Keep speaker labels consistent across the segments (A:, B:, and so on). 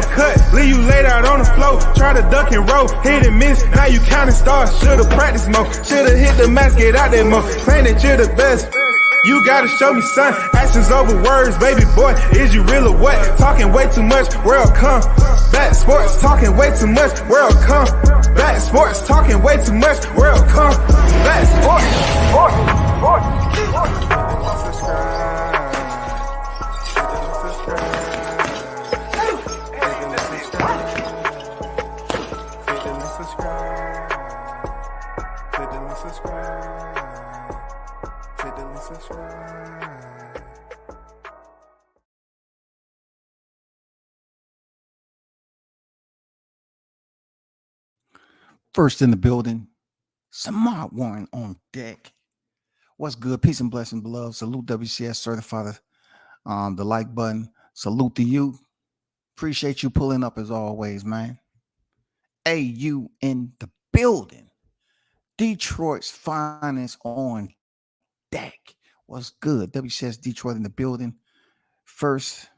A: uppercut, leave you laid out on the floor. Try to duck and roll, hit and miss, now you counting stars. Should've practiced more, should've hit the mask, get out there more. Claim that you're the best. You gotta show me, son, actions over words, baby boy, is you real or what? Talking way too much, world come back sports, talking way too much, world come back sports, talking way too much, world come back
B: First in the building, Smart Warren on deck. What's good? Peace and blessings, beloved. Salute WCS certified. The like button. Salute to you. Appreciate you pulling up as always, man. AU in the building. Detroit's finest on deck. What's good? WCS Detroit in the building. First,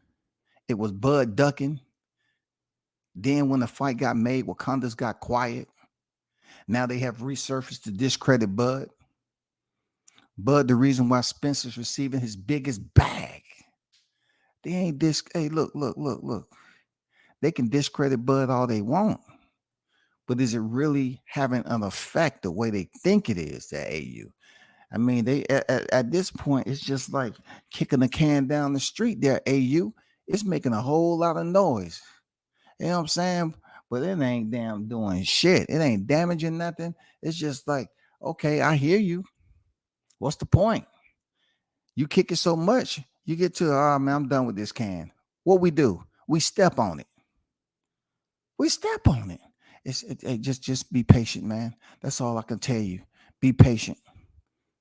B: it was Bud ducking. Then when the fight got made, Wakanda's got quiet. Now they have resurfaced to discredit Bud. Bud, the reason why Spence is receiving his biggest bag. They ain't hey, look. They can discredit Bud all they want. But is it really having an effect the way they think it is to AU? I mean, they at this point, it's just like kicking a can down the street there, AU. It's making a whole lot of noise. You know what I'm saying? But it ain't damn doing shit. It ain't damaging nothing. It's just like, okay, I hear you. What's the point? You kick it so much, you get to, man, I'm done with this can. What we do? We step on it. Just be patient, man. That's all I can tell you. Be patient.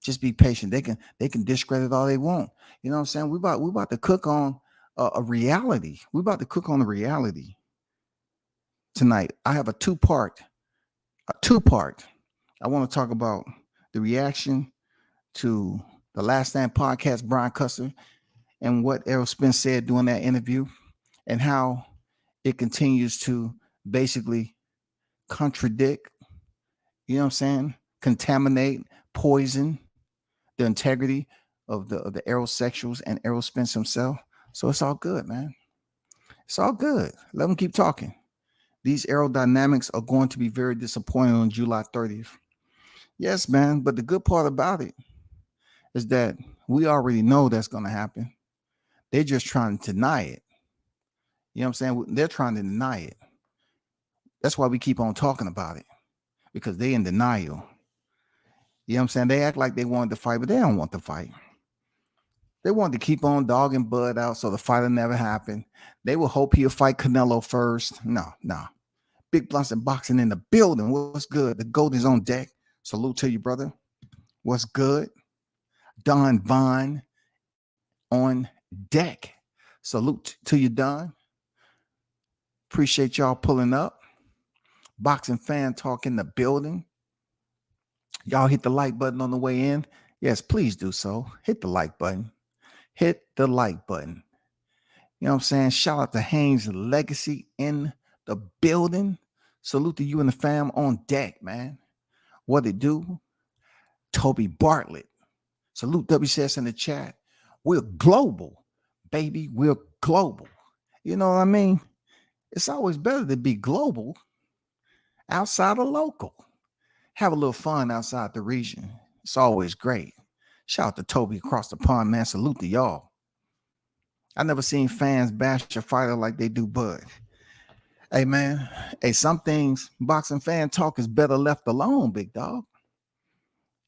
B: Just be patient. They can discredit all they want. You know what I'm saying? We about to cook on a reality. We about to cook on a reality tonight. I have a two-part. I want to talk about the reaction to the Last Stand podcast, Brian Custer, and what Errol Spence said during that interview, and how it continues to basically contradict, you know what I'm saying, contaminate, poison the integrity of the aerosexuals and Errol Spence himself. So it's all good, man. It's all good. Let them keep talking. These aerodynamics are going to be very disappointing on July 30th. Yes, man. But the good part about it is that we already know that's going to happen. They're just trying to deny it. You know what I'm saying? They're trying to deny it. That's why we keep on talking about it, because they're in denial. You know what I'm saying? They act like they wanted to fight, but they don't want to fight. They wanted to keep on dogging Bud out so the fight will never happen. They will hope he'll fight Canelo first. No. Big Blunts and Boxing in the building. What's good? The GOAT is on deck. Salute to you, brother. What's good? Don Vaughn on deck. Salute to you, Don. Appreciate y'all pulling up. Boxing Fan Talk in the building. Y'all hit the like button on the way in. Yes, please do so. Hit the like button. Hit the like button. You know what I'm saying? Shout out to Haynes Legacy in the building. Salute to you and the fam on deck, man. What it do? Toby Bartlett. Salute WCS in the chat. We're global, baby. We're global. You know what I mean? It's always better to be global outside of local. Have a little fun outside the region. It's always great. Shout out to Toby across the pond, man. Salute to y'all. I never seen fans bash a fighter like they do Bud. Hey, man. Hey, some things, boxing fan talk is better left alone, big dog.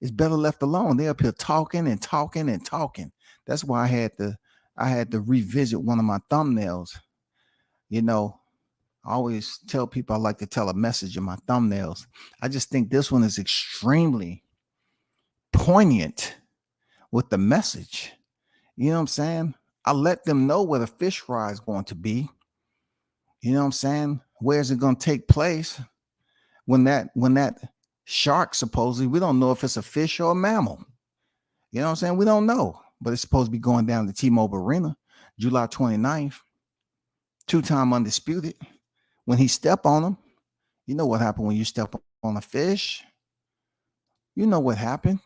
B: It's better left alone. They're up here talking and talking and talking. That's why I had to revisit one of my thumbnails. You know, I always tell people I like to tell a message in my thumbnails. I just think this one is extremely poignant with the message. You know what I'm saying? I let them know where the fish fry is going to be. You know what I'm saying? Where is it going to take place? When that shark, supposedly, we don't know if it's a fish or a mammal. You know what I'm saying? We don't know. But it's supposed to be going down to T-Mobile Arena, July 29th. 2-time undisputed. When he stepped on him, you know what happened when you step on a fish. You know what happened.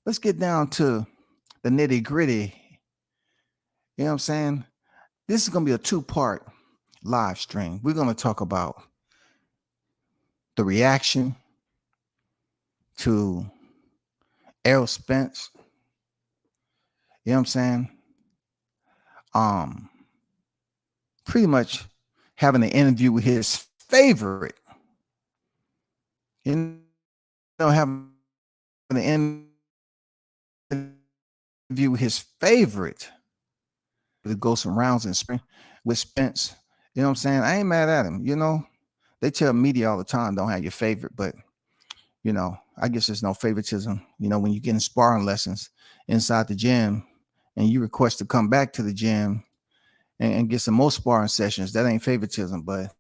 B: Let's get down to the nitty gritty. You know what I'm saying? This is going to be a 2-part live stream. We're going to talk about the reaction to Errol Spence. You know what I'm saying? Pretty much having an interview with his favorite. You know, having an interview with his favorite to go some rounds in spring with Spence. You know what I'm saying? I ain't mad at him. You know, they tell media all the time, don't have your favorite, but you know, I guess there's no favoritism. You know, when you get in sparring lessons inside the gym and you request to come back to the gym and get some more sparring sessions, that ain't favoritism. But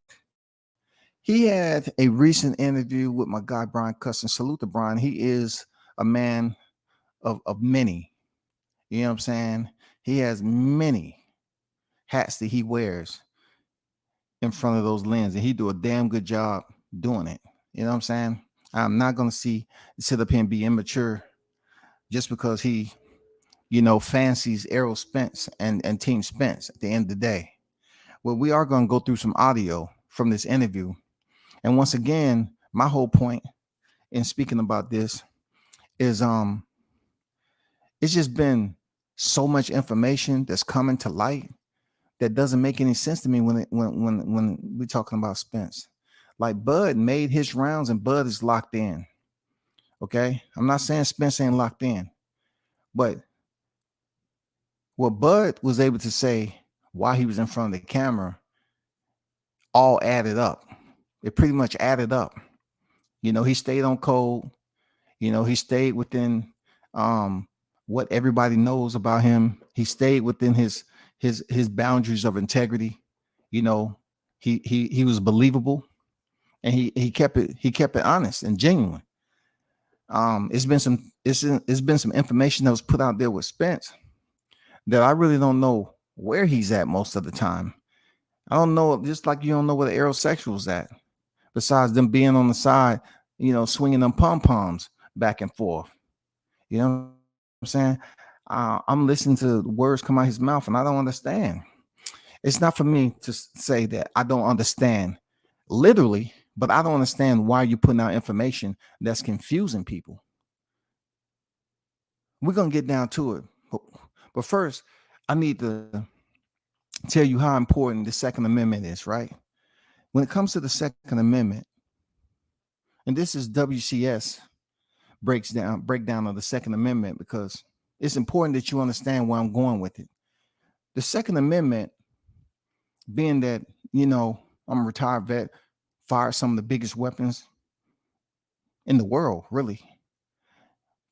B: he had a recent interview with my guy, Brian Cusson. Salute to Brian. He is a man of many. You know what I'm saying? He has many hats that he wears in front of those lenses, and he do a damn good job doing it. You know what I'm saying? I'm not going to sit up here and be immature just because he, you know, fancies Errol Spence and Team Spence at the end of the day. Well, we are going to go through some audio from this interview. And once again, my whole point in speaking about this is it's just been so much information that's coming to light that doesn't make any sense to me when we're talking about Spence. Like Bud made his rounds and Bud is locked in. Okay, I'm not saying Spence ain't locked in, but what Bud was able to say while he was in front of the camera all added up. It pretty much added up. You know, he stayed on code. You know, he stayed within what everybody knows about him. He stayed within his boundaries of integrity. You know, he was believable, and he kept it honest and genuine. It's been some information that was put out there with Spence that I really don't know where he's at most of the time. I don't know, just like you don't know where the aerosexual's at, besides them being on the side, you know, swinging them pom-poms back and forth. You know what I'm saying? I'm listening to words come out his mouth and I don't understand. It's not for me to say that I don't understand literally, but I don't understand why you're putting out information that's confusing people. We're going to get down to it. But first, I need to tell you how important the Second Amendment is, right? When it comes to the Second Amendment, and this is WCS breakdown of the Second Amendment, because it's important that you understand where I'm going with it. The Second Amendment, being that, you know, I'm a retired vet, fired some of the biggest weapons in the world, really.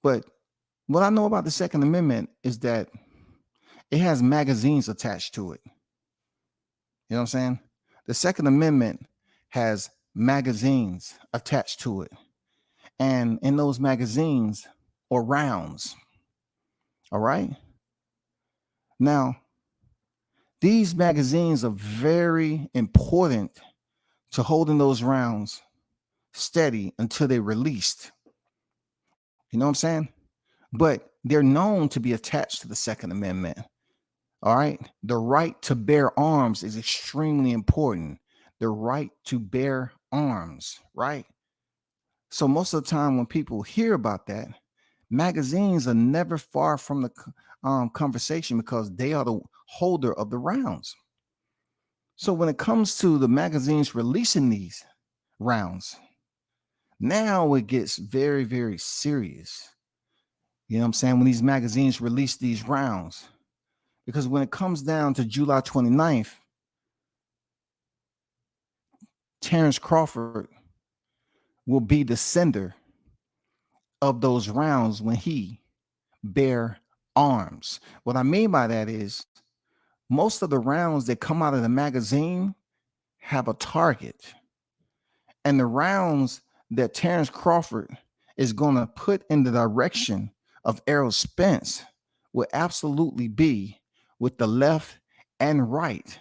B: But what I know about the Second Amendment is that it has magazines attached to it. You know what I'm saying? The Second Amendment has magazines attached to it. And in those magazines are rounds. All right. Now, these magazines are very important to holding those rounds steady until they're released. You know what I'm saying? But they're known to be attached to the Second Amendment. All right. The right to bear arms is extremely important. The right to bear arms, right? So most of the time when people hear about that, magazines are never far from the conversation because they are the holder of the rounds. So when it comes to the magazines releasing these rounds, now it gets very, very serious. You know what I'm saying? When these magazines release these rounds, because when it comes down to July 29th, Terrence Crawford will be the sender of those rounds when he bear arms. What I mean by that is most of the rounds that come out of the magazine have a target. And the rounds that Terrence Crawford is going to put in the direction of Errol Spence will absolutely be with the left and right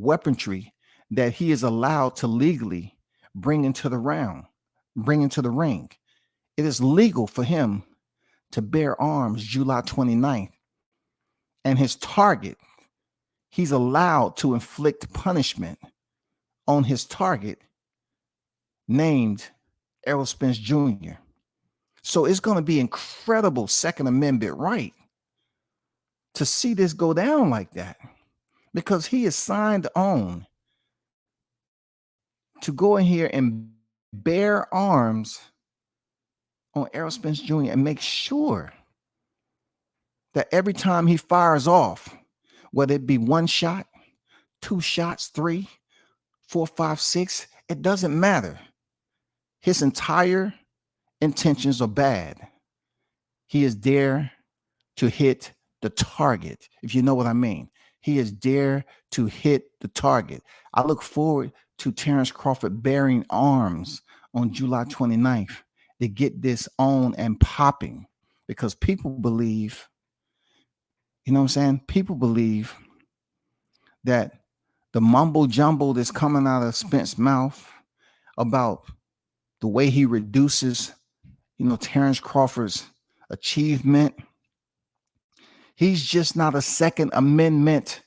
B: weaponry that he is allowed to legally bring into the ring. It is legal for him to bear arms July 29th, and his target, he's allowed to inflict punishment on his target named Errol Spence Jr. So it's going to be incredible Second Amendment right to see this go down like that, because he is signed on to go in here and bear arms on Errol Spence Jr. and make sure that every time he fires off, whether it be one shot, two shots, 3, 4, 5, 6, it doesn't matter. His entire intentions are bad. He is there to hit the target, if you know what I mean. He is there to hit the target. I look forward to Terrence Crawford bearing arms on July 29th to get this on and popping, because people believe, you know what I'm saying? People believe that the mumbo jumbo that's coming out of Spence's mouth about the way he reduces, Terrence Crawford's achievement, he's just not a Second Amendment.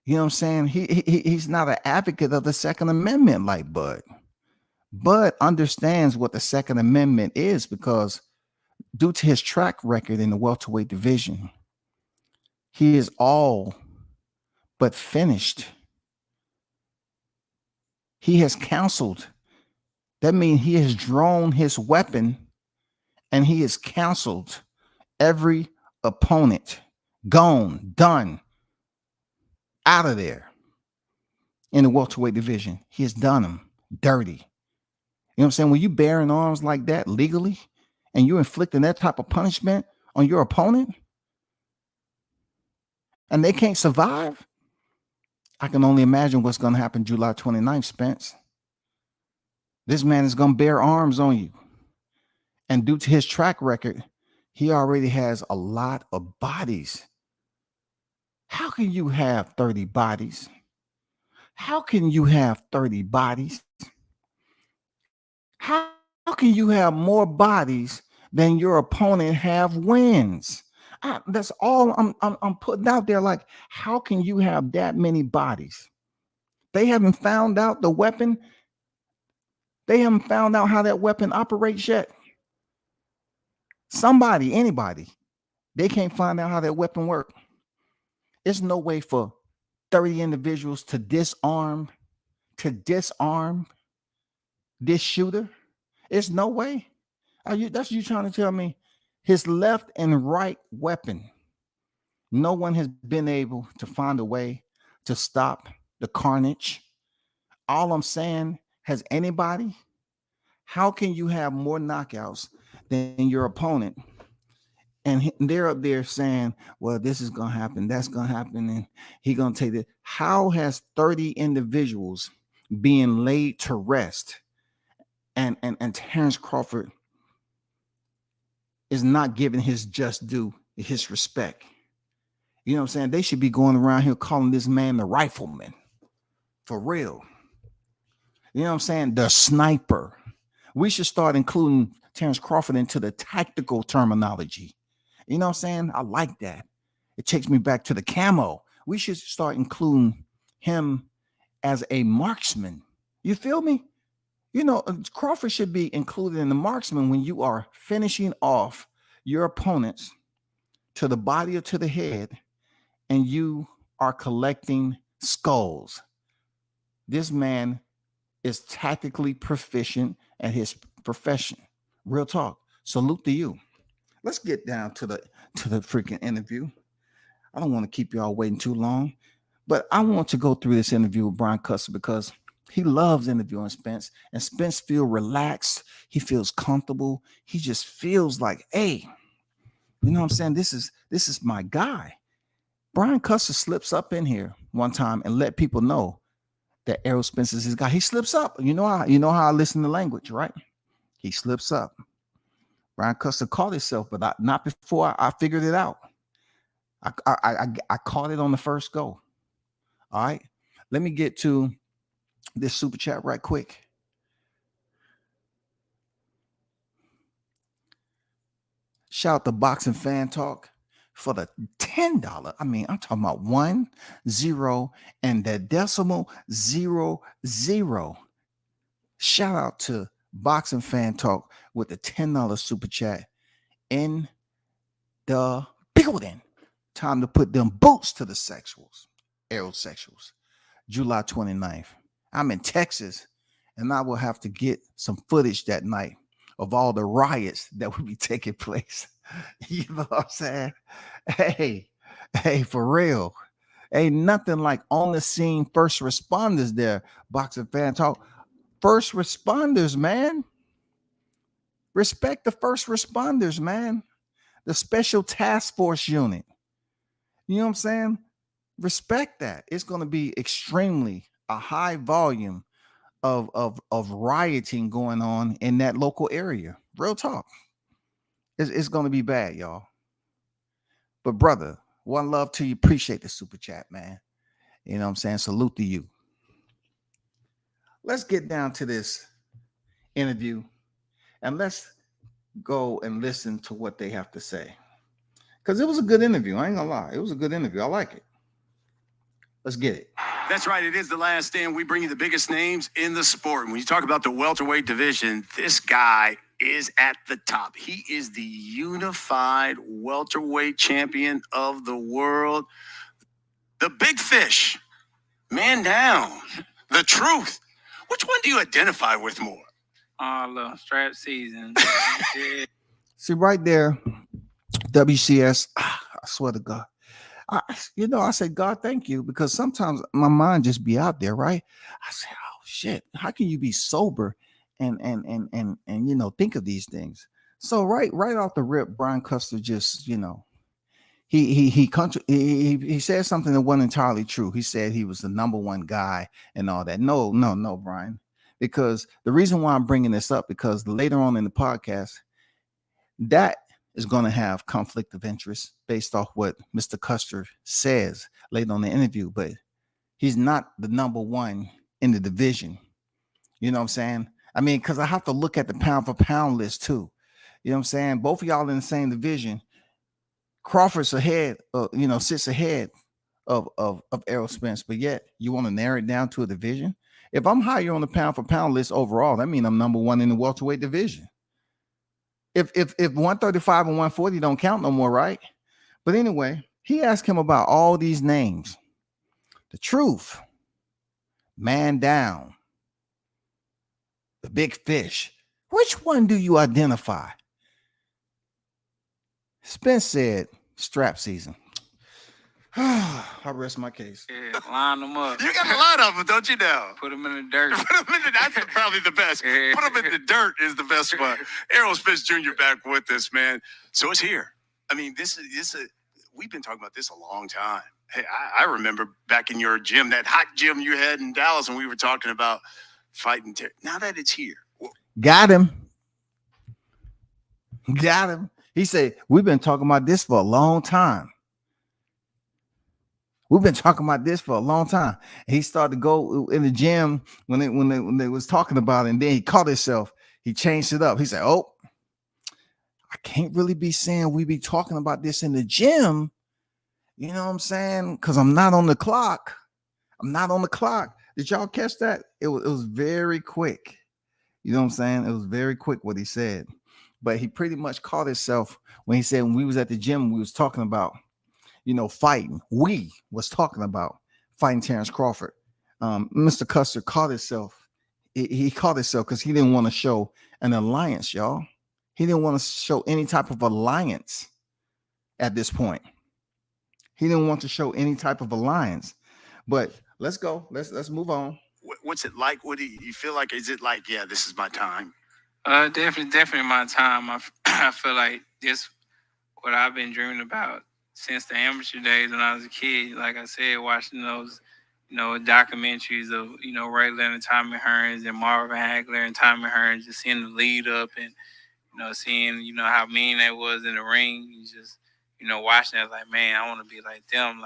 B: You know what I'm saying? He's not an advocate of the Second Amendment like Bud. Bud understands what the Second Amendment is, because due to his track record in the welterweight division, he is all but finished. He has counseled. That means he has drawn his weapon and he has counseled every opponent. Gone, done, out of there in the welterweight division. He has done them dirty. You know what I'm saying? When you bearing arms like that legally and you're inflicting that type of punishment on your opponent and they can't survive, I can only imagine what's going to happen July 29th, Spence. This man is going to bear arms on you. And due to his track record, he already has a lot of bodies. How can you have 30 bodies? How can you have 30 bodies? How can you have more bodies than your opponent have wins? That's all I'm putting out there. Like, how can you have that many bodies? They haven't found out the weapon. They haven't found out how that weapon operates yet. Somebody, anybody, they can't find out how that weapon works. There's no way for 30 individuals to disarm this shooter. There's no way. That's you trying to tell me his left and right weapon. No one has been able to find a way to stop the carnage. All I'm saying, has anybody? How can you have more knockouts than your opponent? And they're up there saying, well, this is going to happen, that's going to happen, and he's going to take it. How has 30 individuals being laid to rest and Terrence Crawford is not giving his just due, his respect? You know what I'm saying? They should be going around here calling this man the rifleman. For real. You know what I'm saying? The sniper. We should start including Terrence Crawford into the tactical terminology. You know what I'm saying? I like that. It takes me back to the camo. We should start including him as a marksman. You feel me? You know, Crawford should be included in the marksman when you are finishing off your opponents to the body or to the head and you are collecting skulls. This man is tactically proficient at his profession. Real talk. Salute to you. Let's get down to the freaking interview. I don't want to keep y'all waiting too long, but I want to go through this interview with Brian Custer because he loves interviewing Spence, and Spence feels relaxed. He feels comfortable. He just feels like, hey, you know what I'm saying? This is my guy. Brian Custer slips up in here one time and let people know that Errol Spence is his guy. He slips up. You know how I listen to language, right? He slips up. Brian Custer caught himself, but not before I figured it out. I caught it on the first go. All right. Let me get to this super chat right quick. Shout out to Boxing Fan Talk for the $10. I mean, I'm talking about 10 and the decimal 00. Shout out to Boxing Fan Talk with the $10 super chat in the building. Time to put them boots to the sexuals, aerosexuals. July 29th. I'm in Texas, and I will have to get some footage that night of all the riots that will be taking place. You know what I'm saying? Hey, for real. Ain't nothing like on the scene first responders there. Boxing Fan Talk. First responders, man. Respect the first responders, man. The Special Task Force Unit. You know what I'm saying? Respect that. It's going to be extremely a high volume of rioting going on in that local area. Real talk. It's going to be bad, y'all. But brother, one love to you. Appreciate the super chat, man. You know what I'm saying? Salute to you. Let's get down to this interview and let's go and listen to what they have to say. Because it was a good interview. I ain't gonna lie. It was a good interview. I like it. Let's get it.
C: That's right. It is The Last Stand. We bring you the biggest names in the sport. And when you talk about the welterweight division, this guy is at the top. He is the unified welterweight champion of the world. The big fish, man down, the truth. Which one do you identify with more?
D: Strap season. Yeah.
B: See right there, WCS. I swear to God. I say, God, thank you, because sometimes my mind just be out there, right? I say, oh shit, how can you be sober and think of these things? So right off the rip, Brian Custer just, he said something that wasn't entirely true. He said he was the number one guy and all that. No, Brian, because the reason why I'm bringing this up, because later on in the podcast, that is going to have conflict of interest based off what Mr. Custer says later on the interview, but he's not the number one in the division. You know what I'm saying? I mean, because I have to look at the pound for pound list too. You know what I'm saying? Both of y'all in the same division. Crawford's ahead, sits ahead of Errol Spence, but yet you want to narrow it down to a division. If I'm higher on the pound for pound list overall, that means I'm number one in the welterweight division. If 135 and 140 don't count no more, right? But anyway, he asked him about all these names. The truth, man down, the big fish. Which one do you identify? Spence said, strap season. I rest my case.
D: Yeah, line them up.
C: You got a lot of them, don't you now?
D: Put them in the dirt.
C: That's probably the best. Put them in the dirt is the best spot. Errol Spence Jr. back with us, man. So it's here. I mean, we've been talking about this a long time. Hey, I remember back in your gym, that hot gym you had in Dallas, and we were talking about fighting. Now that it's here.
B: Got him. He said, we've been talking about this for a long time. We've been talking about this for a long time. And he started to go in the gym when they was talking about it, and then he caught himself. He changed it up. He said, oh, I can't really be saying we be talking about this in the gym. You know what I'm saying? Because I'm not on the clock. Did y'all catch that? It was very quick. You know what I'm saying? It was very quick what he said. But he pretty much caught himself when he said when we was at the gym, we was talking about fighting. We was talking about fighting Terrence Crawford. Mr. Custer caught himself. He caught himself because he didn't want to show an alliance, y'all. He didn't want to show any type of alliance at this point. He didn't want to show any type of alliance. But let's go. Let's move on.
C: What's it like? What do you feel like? Is it like, yeah, this is my time?
D: Definitely my time. I feel like this what I've been dreaming about since the amateur days when I was a kid. Like I said, watching those, documentaries of, Ray Leonard and Tommy Hearns and Marvin Hagler and Tommy Hearns, just seeing the lead up and, seeing, how mean that was in the ring. You just, watching that like, man, I want to be like them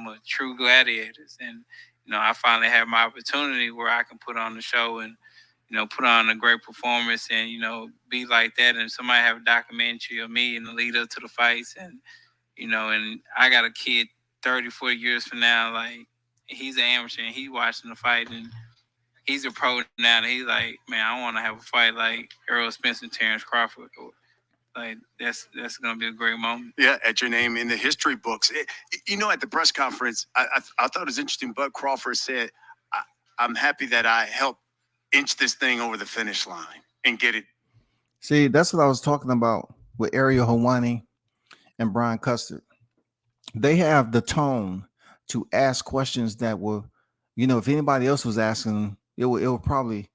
D: are true gladiators. And, I finally have my opportunity where I can put on the show and, put on a great performance and, be like that. And somebody have a documentary of me in the lead up to the fights. And, and I got a kid 30, 40 years from now, like, he's an amateur and he's watching the fight and he's a pro now. And he's like, man, I want to have a fight like Errol Spence and Terrence Crawford. Like, that's going to be a great moment.
C: Yeah, at your name in the history books. At the press conference, I thought it was interesting. Bud Crawford said, I'm happy that I helped inch this thing over the finish line and get it.
B: See, that's what I was talking about with Ariel Helwani and Brian Custard. They have the tone to ask questions that will, if anybody else was asking, it will probably,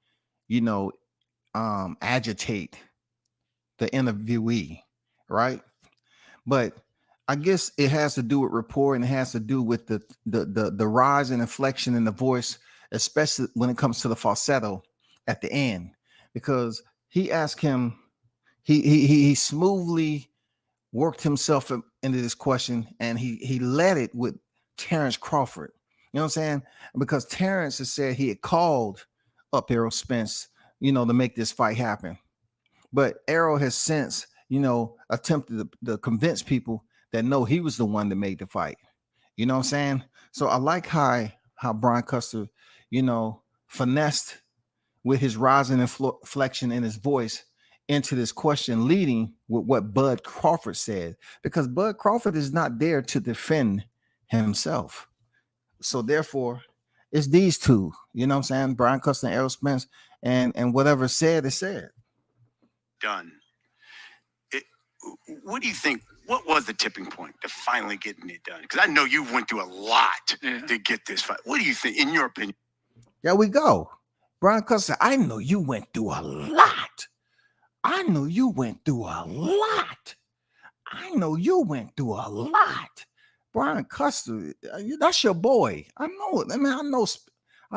B: agitate the interviewee, right? But I guess it has to do with rapport and it has to do with the rise and inflection in the voice, especially when it comes to the falsetto at the end, because he asked him, he smoothly worked himself into this question and he led it with Terrence Crawford. You know what I'm saying? Because Terrence has said he had called up Errol Spence, to make this fight happen. But Errol has since, attempted to convince people that no, he was the one that made the fight. You know what I'm saying? So I like how Brian Custer, finessed with his rising inflection in his voice into this question, leading with what Bud Crawford said, because Bud Crawford is not there to defend himself. So therefore, it's these two, you know what I'm saying? Brian Custer and Errol Spence, and whatever said is said.
C: Done. What do you think? What was the tipping point to finally getting it done? Because I know you went through a lot to get this fight. What do you think, in your opinion?
B: There we go. Brian Custer, I know you went through a lot. I know you went through a lot. I know you went through a lot. Brian Custer, that's your boy. I know it. I mean, I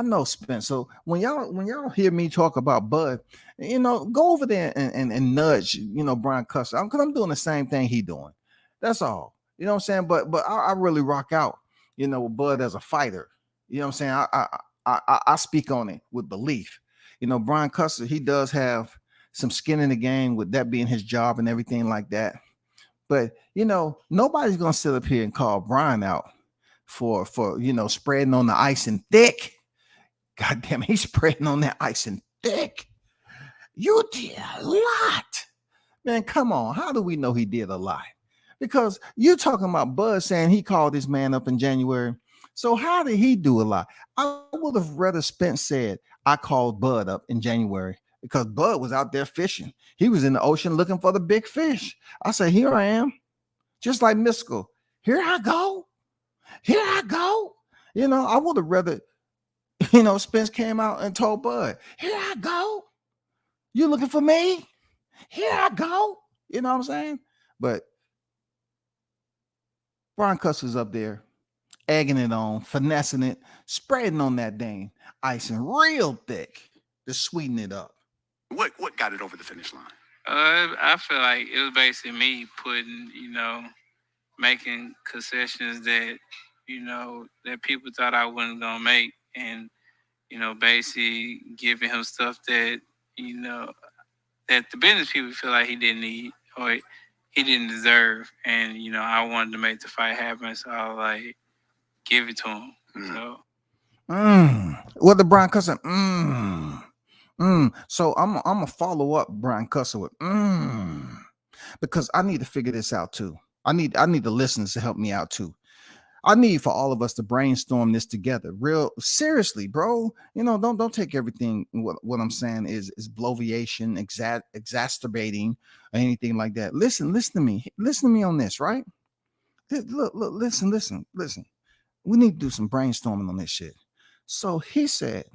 B: know Spence. So when y'all hear me talk about Bud, go over there and nudge, Brian Custer, because I'm doing the same thing he doing. That's all. You know what I'm saying? But I really rock out, with Bud as a fighter. You know what I'm saying? I speak on it with belief. Brian Custer, he does have some skin in the game with that being his job and everything like that. But nobody's gonna sit up here and call Brian out for spreading on the ice and thick. God damn, he's spreading on that ice and thick. You did a lot. Man, come on. How do we know he did a lot? Because you're talking about Bud saying he called this man up in January. So how did he do a lot? I would have rather Spence said, I called Bud up in January, because Bud was out there fishing. He was in the ocean looking for the big fish. I said, here I am. Just like Mystical. Here I go. Here I go. I would have rather, Spence came out and told Bud, here I go. You looking for me? Here I go. You know what I'm saying? But Brian Custer's up there, egging it on, finessing it, spreading on that dang icing real thick to sweeten it up.
C: What got it over the finish line?
D: I feel like it was basically me putting, making concessions that, that people thought I wasn't gonna make, and basically giving him stuff that, that the business people feel like he didn't need or he didn't deserve, and I wanted to make the fight happen, so I was like, give it to him. So.
B: What the Brian Custer? So I'm gonna follow up Brian Custer with because I need to figure this out too. I need the listeners to help me out too. I need for all of us to brainstorm this together. Real seriously, bro. Don't take everything what I'm saying is bloviation, exacerbating, or anything like that. Listen to me. Listen to me on this, right? Look, listen. We need to do some brainstorming on this shit. So he said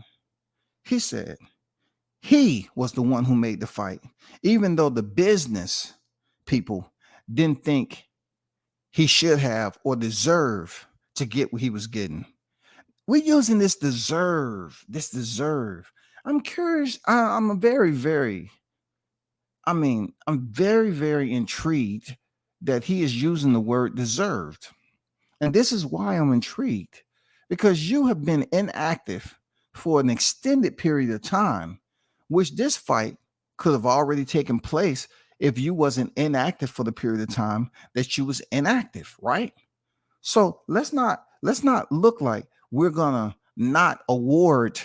B: he was the one who made the fight, even though the business people didn't think he should have or deserve to get what he was getting. We're using this deserve. I'm curious. I'm very, very intrigued that he is using the word deserved. And this is why I'm intrigued, because you have been inactive for an extended period of time, which this fight could have already taken place if you wasn't inactive for the period of time that you was inactive, right? So let's not look like we're gonna not award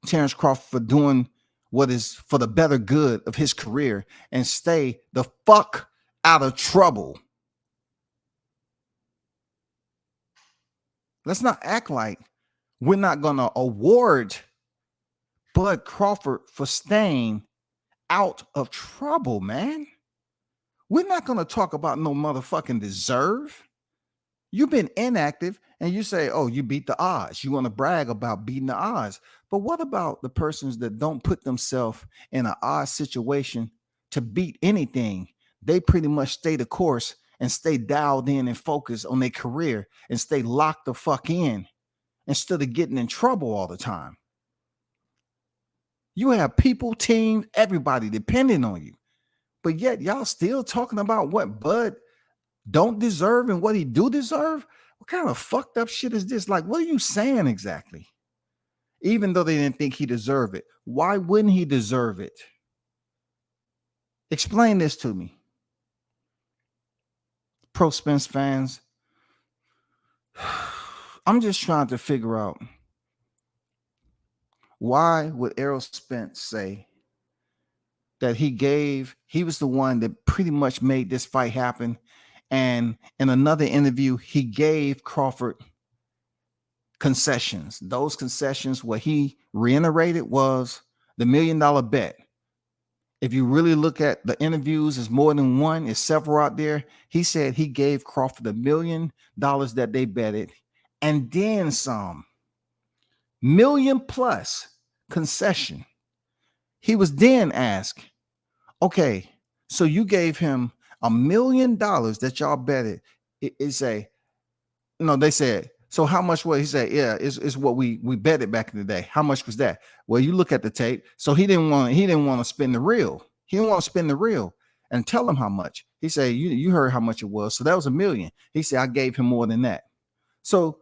B: Terrence Crawford for doing what is for the better good of his career and stay the fuck out of trouble. Let's not act like we're not gonna award Bud Crawford for staying out of trouble, man. We're not gonna talk about no motherfucking deserve. You've been inactive and you say, oh, you beat the odds. You want to brag about beating the odds. But what about the persons that don't put themselves in an odd situation to beat anything? They pretty much stay the course and stay dialed in and focused on their career and stay locked the fuck in instead of getting in trouble all the time. You have people, teams, everybody depending on you. But yet y'all still talking about what Bud don't deserve and what he do deserve? What kind of fucked up shit is this? Like, what are you saying exactly? Even though they didn't think he deserved it, why wouldn't he deserve it? Explain this to me. Pro Spence fans, I'm just trying to figure out, why would Errol Spence say that he was the one that pretty much made this fight happen? And in another interview, he gave Crawford concessions. Those concessions, what he reiterated was the $1 million bet. If you really look at the interviews, it's more than one, it's several out there. He said he gave Crawford $1 million that they betted and then some. Million plus concession. He was then asked, okay, so you gave him $1 million that y'all betted. They said, so how much was he said, yeah, it's what we betted back in the day. How much was that? Well, you look at the tape. So he didn't want to spend the real. He didn't want to spend the real and tell him how much. He said, you heard how much it was. So that was $1 million. He said, I gave him more than that. So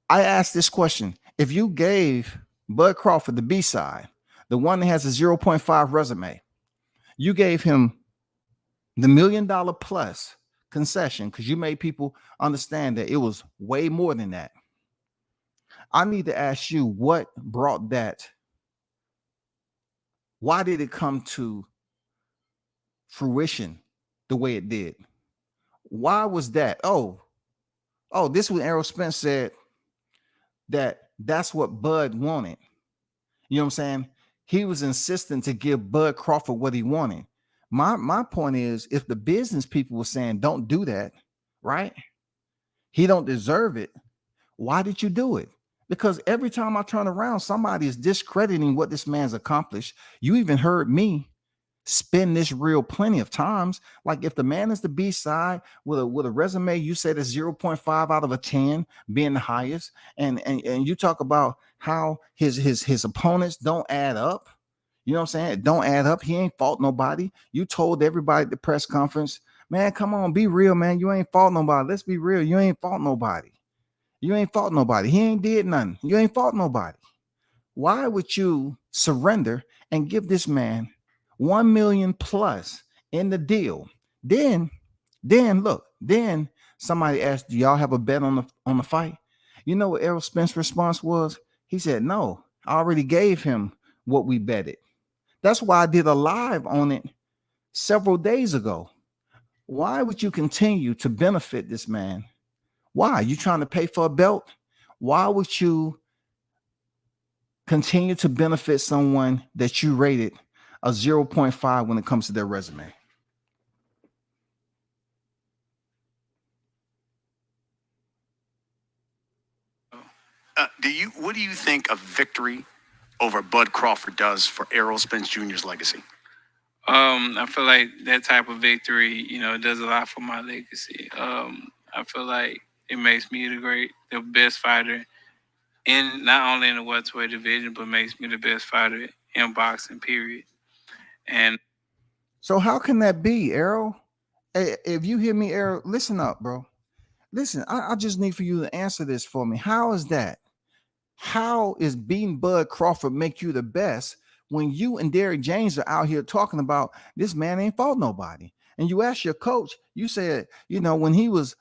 B: I asked this question. If you gave Bud Crawford the B side, the one that has a 0.5 resume, you gave him the $1 million plus concession because you made people understand that it was way more than that. I need to ask you, what brought that? Why did it come to fruition the way it did? Why was that? Oh, this is when Errol Spence said that's what Bud wanted. You know what I'm saying? He was insistent to give Bud Crawford what he wanted. My point is, if the business people were saying don't do that, right? He don't deserve it. Why did you do it? Because every time I turn around, somebody is discrediting what this man's accomplished. You even heard me spin this reel plenty of times. Like, if the man is the B side with a resume, you say that's 0.5 out of a 10 being the highest, and you talk about how his opponents don't add up. You know what I'm saying? It don't add up. He ain't fought nobody. You told everybody at the press conference, man, come on, be real, man. You ain't fought nobody. Let's be real. You ain't fought nobody. You ain't fought nobody. He ain't did nothing. You ain't fought nobody. Why would you surrender and give this man $1 million plus in the deal? Then somebody asked, do y'all have a bet on the fight? You know what Errol Spence's response was? He said, no, I already gave him what we betted. That's why I did a live on it several days ago. Why would you continue to benefit this man? Why? You trying to pay for a belt? Why would you continue to benefit someone that you rated a 0.5 when it comes to their resume?
C: What do you think a victory over Bud Crawford does for Errol Spence Jr.'s legacy?
D: I feel like that type of victory, does a lot for my legacy. I feel like it makes me the best fighter in not only in the welterweight division, but makes me the best fighter in boxing, period. And
B: so how can that be, Errol? Hey, if you hear me, Errol, listen up, bro. Listen, I just need for you to answer this for me. How is that? How is beating Bud Crawford make you the best when you and Derrick James are out here talking about this man ain't fought nobody? And you ask your coach, you said, when he was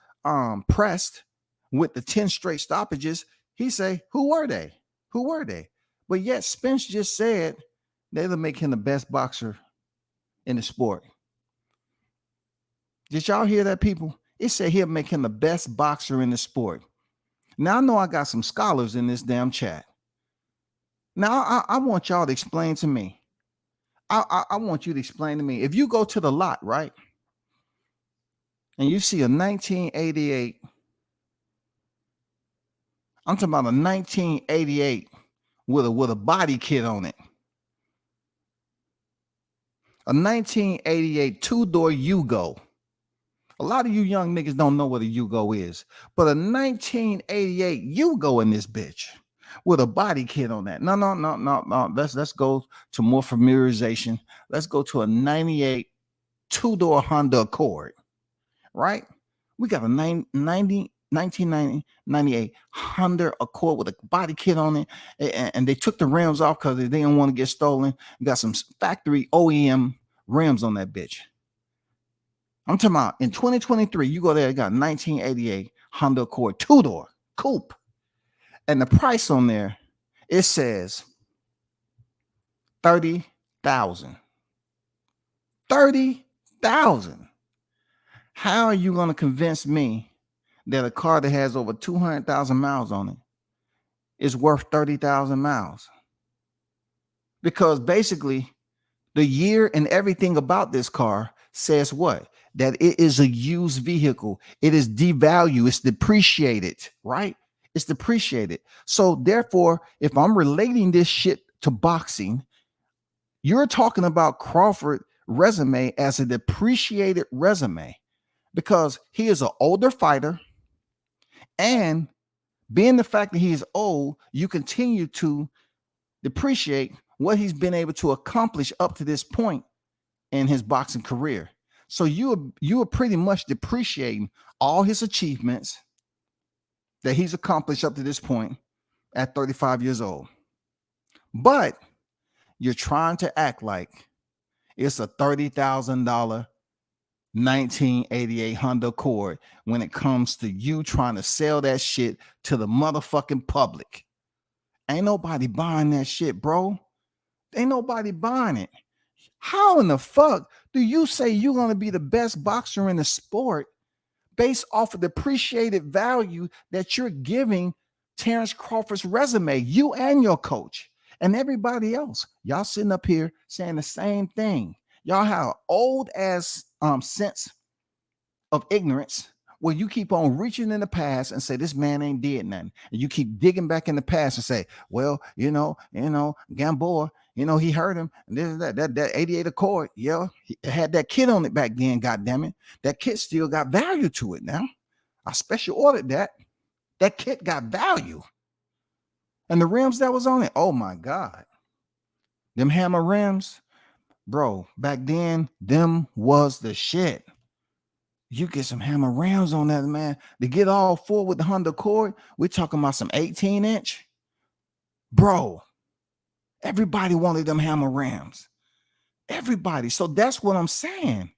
B: pressed with the 10 straight stoppages, he say, who were they? Who were they? But yet Spence just said they'll make him the best boxer in the sport. Did y'all hear that, people? It said he'll make him the best boxer in the sport. Now, I know I got some scholars in this damn chat. Now, I want y'all to explain to me. I want you to explain to me. If you go to the lot, right, and you see a 1988, I'm talking about a 1988 with a body kit on it. A 1988 two-door Yugo. A lot of you young niggas don't know what a Yugo is, but a 1988 Yugo in this bitch with a body kit on that. No. Let's go to more familiarization. Let's go to a 98 two-door Honda Accord, right? We got a 1998 Honda Accord with a body kit on it, and they took the rims off because they didn't want to get stolen. You got some factory OEM rims on that bitch. I'm talking about in 2023, you go there, you got 1988 Honda Accord two-door coupe. And the price on there, it says $30,000. $30,000. How are you going to convince me that a car that has over 200,000 miles on it is worth 30,000 miles? Because basically, the year and everything about this car says what? That it is a used vehicle. It is devalued. It's depreciated, right? It's depreciated. So therefore, if I'm relating this shit to boxing, you're talking about Crawford resume as a depreciated resume because he is an older fighter, and being the fact that he is old, you continue to depreciate what he's been able to accomplish up to this point in his boxing career. So you are pretty much depreciating all his achievements that he's accomplished up to this point at 35 years old. But you're trying to act like it's a $30,000 1988 Honda Accord when it comes to you trying to sell that shit to the motherfucking public. Ain't nobody buying that shit, bro. Ain't nobody buying it. How in the fuck do you say you're going to be the best boxer in the sport based off of the depreciated value that you're giving Terrence Crawford's resume, you and your coach and everybody else? Y'all sitting up here saying the same thing. Y'all have old ass sense of ignorance where you keep on reaching in the past and say this man ain't did nothing, and you keep digging back in the past and say, well, Gamboa, he hurt him, and this that 88 Accord, he had that kit on it back then. God damn it, that kit still got value to it now. I special ordered that. That kit got value, and the rims that was on it, oh my god, them hammer rims, bro. Back then, them was the shit. You get some hammer rims on that, man. To get all four with the Honda Accord, we're talking about some 18-inch. Bro, everybody wanted them hammer rims. Everybody. So that's what I'm saying.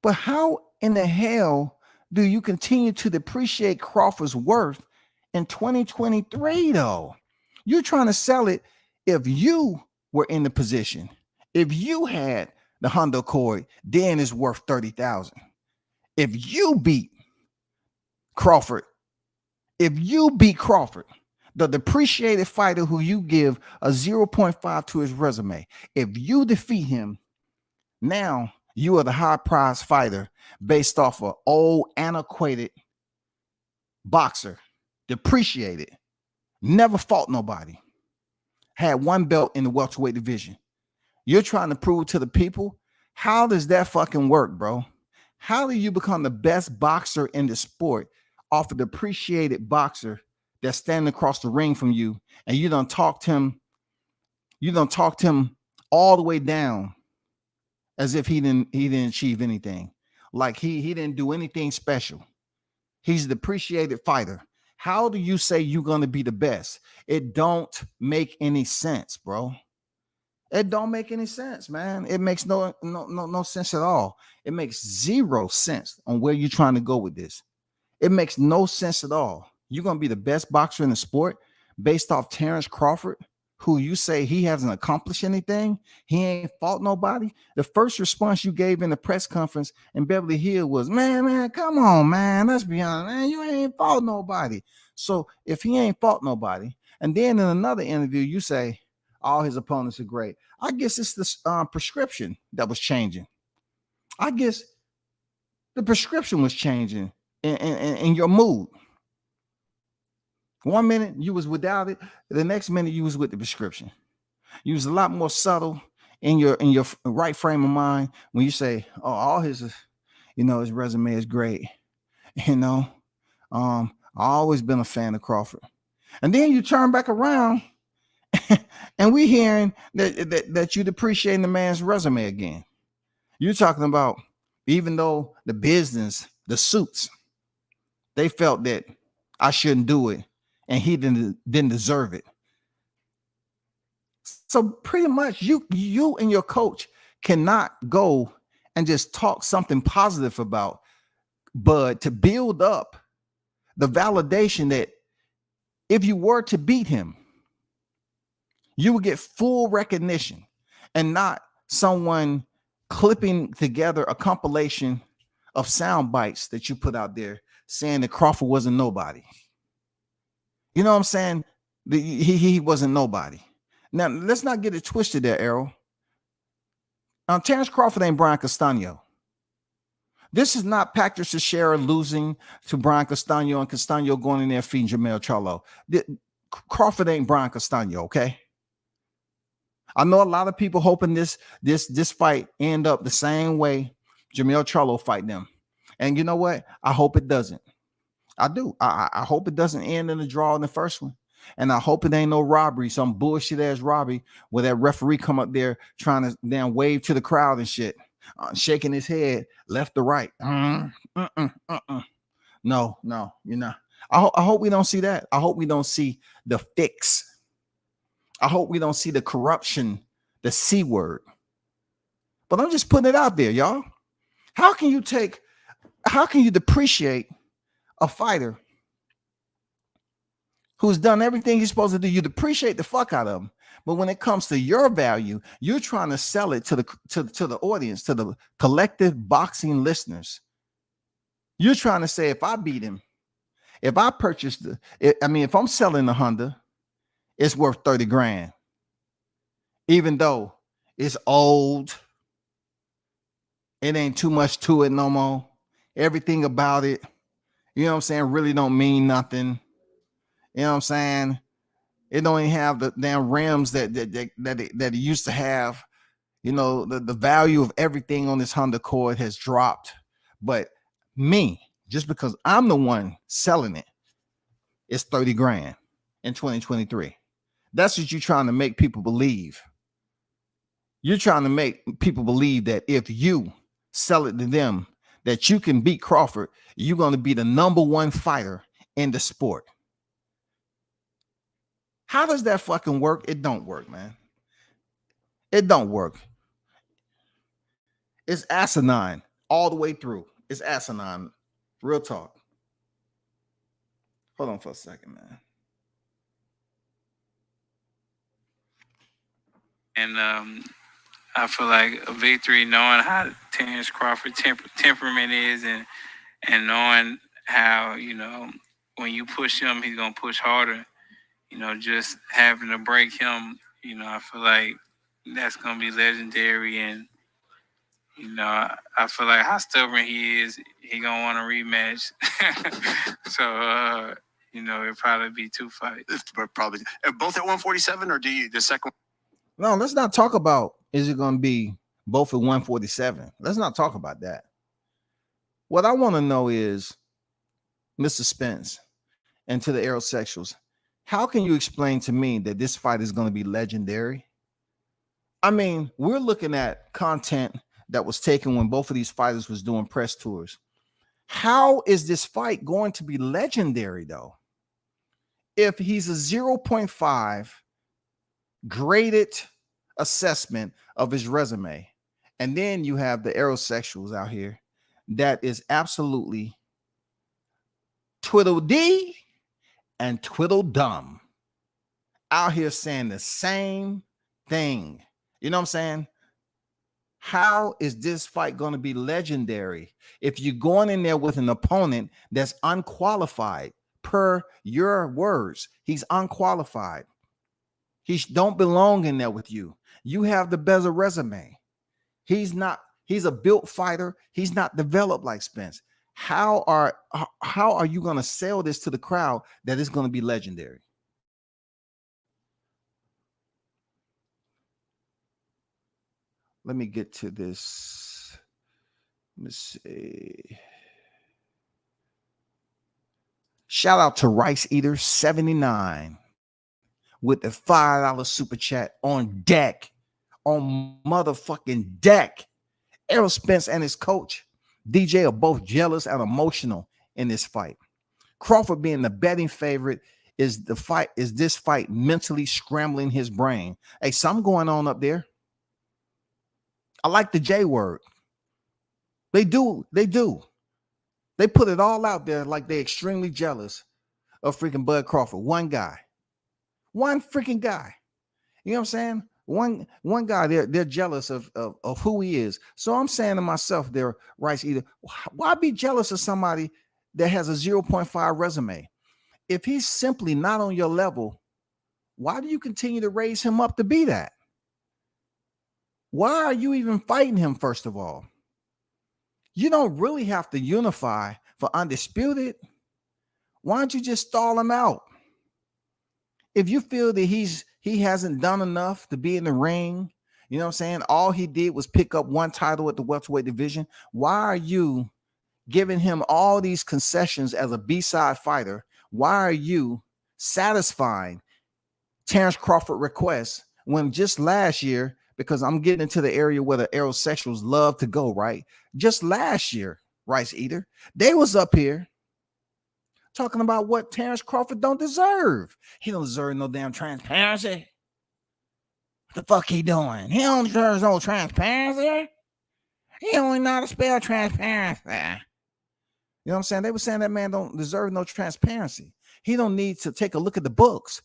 B: But how in the hell do you continue to depreciate Crawford's worth in 2023, though? You're trying to sell it if you were in the position. If you had the Honda Accord, then it's worth 30,000. If you beat Crawford, the depreciated fighter who you give a 0.5 to his resume, if you defeat him, now you are the high prize fighter based off of old, antiquated boxer, depreciated, never fought nobody, had one belt in the welterweight division. You're trying to prove to the people. How does that fucking work, bro? How do you become the best boxer in the sport off a depreciated boxer that's standing across the ring from you, and you done talked him all the way down as if he didn't achieve anything, like he didn't do anything special? He's a depreciated fighter. How do you say you're going to be the best? It don't make any sense, bro. It don't make any sense, man. It makes no sense at all. It makes zero sense on where you're trying to go with this. It makes no sense at all. You're going to be the best boxer in the sport based off Terrence Crawford, who you say he hasn't accomplished anything. He ain't fought nobody. The first response you gave in the press conference in Beverly Hills was, man, come on, man. Let's be honest, man. You ain't fought nobody. So if he ain't fought nobody, and then in another interview, you say, all his opponents are great. I guess it's the prescription that was changing. I guess the prescription was changing in your mood. 1 minute you was without it. The next minute you was with the prescription. You was a lot more subtle in your right frame of mind when you say, oh, all his, his resume is great. I've always been a fan of Crawford. And then you turn back around and we hearing that you depreciating the man's resume again. You're talking about, even though the business, the suits, they felt that I shouldn't do it and he didn't deserve it. So pretty much you and your coach cannot go and just talk something positive about Bud to build up the validation that if you were to beat him, you would get full recognition and not someone clipping together a compilation of sound bites that you put out there saying that Crawford wasn't nobody. You know what I'm saying? He wasn't nobody. Now, let's not get it twisted there, Errol. Terrence Crawford ain't Brian Castano. This is not Patrick Teixeira losing to Brian Castano and Castano going in there feeding Jermell Charlo. Crawford ain't Brian Castano, okay? I know a lot of people hoping this fight end up the same way Jermell Charlo fight them. And you know what? I hope it doesn't. I do. I hope it doesn't end in a draw in the first one. And I hope it ain't no robbery, some bullshit ass robbery where that referee come up there trying to then wave to the crowd and shit, shaking his head left to right. No, you're not. I hope we don't see that. I hope we don't see the fix. I hope we don't see the corruption, the C word. But I'm just putting it out there, y'all. How can you depreciate a fighter who's done everything he's supposed to do? You depreciate the fuck out of him. But when it comes to your value, you're trying to sell it to the audience, to the collective boxing listeners. You're trying to say, if I beat him, if I purchased if I'm selling the Honda, it's worth 30 grand. Even though it's old, it ain't too much to it no more. Everything about it, you know what I'm saying, really don't mean nothing. You know what I'm saying? It don't even have the damn rims that it used to have. You know, the value of everything on this Honda Accord has dropped. But me, just because I'm the one selling it, it's 30 grand in 2023. That's what you're trying to make people believe. You're trying to make people believe that if you sell it to them, that you can beat Crawford, you're going to be the number one fighter in the sport. How does that fucking work? It don't work, man. It don't work. It's asinine all the way through. It's asinine. Real talk. Hold on for a second, man.
D: And I feel like a victory, knowing how Terrence Crawford temperament is, and knowing how, when you push him, he's going to push harder. Just having to break him, I feel like that's going to be legendary. And, I feel like how stubborn he is, he going to want a rematch. So, it'll probably be 2 fights.
C: Probably both at 147, or do you the second?
B: No, let's not talk about is it going to be both at 147. Let's not talk about that. What I want to know is, Mr. Spence, and to the aerosexuals, how can you explain to me that this fight is going to be legendary? I mean, we're looking at content that was taken when both of these fighters was doing press tours. How is this fight going to be legendary, though? If he's a 0.5 graded assessment of his resume, and then you have the aerosexuals out here that is absolutely twiddle-dee and twiddle-dum out here saying the same thing. You know what I'm saying? How is this fight going to be legendary if you're going in there with an opponent that's unqualified? Per your words, he's unqualified. He don't belong in there with you. You have the better resume. He's not. He's a built fighter. He's not developed like Spence. How are you going to sell this to the crowd that it's going to be legendary? Let me get to this. Let's see. Shout out to Rice Eater 79 with the $5 super chat on deck, on motherfucking deck. Errol Spence and his coach DJ are both jealous and emotional in this fight. Crawford being the betting favorite is this fight mentally scrambling his brain. Hey, something going on up there. I like the J word. They do. They put it all out there like they're extremely jealous of freaking Bud Crawford. One freaking guy. You know what I'm saying? One guy, they're jealous of who he is. So I'm saying to myself there, Rice Eater, why be jealous of somebody that has a 0.5 resume? If he's simply not on your level, why do you continue to raise him up to be that? Why are you even fighting him, first of all? You don't really have to unify for undisputed. Why don't you just stall him out? If you feel that he hasn't done enough to be in the ring, you know what I'm saying? All he did was pick up one title at the welterweight division. Why are you giving him all these concessions as a B-side fighter? Why are you satisfying Terrence Crawford requests when just last year, because I'm getting into the area where the aerosexuals love to go, right? Just last year, Rice Eater, they was up here talking about what Terrence Crawford don't deserve. He don't deserve no damn transparency. What the fuck he doing? He don't deserve no transparency. He don't know how to spell transparency. You know what I'm saying? They were saying that man don't deserve no transparency. He don't need to take a look at the books.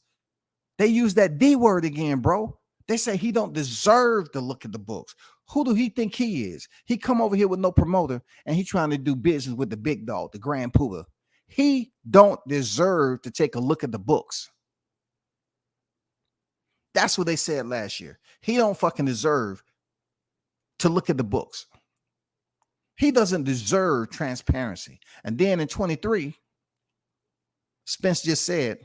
B: They use that D word again, bro. They say he don't deserve to look at the books. Who do he think he is? He come over here with no promoter and he trying to do business with the big dog, the Grand Poobah. He don't deserve to take a look at the books. That's what they said last year. He don't fucking deserve to look at the books. He doesn't deserve transparency. And then in 23, Spence just said,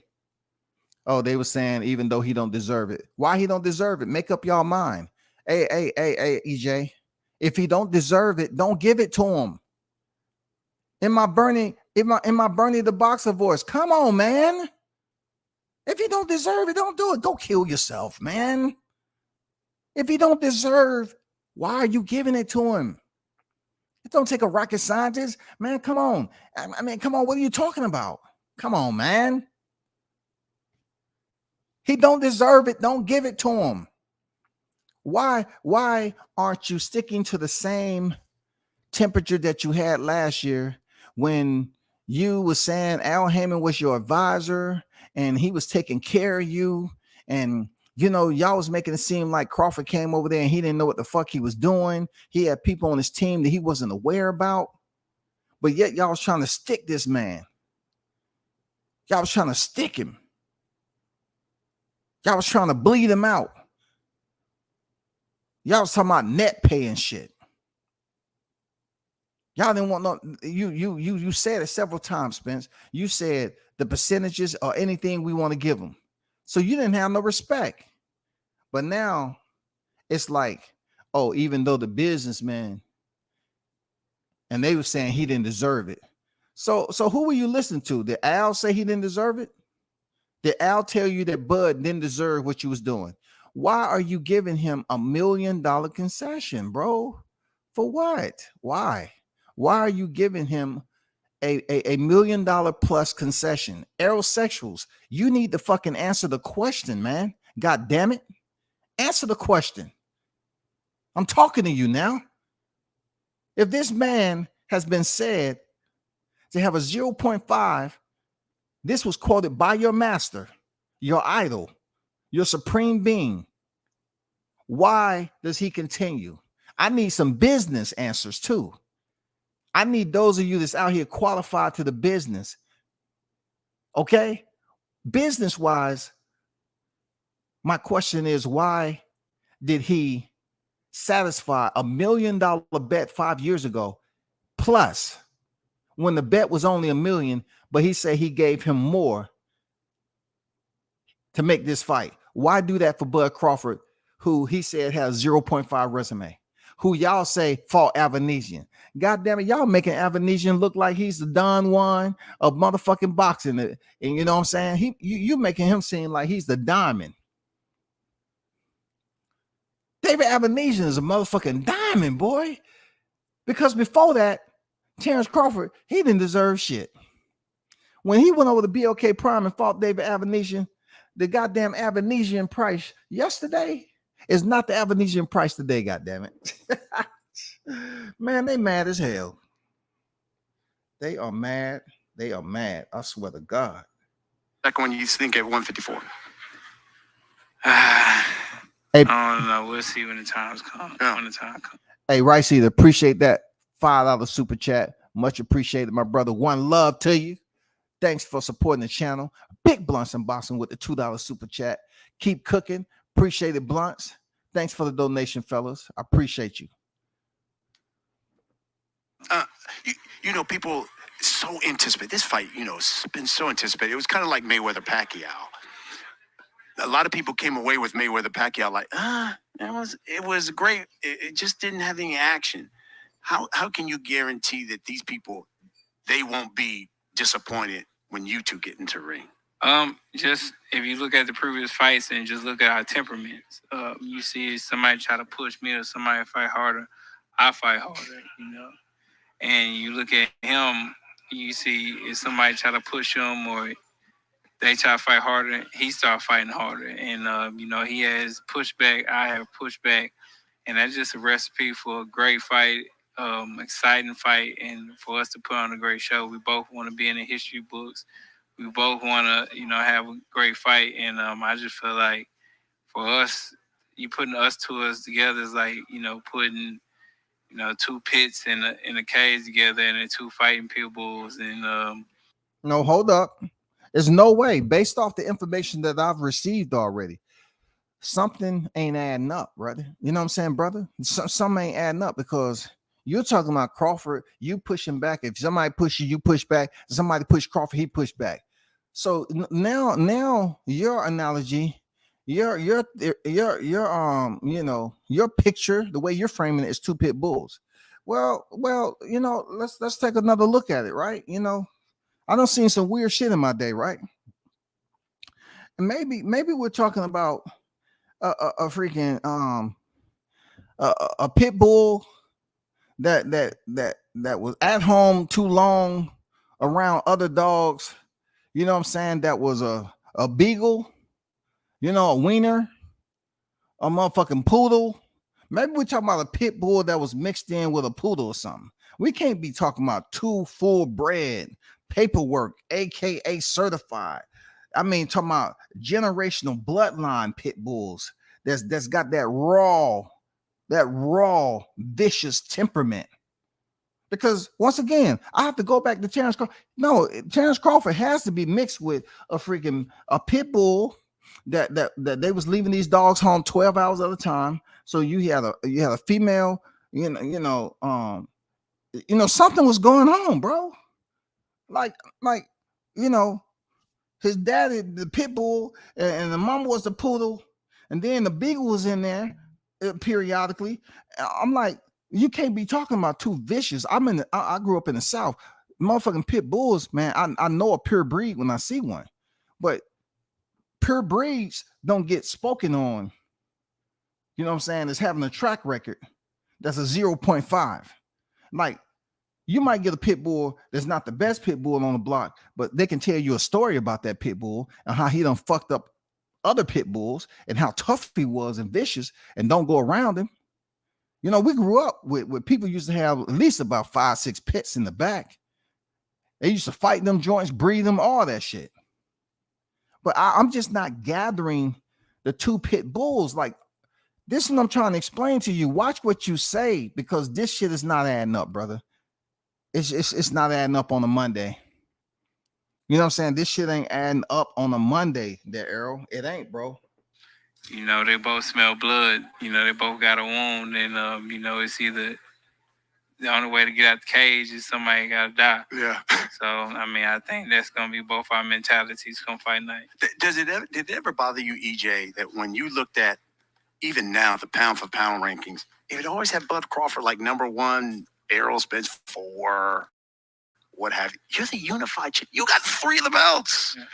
B: oh, they were saying even though he don't deserve it. Why he don't deserve it? Make up y'all mind. Hey, EJ. If he don't deserve it, don't give it to him. In my BernieThaBoxer voice, come on, man. If you don't deserve it, don't do it. Go kill yourself, man. If you don't deserve, why are you giving it to him? It don't take a rocket scientist, man. Come on. I mean, come on. What are you talking about? Come on, man. He don't deserve it. Don't give it to him. Why aren't you sticking to the same temperature that you had last year when you were saying Al Heyman was your advisor and he was taking care of you? And, you know, y'all was making it seem like Crawford came over there and he didn't know what the fuck he was doing. He had people on his team that he wasn't aware about. But yet y'all was trying to stick this man. Y'all was trying to stick him. Y'all was trying to bleed him out. Y'all was talking about net pay and shit. Y'all didn't want no. You said it several times, Spence. You said the percentages or anything we want to give them. So you didn't have no respect. But now it's like, oh, even though the businessman, and they were saying he didn't deserve it. So who were you listening to? Did Al say he didn't deserve it? Did Al tell you that Bud didn't deserve what you was doing? Why are you giving him $1 million concession, bro? For what? Why? Why are you giving him $1 million plus concession. Aerosexuals, you need to fucking answer the question, man. God damn it. Answer the question. I'm talking to you now. If this man has been said to have a 0.5, this was quoted by your master, your idol, your supreme being. Why does he continue? I need some business answers too. I need those of you that's out here qualified to the business. Okay? Business wise, my question is, why did he satisfy $1 million bet 5 years ago? Plus, when the bet was only $1 million, but he said he gave him more to make this fight. Why do that for Bud Crawford, who he said has 0.5 resume, who y'all say fought Avanesian? God damn it, y'all making Avanesian look like he's the Don Juan of motherfucking boxing. And you know what I'm saying? You making him seem like he's the diamond. David Avanesian is a motherfucking diamond, boy. Because before that, Terrence Crawford, he didn't deserve shit. When he went over to BLK Prime and fought David Avanesian, the goddamn Avanesian price yesterday is not the Avanesian price today, goddamn it. Man, they mad as hell. They are mad. They are mad. I swear to God.
C: Second one, you think at 154.
D: I don't know. We'll see when the times come.
C: Yeah.
D: When the time comes.
B: Hey, Rice, either appreciate that $5 super chat. Much appreciated, my brother. One love to you. Thanks for supporting the channel. Big Blunts Unboxing with the $2 super chat. Keep cooking. Appreciate it, Blunts. Thanks for the donation, fellas. I appreciate you.
C: You know, people so anticipate this fight. You know, it's been so anticipated. It was kind of like Mayweather Pacquiao. A lot of people came away with Mayweather Pacquiao like, it was great. It just didn't have any action. How can you guarantee that these people, they won't be disappointed when you two get into the ring?
D: Just if you look at the previous fights and just look at our temperaments, you see somebody try to push me or somebody fight harder, I fight harder, you know. And you look at him, you see if somebody try to push him or they try to fight harder, he start fighting harder. And you know, he has pushback, I have pushback, and that's just a recipe for a great fight, exciting fight, and for us to put on a great show. We both want to be in the history books. We both want to, you know, have a great fight, and I just feel like for us, you putting us together is like, you know, putting, you know, two pits in a cage together and two fighting pit bulls. And
B: no, hold up. There's no way, based off the information that I've received already, something ain't adding up, brother. You know what I'm saying, brother? Something ain't adding up, because you're talking about Crawford, you pushing back. If somebody pushes you, push back. Somebody push Crawford, he push back. So now your analogy, your you know, your picture, the way you're framing it is two pit bulls. Well, you know, let's take another look at it, right? You know, I done seen some weird shit in my day, right? And maybe we're talking about a freaking a pit bull that was at home too long around other dogs. You know what I'm saying? That was a beagle, you know, a wiener, a motherfucking poodle. Maybe we're talking about a pit bull that was mixed in with a poodle or something. We can't be talking about two full bred paperwork, aka certified. I mean, talking about generational bloodline pit bulls that's got that raw vicious temperament. Because once again, I have to go back to Terrence Crawford. No, Terrence Crawford has to be mixed with a pit bull that they was leaving these dogs home 12 hours at a time. So you had a female, you know, something was going on, bro. Like, you know, his daddy, the pit bull, and the mama was the poodle, and then the beagle was in there periodically. I'm like, you can't be talking about two vicious. I grew up in the South. Motherfucking pit bulls, man. I know a pure breed when I see one, but pure breeds don't get spoken on. You know what I'm saying? It's having a track record that's a 0.5. Like, You might get a pit bull that's not the best pit bull on the block, but they can tell you a story about that pit bull and how he done fucked up other pit bulls and how tough he was and vicious, and don't go around him. You know, we grew up with people used to have at least about 5-6 pits in the back. They used to fight them joints, breed them, all that shit. But I'm just not gathering the 2 pit bulls. Like, this is what I'm trying to explain to you. Watch what you say, because this shit is not adding up, brother. It's not adding up on a Monday. You know what I'm saying? This shit ain't adding up on a Monday there, Errol. It ain't, bro.
D: You know, they both smell blood. You know, they both got a wound. And, you know, it's either the only way to get out the cage is somebody got to die.
C: Yeah.
D: So, I mean, I think that's going to be both our mentalities come fight night.
C: Did it ever bother you, EJ, that when you looked at, even now, the pound for pound rankings, it would always have Bud Crawford like number 1, Errol Spence 4, what have you. You're the unified champ. You got 3 of the belts.
D: Yeah.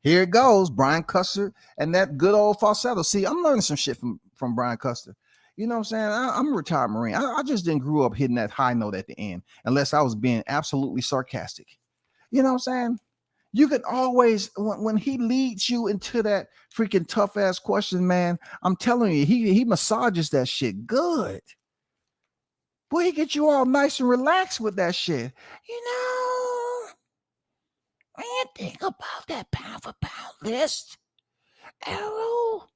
B: Here it goes, Brian Custer and that good old falsetto. See, I'm learning some shit from Brian Custer. You know what I'm saying? I'm a retired Marine. I just didn't grow up hitting that high note at the end, unless I was being absolutely sarcastic. You know what I'm saying? You can always, when he leads you into that freaking tough ass question, man, I'm telling you, he massages that shit good. Boy, he get you all nice and relaxed with that shit. You know, when you think about that pound for pound list, Errol,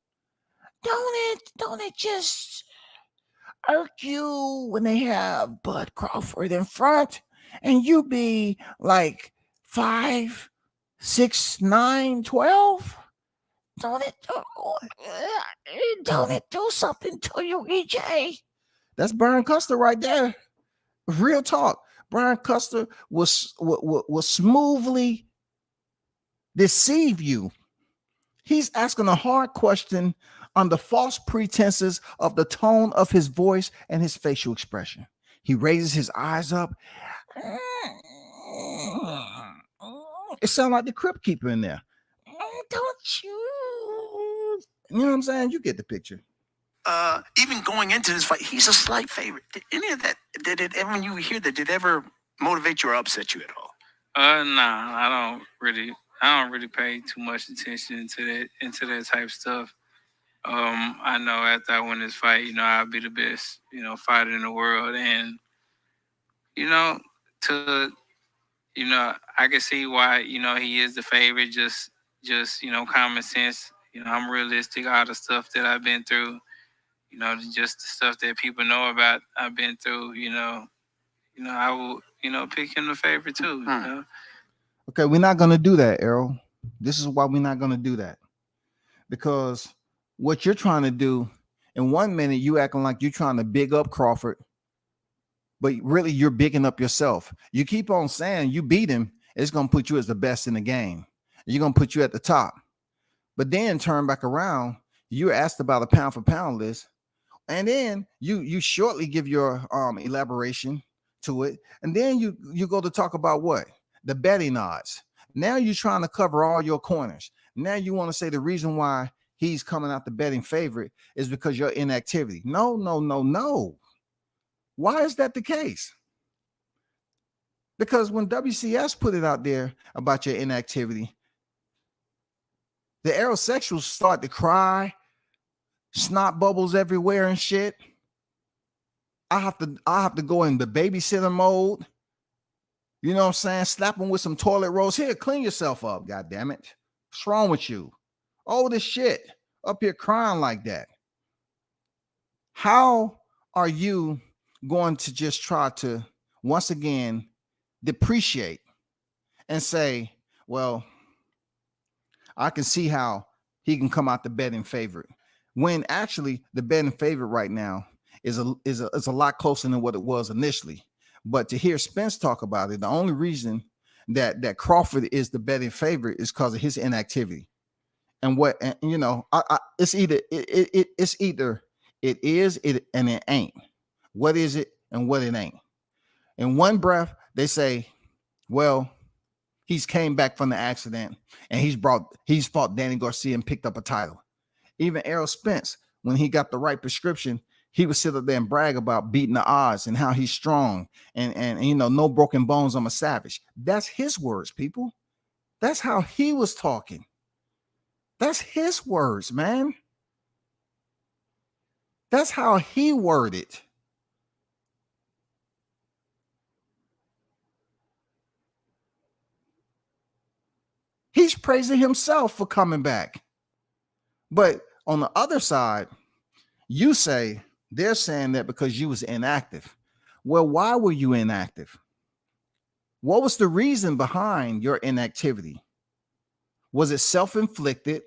B: don't it just irk you when they have Bud Crawford in front and you be like 5, 6, 9, 12? Don't it do something to you, EJ? That's Brian Custer right there. Real talk. Brian Custer will smoothly deceive you. He's asking a hard question under false pretenses of the tone of his voice and his facial expression. He raises his eyes up. It sounds like the crypt keeper in there. Don't you? You know what I'm saying? You get the picture.
C: Even going into this fight, he's a slight favorite. Did any of that, when you hear that, did it ever motivate you or upset you at all?
D: Nah, I don't really pay too much attention to that type of stuff. I know after I win this fight, you know, I'll be the best, you know, fighter in the world. And, you know, I can see why, you know, he is the favorite, just, you know, common sense. You know, I'm realistic, all the stuff that I've been through, you know, just the stuff that people know about I've been through, you know, I will, you know, pick him the favorite too, you know.
B: Okay, we're not going to do that, Errol. This is why we're not going to do that. Because what you're trying to do, in 1 minute, you acting like you're trying to big up Crawford, but really you're bigging up yourself. You keep on saying you beat him, it's going to put you as the best in the game. You're going to put you at the top. But then turn back around, you're asked about a pound for pound list, and then you shortly give your elaboration to it, and then you go to talk about what? The betting odds. Now you're trying to cover all your corners. Now you want to say the reason why he's coming out the betting favorite is because your inactivity. No. Why is that the case? Because when WCS put it out there about your inactivity, the aerosexuals start to cry, snot bubbles everywhere and shit. I have to go in the babysitter mode. You know what I'm saying? Slap them with some toilet rolls. Here, clean yourself up, God damn it. What's wrong with you? Oh, this shit. Up here crying like that. How are you going to just try to, once again, depreciate and say, well, I can see how he can come out the betting favorite, when actually the betting favorite right now is a lot closer than what it was initially. But to hear Spence talk about it, the only reason that Crawford is the betting favorite is because of his inactivity. And you know, it's either it is and it ain't. What is it and what it ain't? In one breath, they say, well, he's came back from the accident and he's fought Danny Garcia and picked up a title. Even Errol Spence, when he got the right prescription, he would sit up there and brag about beating the odds and how he's strong and you know, no broken bones, I'm a savage. That's his words, people. That's how he was talking. That's his words, man. That's how he worded. He's praising himself for coming back. But on the other side, you say they're saying that because you was inactive. Well, why were you inactive? What was the reason behind your inactivity? Was it self-inflicted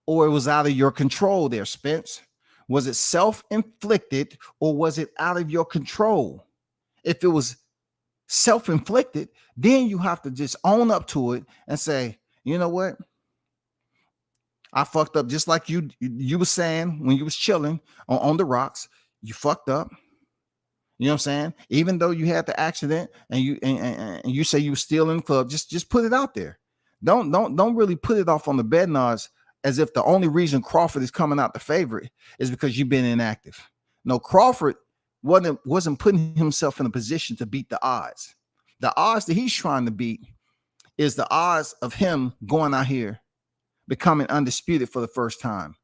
B: or it was out of your control there, Spence? Was it self-inflicted or was it out of your control? If it was self-inflicted, then you have to just own up to it and say, you know what? I fucked up, just like you were saying when you was chilling on the rocks. You fucked up. You know what I'm saying? Even though you had the accident and you say you were still in the club, just put it out there. Don't really put it off on the bed odds as if the only reason Crawford is coming out the favorite is because you've been inactive. No, Crawford wasn't putting himself in a position to beat the odds. The odds that he's trying to beat is the odds of him going out here becoming undisputed for the first time.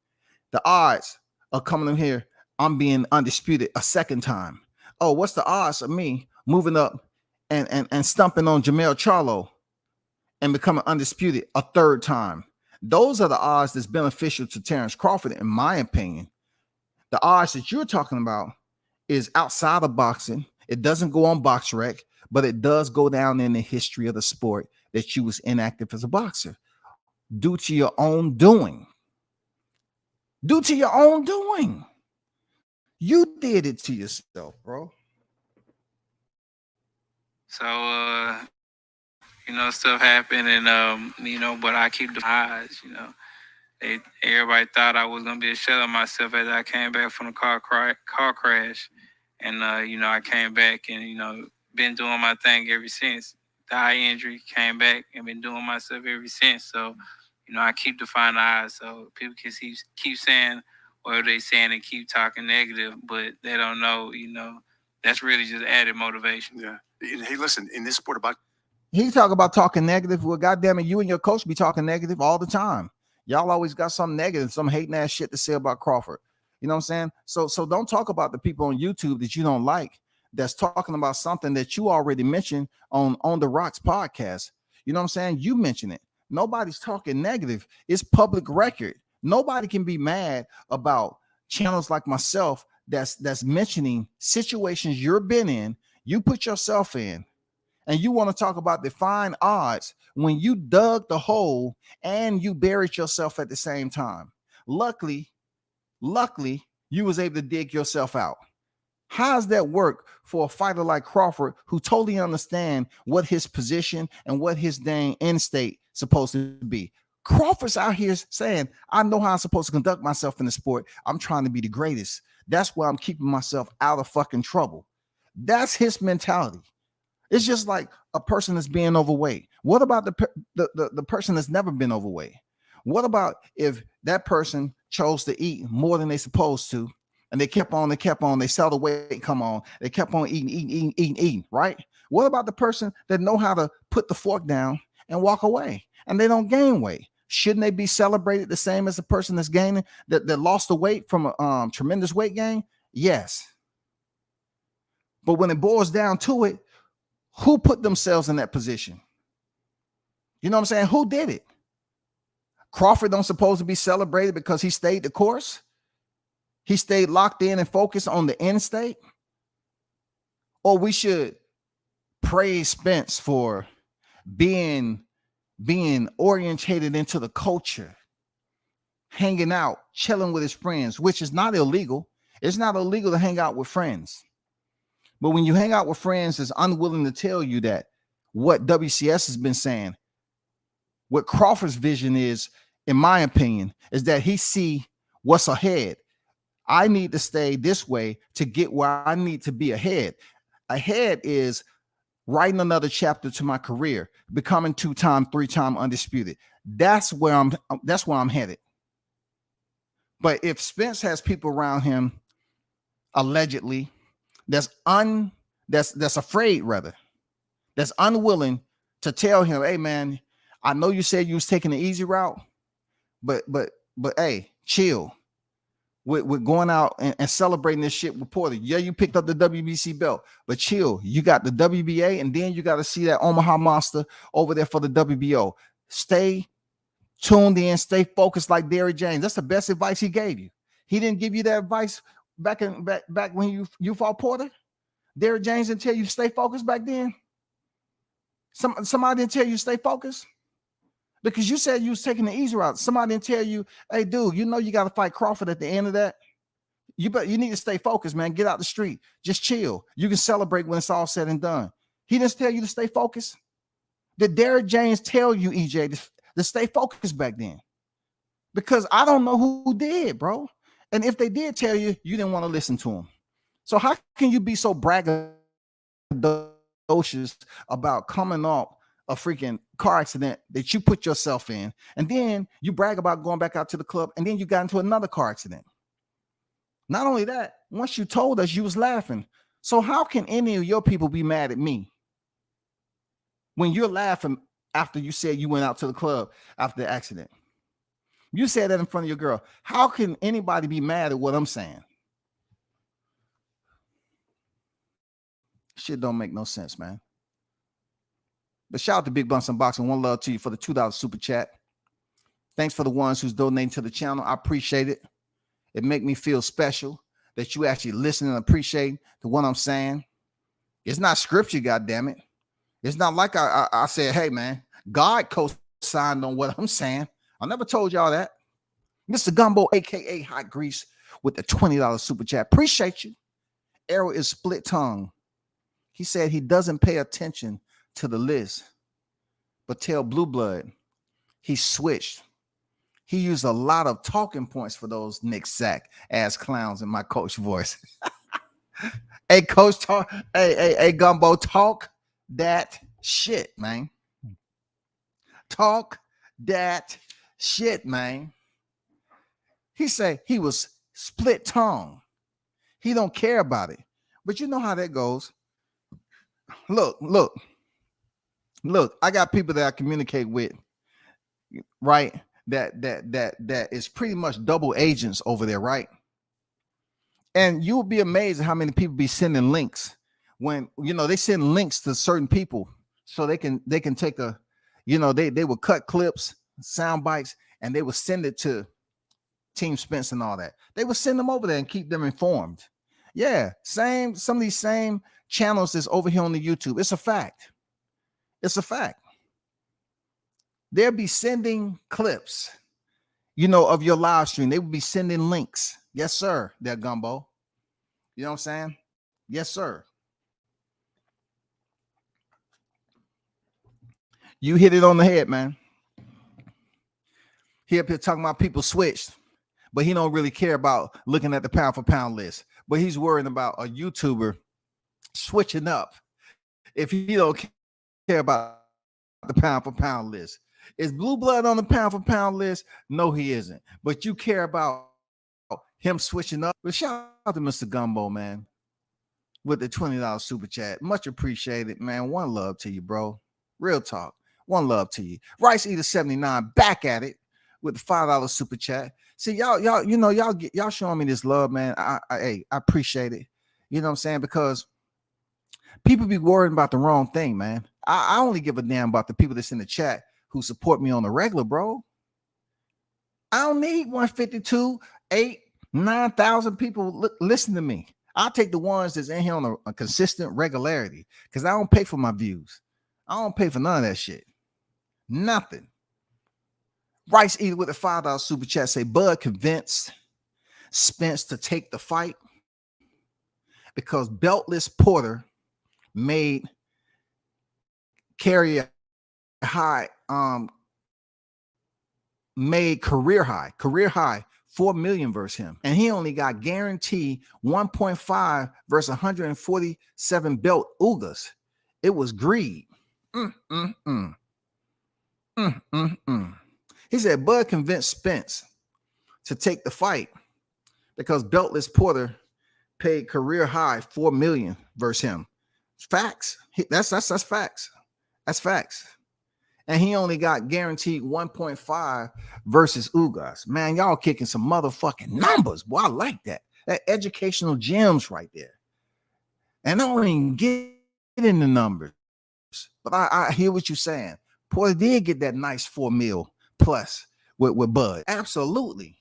B: The odds of coming in here, I'm being undisputed a second time. Oh, what's the odds of me moving up and stumping on Jamel Charlo and becoming undisputed a third time? Those are the odds that's beneficial to Terrence Crawford, in my opinion. The odds that you're talking about is outside of boxing. It doesn't go on BoxRec, but it does go down in the history of the sport that you was inactive as a boxer due to your own doing. Due to your own doing. You did it to yourself, bro.
D: So, you know, stuff happened, and you know, but I keep the eyes. You know, everybody thought I was gonna be a shell of myself as I came back from the car crash, and you know, I came back and you know, been doing my thing ever since. The eye injury came back and been doing myself ever since. So, you know, I keep defining eyes so people can keep saying what they saying and keep talking negative, but they don't know, you know, that's really just added motivation.
C: Yeah. Hey, listen, in this sport about
B: he talk about talking negative. Well, goddamn it, you and your coach be talking negative all the time. Y'all always got some negative, some hating ass shit to say about Crawford. You know what I'm saying? So don't talk about the people on YouTube that you don't like that's talking about something that you already mentioned on the Rocks podcast. You know what I'm saying? You mention it. Nobody's talking negative. It's public record. Nobody can be mad about channels like myself that's mentioning situations you've been in, you put yourself in, and you want to talk about defying odds when you dug the hole and you buried yourself at the same time. Luckily, you was able to dig yourself out. How does that work for a fighter like Crawford who totally understand what his position and what his dang end state supposed to be? Crawford's out here saying, I know how I'm supposed to conduct myself in the sport. I'm trying to be the greatest. That's why I'm keeping myself out of fucking trouble. That's his mentality. It's just like a person that's being overweight. What about the person that's never been overweight? What about if that person chose to eat more than they supposed to, and they kept on, they saw the weight come on, they kept on eating, right? What about the person that know how to put the fork down and walk away, and they don't gain weight? Shouldn't they be celebrated the same as the person that's gaining, that lost the weight from a tremendous weight gain? Yes. But when it boils down to it, who put themselves in that position? You know what I'm saying? Who did it? Crawford don't supposed to be celebrated because he stayed the course. He stayed locked in and focused on the end state. Or we should praise Spence for being orientated into the culture, hanging out, chilling with his friends, which is not illegal. It's not illegal to hang out with friends. But when you hang out with friends that's unwilling to tell you that what WCS has been saying, what Crawford's vision is, in my opinion, is that he see what's ahead. I need to stay this way to get where I need to be ahead. Ahead is writing another chapter to my career, becoming 2-time, 3-time undisputed. That's where I'm headed. But if Spence has people around him allegedly, that's afraid, rather, that's unwilling to tell him, hey man, I know you said you was taking the easy route, but hey, chill. We're going out and celebrating this shit with Porter. Yeah, you picked up the WBC belt, but chill. You got the WBA, and then you got to see that Omaha Monster over there for the WBO. Stay tuned in, stay focused like Derrick James. That's the best advice he gave you. He didn't give you that advice back when you fought Porter. Derrick James didn't tell you to stay focused back then. Somebody didn't tell you to stay focused because you said you was taking the easy route. Somebody didn't tell you, hey, dude, you know you got to fight Crawford at the end of that. You need to stay focused, man. Get out the street. Just chill. You can celebrate when it's all said and done. He didn't tell you to stay focused. Did Derrick James tell you, EJ, to stay focused back then? Because I don't know who did, bro. And if they did tell you, you didn't want to listen to them. So how can you be so braggadocious about coming off a freaking car accident that you put yourself in, and then you brag about going back out to the club, and then you got into another car accident? Not only that, once you told us, you was laughing. So how can any of your people be mad at me when you're laughing after you said you went out to the club after the accident? You said that in front of your girl. How can anybody be mad at what I'm saying? Shit don't make no sense, man. But shout out to Big Bunsen Boxing. One love to you for the $2 super chat. Thanks for the ones who's donating to the channel. I appreciate it. It make me feel special that you actually listen and appreciate to what I'm saying. It's not scripture, goddammit. It's not like I said, hey, man, God co-signed on what I'm saying. I never told y'all that. Mr. Gumbo, a.k.a. Hot Grease, with the $20 super chat. Appreciate you. Arrow is split tongue. He said he doesn't pay attention to the list, but tell Blue Blood he switched. He used a lot of talking points for those Nick Sack ass clowns in my coach voice. Hey, coach, talk. Hey, Gumbo, talk that shit, man. Talk that shit, man. He said he was split tongue. He don't care about it. But you know how that goes. Look. I got people that I communicate with, right? That is pretty much double agents over there, right? And you'll be amazed at how many people be sending links when, you know, they send links to certain people so they can take a, you know, they will cut clips, sound bites, and they will send it to Team Spence and all that. They will send them over there and keep them informed. Yeah, some of these same channels that's over here on the YouTube. It's a fact. It's a fact. They'll be sending clips, you know, of your live stream. They will be sending links. Yes, sir. They're Gumbo. You know what I'm saying? Yes, sir. You hit it on the head, man. He up here talking about people switched, but he don't really care about looking at the pound for pound list. But he's worrying about a YouTuber switching up if he don't care about the pound for pound list. Is Blue Blood on the pound for pound list? No, he isn't. But you care about him switching up. But shout out to Mr. Gumbo, man, with the $20 super chat. Much appreciated, man. One love to you, bro. Real talk. One love to you. Rice Eater 79 back at it with the $5 super chat. See, y'all showing me this love, man. I appreciate it. You know what I'm saying? Because people be worrying about the wrong thing, man. I only give a damn about the people that's in the chat who support me on the regular, bro. I don't need 152, 8, 9,000 people listen to me. I'll take the ones that's in here on a consistent regularity because I don't pay for my views. I don't pay for none of that shit. Nothing. Rice Eater with a $5 super chat say Bud convinced Spence to take the fight because beltless Porter made career high 4 million versus him, and he only got guaranteed 1.5 versus 147 belt Ugas. It was greed. He said Bud convinced Spence to take the fight because beltless Porter paid career high $4 million versus him. Facts. That's facts. That's facts. And he only got guaranteed 1.5 versus Ugas. Man, y'all kicking some motherfucking numbers. Boy, I like that. That educational gems right there. And I don't even get in the numbers. But I hear what you're saying. Porter did get that nice 4 mil plus with Bud. Absolutely.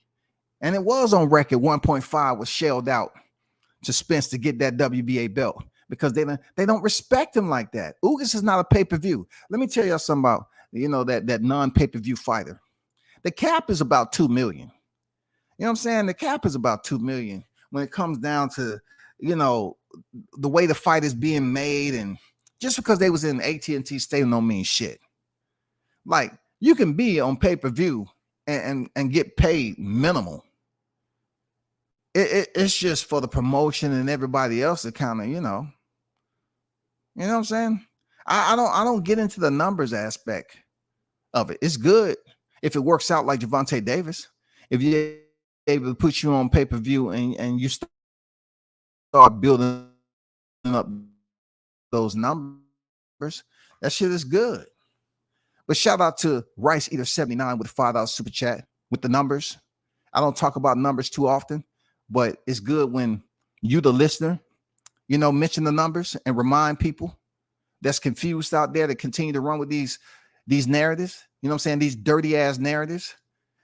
B: And it was on record 1.5 was shelled out to Spence to get that WBA belt because they don't respect him like that. Ugas is not a pay-per-view. Let me tell y'all something about, that non-pay-per-view fighter. The cap is about 2 million. You know what I'm saying? The cap is about 2 million when it comes down to, the way the fight is being made, and just because they was in AT&T Stadium don't mean shit. Like, you can be on pay-per-view and get paid minimal. It's just for the promotion and everybody else to kind of, you know what I'm saying? I don't get into the numbers aspect of it. It's good if it works out like Gervonta Davis. If you're able to put you on pay-per-view and you start building up those numbers, that shit is good. But shout out to Rice Eater 79 with $5 super chat with the numbers. I don't talk about numbers too often, but it's good when you, the listener, mention the numbers and remind people that's confused out there to continue to run with these narratives. You know what I'm saying? These dirty ass narratives.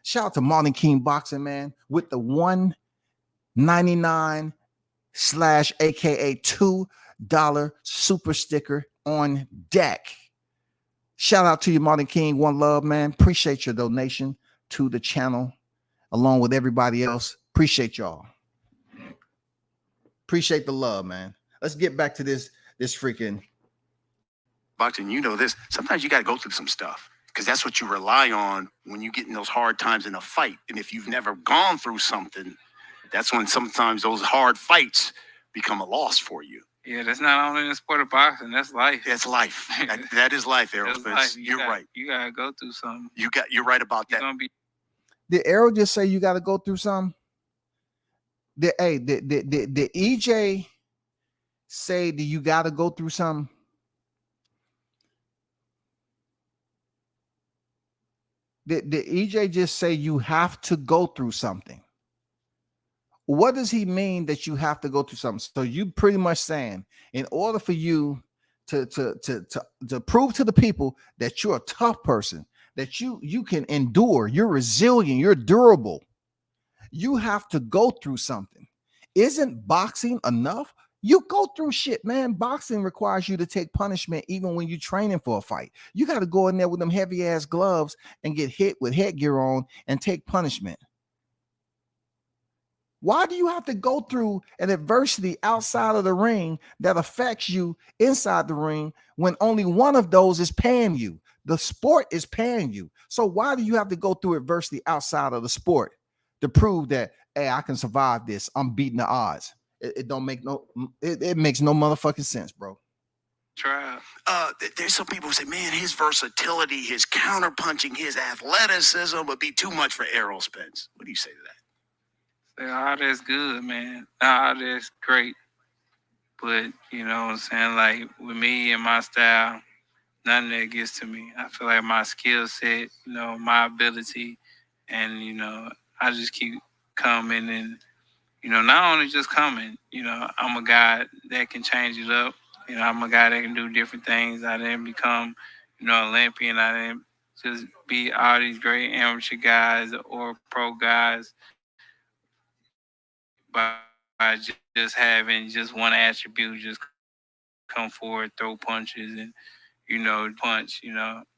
B: Shout out to Martin King Boxing, man, with the $1.99 / aka $2 super sticker on deck. Shout out to you, Martin King. One love, man. Appreciate your donation to the channel along with everybody else. Appreciate y'all. Appreciate the love, man. Let's get back to this freaking
C: boxing. This. Sometimes you got to go through some stuff because that's what you rely on when you get in those hard times in a fight. And if you've never gone through something, that's when sometimes those hard fights become a loss for you.
D: Yeah, that's not only in the sport of boxing. That's life.
C: That's life. That is life, Errol Spence. You're right.
D: You gotta go through something.
C: You're right about that.
B: Did Errol just say you got to go through something? Did EJ say that you got to go through something? Did EJ just say you have to go through something? What does he mean that you have to go through something? So you pretty much saying, in order for you to prove to the people that you're a tough person, that you can endure, you're resilient, you're durable, you have to go through something. Isn't boxing enough? You go through shit, man. Boxing requires you to take punishment even when you're training for a fight. You got to go in there with them heavy ass gloves and get hit with headgear on and take punishment. Why do you have to go through an adversity outside of the ring that affects you inside the ring when only one of those is paying you? The sport is paying you. So why do you have to go through adversity outside of the sport to prove that, hey, I can survive this? I'm beating the odds. It makes no motherfucking sense, bro.
D: Try.
C: There's some people who say, man, his versatility, his counterpunching, his athleticism would be too much for Errol Spence. What do you say to that?
D: All that's good, man. All that's great. But, you know what I'm saying? Like, with me and my style, none of that gets to me. I feel like my skill set, my ability, and, I just keep coming and, not only just coming, I'm a guy that can change it up. I'm a guy that can do different things. I didn't become, Olympian. I didn't just be all these great amateur guys or pro guys by just having just one attribute, just come forward, throw punches and, punch.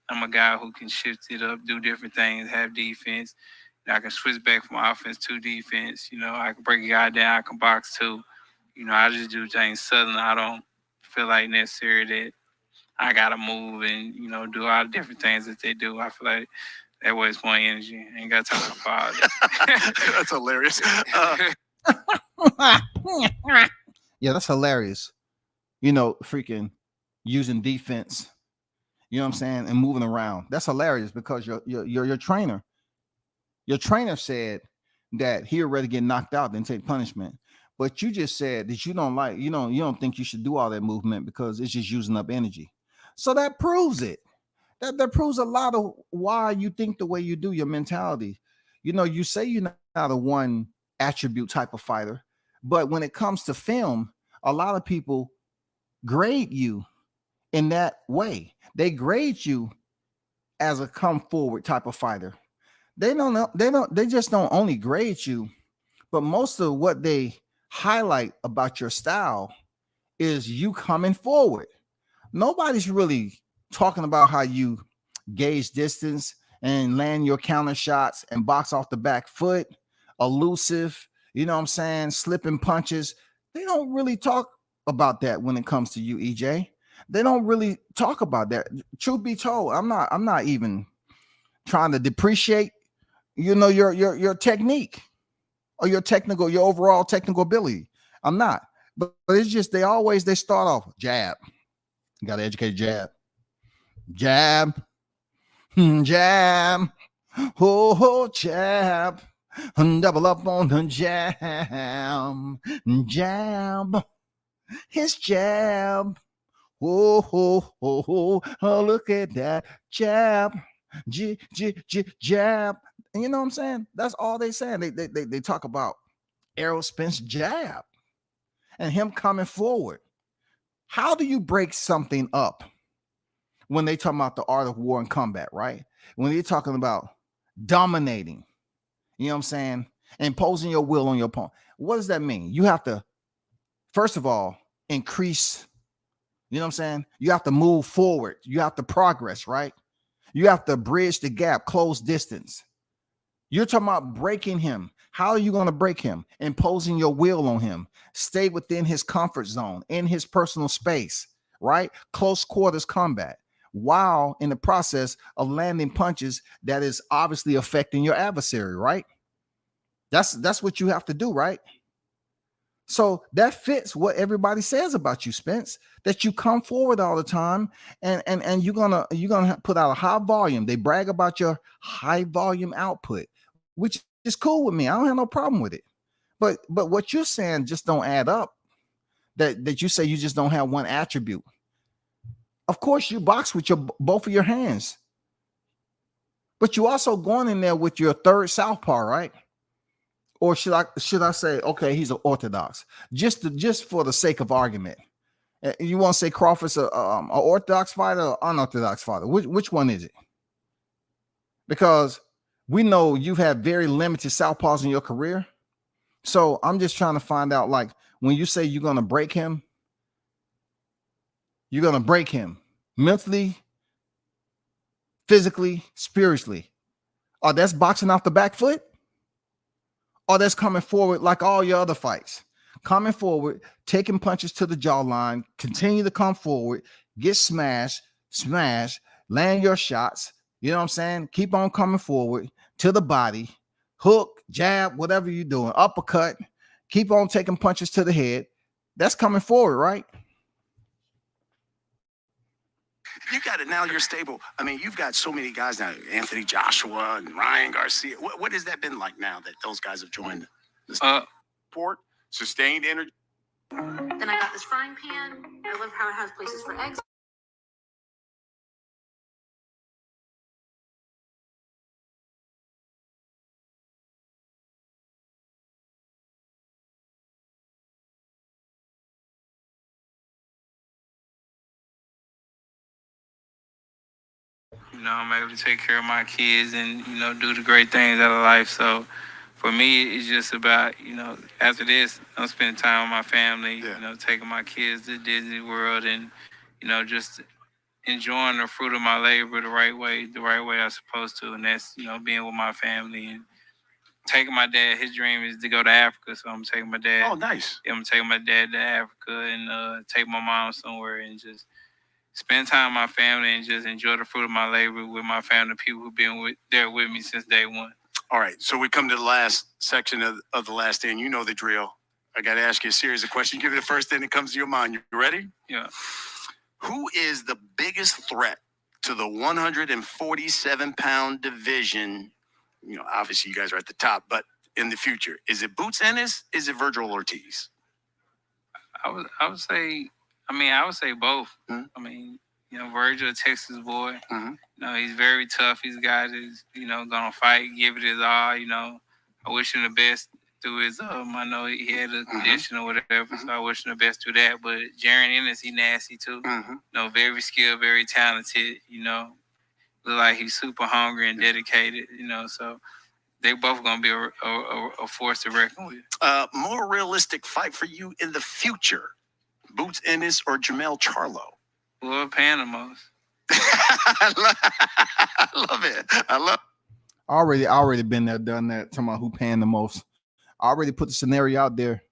D: I'm a guy who can shift it up, do different things, have defense. I can switch back from offense to defense. I can break a guy down. I can box too. I just do things suddenly. I don't feel like necessary that I got to move and, do all the different things that they do. I feel like that wastes my energy. I ain't got time for all that.
C: That's hilarious.
B: Yeah, that's hilarious. Freaking using defense, you know what I'm saying, and moving around. That's hilarious because your trainer said that he'd rather get knocked out than take punishment. But you just said that you don't think you should do all that movement because it's just using up energy. So that proves it. That proves a lot of why you think the way you do, your mentality. You say you're not a one attribute type of fighter, but when it comes to film, a lot of people grade you in that way. They grade you as a come forward type of fighter. They just don't only grade you, but most of what they highlight about your style is you coming forward. Nobody's really talking about how you gauge distance and land your counter shots and box off the back foot, elusive, you know what I'm saying, slipping punches. They don't really talk about that when it comes to you, EJ. They don't really talk about that. Truth be told, I'm not even trying to depreciate, your technique or your overall technical ability. I'm not. But it's just they start off jab. You got to educate jab. Jab. Jab. Oh, jab. Double up on the jab. Jab. His jab. Oh, look at that jab. Jab. And you know what I'm saying? That's all they saying. They talk about Errol Spence jab and him coming forward. How do you break something up when they talk about the art of war and combat, right? When they're talking about dominating, you know what I'm saying? Imposing your will on your opponent. What does that mean? You have to, first of all, increase, you know what I'm saying? You have to move forward. You have to progress, right? You have to bridge the gap, close distance. You're talking about breaking him. How are you going to break him? Imposing your will on him. Stay within his comfort zone, in his personal space, right? Close quarters combat, while in the process of landing punches that is obviously affecting your adversary, right? That's what you have to do, right? So that fits what everybody says about you, Spence, that you come forward all the time and you're gonna put out a high volume. They brag about your high volume output, which is cool with me. I don't have no problem with it. But what you're saying just don't add up. That you say you just don't have one attribute. Of course, you box with both of your hands, but you also going in there with your third southpaw, right? Or should I say, okay, he's an orthodox, just for the sake of argument. You want to say Crawford's a orthodox fighter or unorthodox fighter? Which one is it? Because we know you've had very limited southpaws in your career. So I'm just trying to find out, like, when you say you're going to break him mentally, physically, spiritually. Or that's boxing off the back foot? Or that's coming forward like all your other fights? Coming forward, taking punches to the jawline, continue to come forward, get smashed, land your shots. You know what I'm saying? Keep on coming forward to the body, hook, jab, whatever you're doing, uppercut, keep on taking punches to the head. That's coming forward, right?
C: You got it now. You're stable. I mean, you've got so many guys now. Anthony Joshua and Ryan Garcia. What has that been like now that those guys have joined the sport? Sustained energy.
E: Then I got this frying pan. I love how it has places for eggs.
D: I'm able to take care of my kids and, do the great things out of life. So for me, it's just about, after this, I'm spending time with my family, taking my kids to Disney World and, just enjoying the fruit of my labor the right way I'm supposed to. And that's, being with my family and taking my dad. His dream is to go to Africa. So I'm taking my dad.
C: Oh, nice.
D: Yeah, I'm taking my dad to Africa and take my mom somewhere and just spend time with my family and just enjoy the fruit of my labor with my family, people who've been there with me since day one.
C: All right, so we come to the last section of the last stand. You know the drill. I got to ask you a series of questions. Give me the first thing that comes to your mind. You ready?
D: Yeah.
C: Who is the biggest threat to the 147-pound division? Obviously you guys are at the top, but in the future? Is it Boots Ennis? Is it Virgil Ortiz?
D: I would say, I would say both.
C: Mhm.
D: I mean, Virgil, a Texas boy.
C: Mhm.
D: He's very tough. He's a guy that's, gonna fight, give it his all. I wish him the best through his I know he had a condition or whatever, so I wish him the best through that. But Jaren Ennis, he nasty too. Very skilled, very talented. Look like he's super hungry and dedicated. So they both gonna be a force to reckon with.
C: More realistic fight for you in the future, Boots Ennis or Jamel Charlo?
D: Well, Panamos.
C: I love it.
B: Already been there, done that. Talking about who paying the most. I already put the scenario out there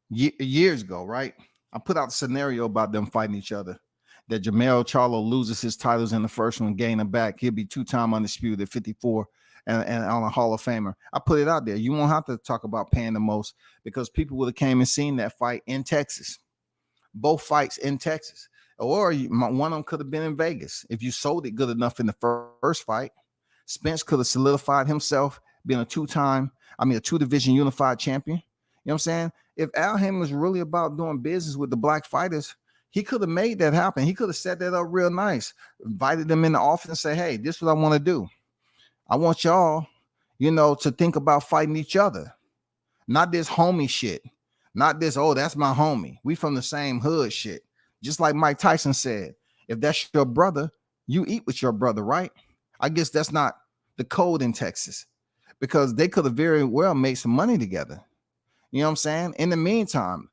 B: years ago, right? I put out the scenario about them fighting each other. That Jamel Charlo loses his titles in the first one, gain them back. He'll be 2-time undisputed at 54 and on a Hall of Famer. I put it out there. You won't have to talk about paying the most because people would have came and seen that fight in Texas. Both fights in Texas. Or one of them could have been in Vegas. If you sold it good enough in the first fight, Spence could have solidified himself being a two-division unified champion. You know what I'm saying? If Al Haymon was really about doing business with the black fighters, he could have made that happen. He could have set that up real nice, invited them in the office and say, hey, this is what I want to do. I want y'all, to think about fighting each other. Not this homie shit. Not this, oh, that's my homie. We from the same hood shit. Just like Mike Tyson said, if that's your brother, you eat with your brother, right? I guess that's not the code in Texas because they could have very well made some money together. You know what I'm saying? In the meantime,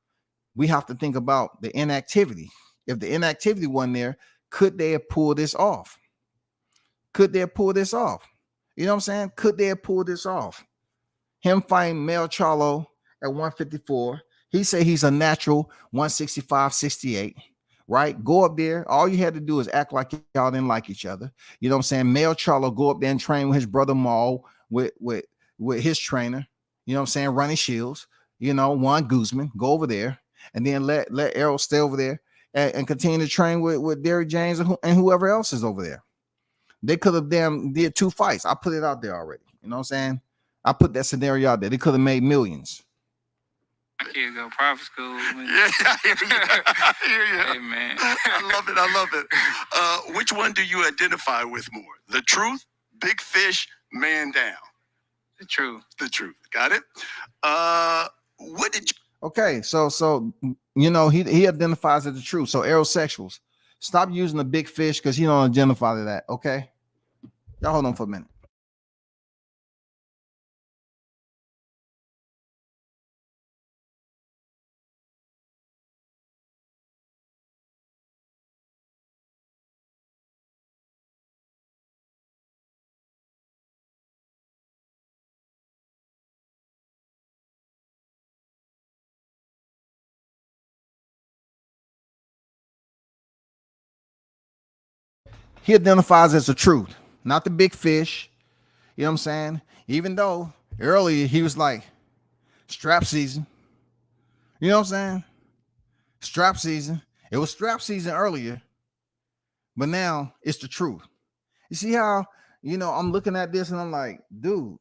B: we have to think about the inactivity. If the inactivity wasn't there, could they have pulled this off? Could they have pulled this off? You know what I'm saying? Could they have pulled this off? Him fighting Mel Charlo at 154. He said he's a natural 165, 68. Right? Go up there. All you had to do is act like y'all didn't like each other. You know what I'm saying? Mel Charlo go up there and train with his brother Maul, with his trainer. You know what I'm saying? Ronnie Shields, Juan Guzman. Go over there. And then let Errol stay over there and continue to train with Derrick James and whoever else is over there. They could have did 2 fights. I put it out there already. You know what I'm saying? I put that scenario out there. They could have made millions.
D: I can't go private school. Man.
C: Yeah, I hear you.
D: Hey, man.
C: I love it. Which one do you identify with more? The truth, big fish, man down?
D: The truth.
C: The truth. Got it? What did you...
B: Okay, so he identifies as the truth. So aerosexuals, stop using the big fish because he don't identify to that. Okay, y'all hold on for a minute. He identifies as the truth, not the big fish. You know what I'm saying? Even though earlier he was like, strap season. You know what I'm saying? Strap season. It was strap season earlier, but now it's the truth. You see how, I'm looking at this and I'm like, dude,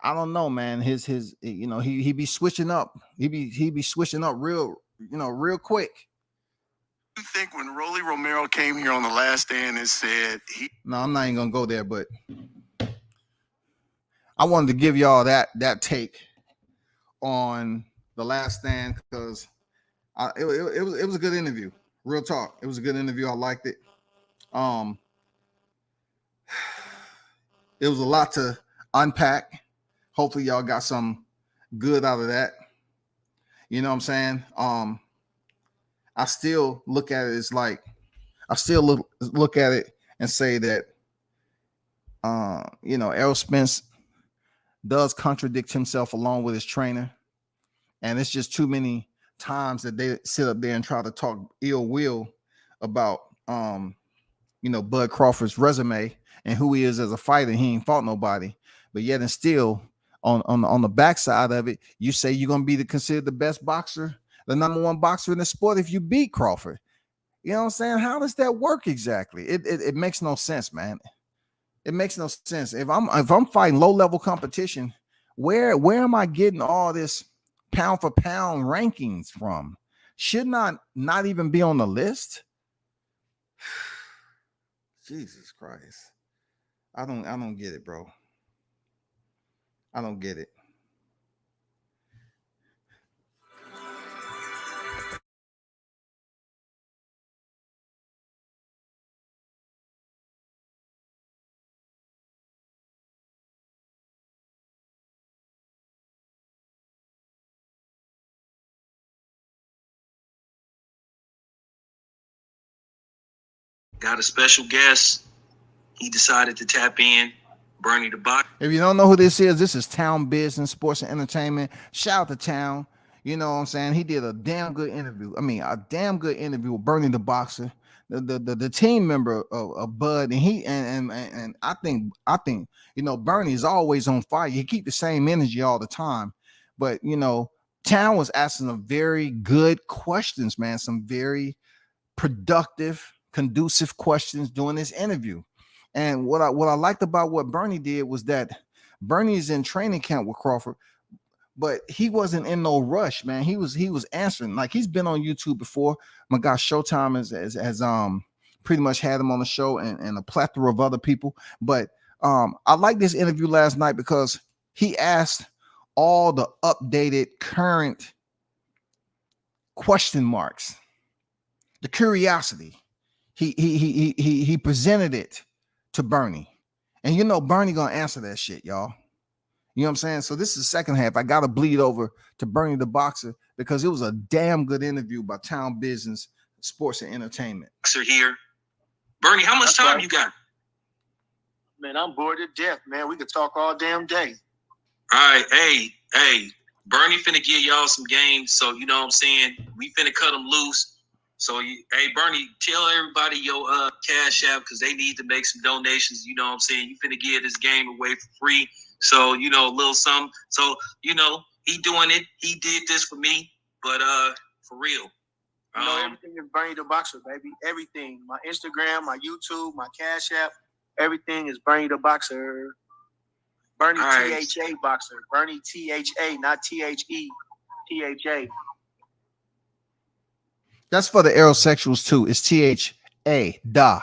B: I don't know, man. He be switching up. He be switching up real quick.
C: You think when Rolly Romero came here on the last stand and said
B: No, I'm not even gonna go there, but I wanted to give y'all that take on the last stand because it was a good interview. Real talk. It was a good interview. I liked it. It was a lot to unpack. Hopefully y'all got some good out of that. You know what I'm saying? I still look at it as like, I still look at it and say that, Errol Spence does contradict himself along with his trainer. And it's just too many times that they sit up there and try to talk ill will about, Bud Crawford's resume and who he is as a fighter. He ain't fought nobody, but yet and still on the backside of it, you say you're going to be considered the best boxer, the number 1 boxer in the sport if you beat Crawford. You know what I'm saying? How does that work exactly? It makes no sense, man. It makes no sense. If I'm fighting low level competition, Where am I getting all this pound for pound rankings from? Should not even be on the list? Jesus Christ. I don't get it, bro. I don't get it.
F: Got a special guest. He decided to tap in. BernieThaBoxer.
B: If you don't know who this is Town Business, Sports and Entertainment. Shout out to Town. You know what I'm saying? He did a damn good interview. I mean, a damn good interview with BernieThaBoxer, the team member of Bud, and he and I think you know Bernie is always on fire. He keep the same energy all the time, but you know Town was asking some very good questions, man. Some very productive, conducive questions during this interview. And what I liked about what Bernie did was that Bernie's in training camp with Crawford, but he wasn't in no rush, man. He was answering like he's been on YouTube before. My gosh, Showtime has pretty much had him on the show and a plethora of other people. But I like this interview last night because he asked all the updated current question marks, the curiosity. He presented it to Bernie, and you know Bernie gonna answer that shit, y'all. You know what I'm saying? So this is the second half. I gotta bleed over to BernieThaBoxer because it was a damn good interview by Town Business, Sports and Entertainment.
F: Here, Bernie, how much time you got?
G: Man, I'm bored to death, man. We could talk all damn day.
F: All right, hey, Bernie finna give y'all some games, so you know what I'm saying? We finna cut them loose. So, hey, Bernie, tell everybody your Cash App because they need to make some donations. You know what I'm saying? You finna give this game away for free. So, you know, a little something. So, you know, he doing it. He did this for me, but for real.
G: You know, everything is BernieThaBoxer, baby. Everything. My Instagram, my YouTube, my Cash App, everything is BernieThaBoxer. Bernie T-H-A Boxer. Bernie T-H-A, not T-H-E. T-H-A.
B: That's for the aerosexuals too. It's T-H-A, da.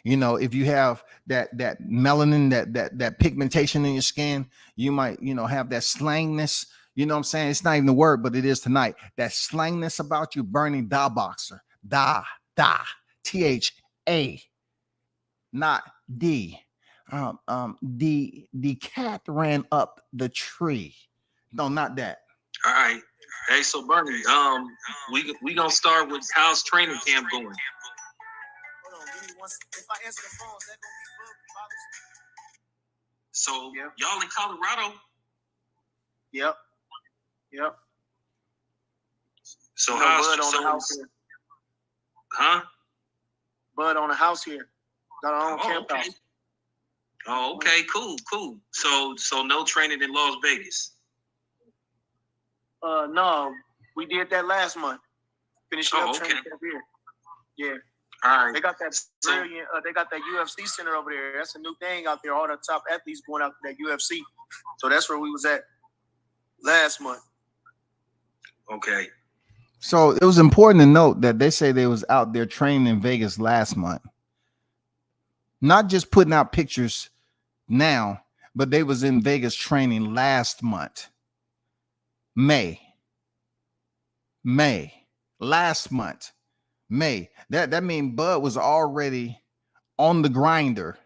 B: You know, if you have that melanin, that pigmentation in your skin, you might, you know, have that slangness. You know what I'm saying? It's not even the word, but it is tonight. That slangness about you, BernieThaBoxer. Da, T-H-A, not D. The cat ran up the tree. No, not that.
F: All right. Hey, so Bernie, we gonna start with how's training camp going?
G: Hold on, give me one. If I answer the phone, is that gonna be
F: So y'all in Colorado?
G: Yep.
F: So
G: you know,
F: how's
G: Bud on the house here?
F: Huh?
G: Bud on the house here. Got our own camp house.
F: Oh, okay, cool. So no training in Las Vegas.
G: No, we did that last month. Finishing up training camp here. Yeah.
F: All right.
G: They got that brilliant. They got that UFC center over there. That's a new thing out there. All the top athletes going out to that UFC. So that's where we was at last month.
F: Okay.
B: So it was important to note that they say they was out there training in Vegas last month. Not just putting out pictures now, but they was in Vegas training last month. May. Last month. May. That means Bud was already on the grinder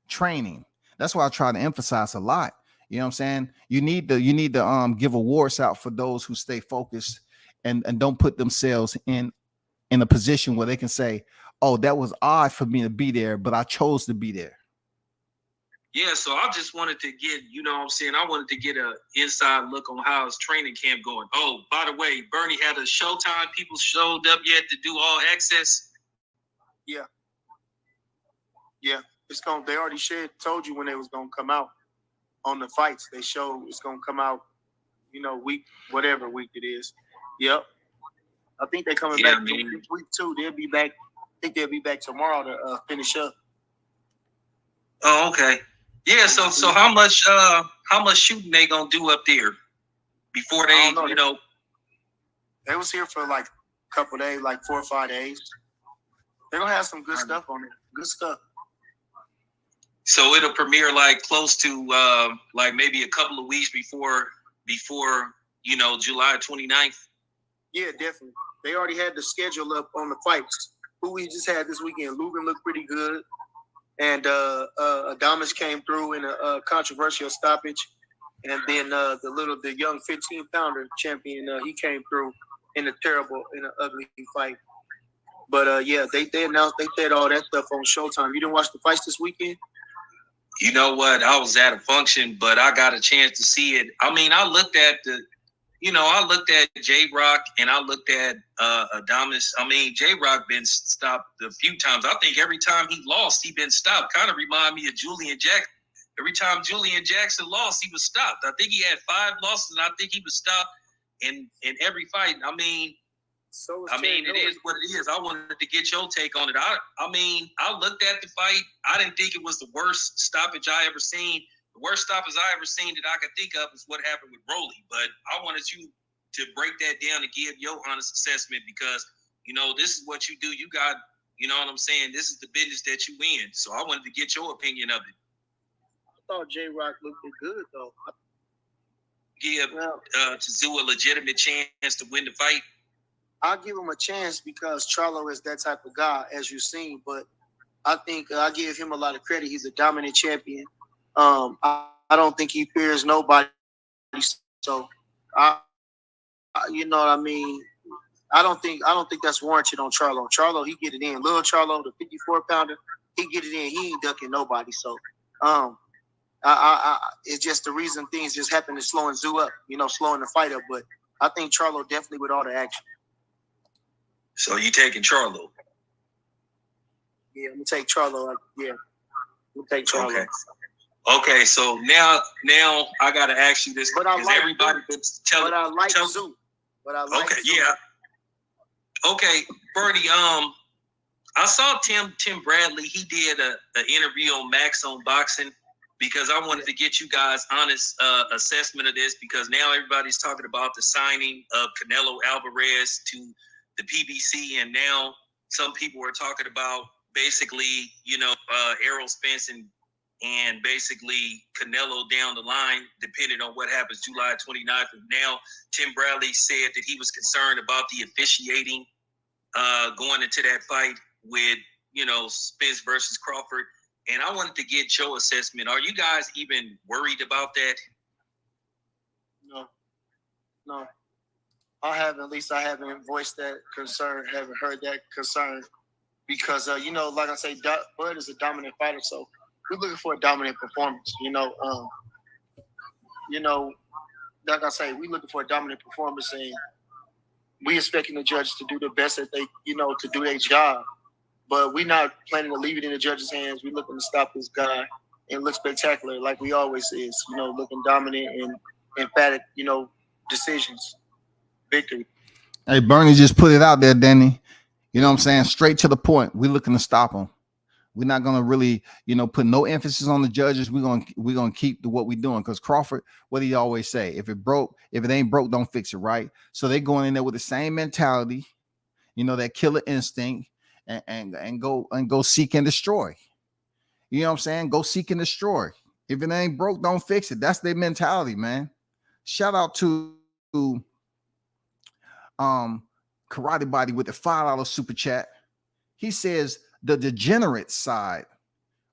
B: training. That's why I try to emphasize a lot. You know what I'm saying? You need to give awards out for those who stay focused and don't put themselves in a position where they can say, oh, that was odd for me to be there, but I chose to be there.
F: Yeah, so I just wanted to get, you know what I'm saying? I wanted to get an inside look on how his training camp going. Oh, by the way, Bernie had a Showtime. People showed up yet to do all access?
G: Yeah. It's going. They already told you when they was gonna come out on the fights. They showed it's gonna come out, you know, whatever week it is. Yep. I think they're coming back week 2. They'll be back. I think they'll be back tomorrow to finish up.
F: Oh, okay. Yeah, so how much shooting they gonna do up there before they, you know?
G: They was here for like a couple days, like 4 or 5 days. They're gonna have some good stuff on it. Good stuff.
F: So it'll premiere like close to like maybe a couple of weeks before you know, July 29th.
G: Yeah, definitely. They already had the schedule up on the fights. Who we just had this weekend. Lugan looked pretty good. And Adamas came through in a controversial stoppage. And then the young 15-pounder champion, he came through in an ugly fight. But yeah, they announced, they said all that stuff on Showtime. You didn't watch the fights this weekend?
F: You know what? I was at a function, but I got a chance to see it. I mean, I looked at J-Rock and I looked at Adamas. I mean, J-Rock been stopped a few times. I think every time he lost, he been stopped. Kind of remind me of Julian Jackson. Every time Julian Jackson lost, he was stopped. I think he had 5 losses, and I think he was stopped in every fight. I mean, it is what it is. I wanted to get your take on it. I mean, I looked at the fight. I didn't think it was the worst stoppage I ever seen. The worst stoppage I ever seen that I could think of is what happened with Broly. But I wanted you to break that down and give your honest assessment because, you know, this is what you do. You got, you know what I'm saying? This is the business that you in. So I wanted to get your opinion of it.
G: I thought J-Rock looked good, though.
F: Give Tszyu a legitimate chance to win the fight.
G: I'll give him a chance because Charlo is that type of guy, as you've seen. But I think I give him a lot of credit. He's a dominant champion. I don't think he fears nobody. So, you know what I mean? I don't think that's warranted on Charlo. Charlo, he get it in. Little Charlo, the 54-pounder, he get it in. He ain't ducking nobody. So, it's just the reason things just happen to slowing Zoo up. You know, slowing the fight up. But I think Charlo definitely with all the action.
F: So you taking Charlo?
G: Yeah, I'm gonna take Charlo. Yeah, we'll take Charlo.
F: Okay. So now I gotta ask you this because everybody been telling.
G: But I like Zoo.
F: Okay, yeah. Okay, Bernie. I saw Tim Bradley. He did an interview on Max on Boxing because I wanted to get you guys' honest assessment of this because now everybody's talking about the signing of Canelo Alvarez to the PBC, and now some people are talking about basically, you know, Errol Spence and basically Canelo down the line, depending on what happens July 29th. And now Tim Bradley said that he was concerned about the officiating going into that fight with, you know, Spence versus Crawford. And I wanted to get your assessment. Are you guys even worried about that?
G: No. I haven't voiced that concern, haven't heard that concern because, you know, like I say, Bud is a dominant fighter. So we're looking for a dominant performance, you know, like I say, we're looking for a dominant performance and we expecting the judges to do the best that they, you know, to do their job. But we're not planning to leave it in the judges' hands. We're looking to stop this guy and look spectacular like we always is, you know, looking dominant and emphatic, you know, decisions. Victory.
B: Hey, Bernie just put it out there, Danny. You know what I'm saying? Straight to the point. We're looking to stop him. We're not gonna really, you know, put no emphasis on the judges. We're gonna keep what we're doing because Crawford, what do you always say? If it ain't broke, don't fix it, right? So they're going in there with the same mentality, you know, that killer instinct, and go seek and destroy. You know what I'm saying? Go seek and destroy. If it ain't broke, don't fix it. That's their mentality, man. Shout out to Karate Body with the $5 super chat. He says the degenerates side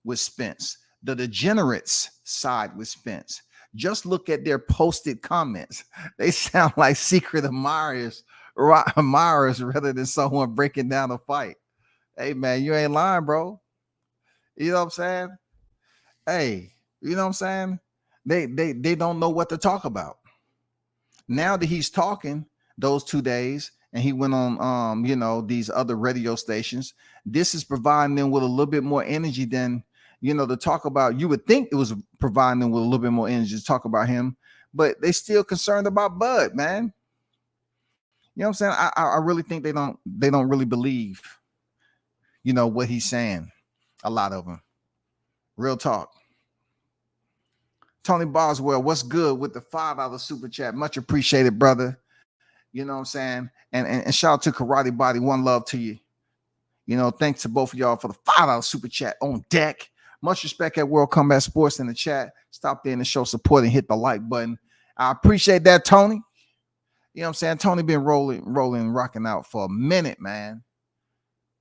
B: with Spence. The degenerates side with Spence. Just look at their posted comments. They sound like secret admirers rather than someone breaking down a fight. Hey man, you ain't lying, bro. You know what I'm saying? Hey, you know what I'm saying? They don't know what to talk about. Now that he's talking those 2 days and he went on you know, these other radio stations, this is providing them with a little bit more energy than, you know, to talk about. You would think it was providing them with a little bit more energy to talk about him, but they still concerned about Bud, man. You know what I'm saying? I really think they don't really believe, you know, what he's saying. A lot of them. Real talk. Tony Boswell, what's good with the $5 super chat? Much appreciated, brother. You know what I'm saying? And shout out to Karate Body. One love to you. You know, thanks to both of y'all for the $5 super chat on deck. Much respect at World Combat Sports in the chat. Stop there in the show support and hit the like button. I appreciate that, Tony. You know what I'm saying? Tony been rolling, rocking out for a minute, man.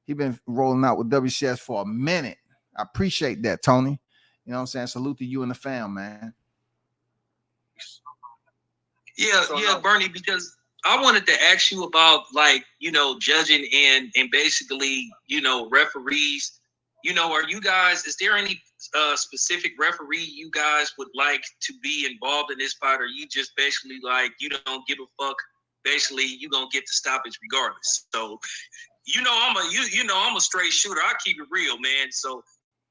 B: He been rolling out with WCS for a minute. I appreciate that, Tony. You know what I'm saying? Salute to you and the fam, man.
F: Yeah, Bernie, because I wanted to ask you about, like, you know, judging and basically, you know, referees. You know, is there any specific referee you guys would like to be involved in this fight, or you just basically like, you don't give a fuck, basically you gonna get the stoppage regardless? So, I'm a straight shooter. I keep it real, man. So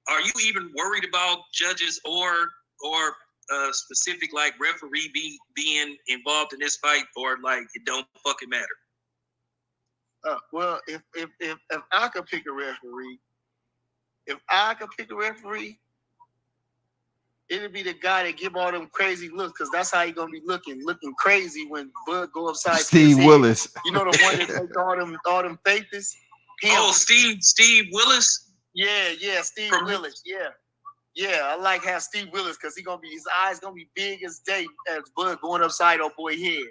F: are you even worried about judges or specific like referee being involved in this fight, or like it don't fucking matter?
G: Well, if I could pick a referee, it'd be the guy that give all them crazy looks, because that's how he gonna be looking crazy when Bud go upside.
B: Steve Willis.
G: You know, the one that takes all them faces.
F: Oh, Steve Willis.
G: Yeah, Steve Willis. Yeah. I like how Steve Willis, because his eyes gonna be big as day as Bud going upside old boy head.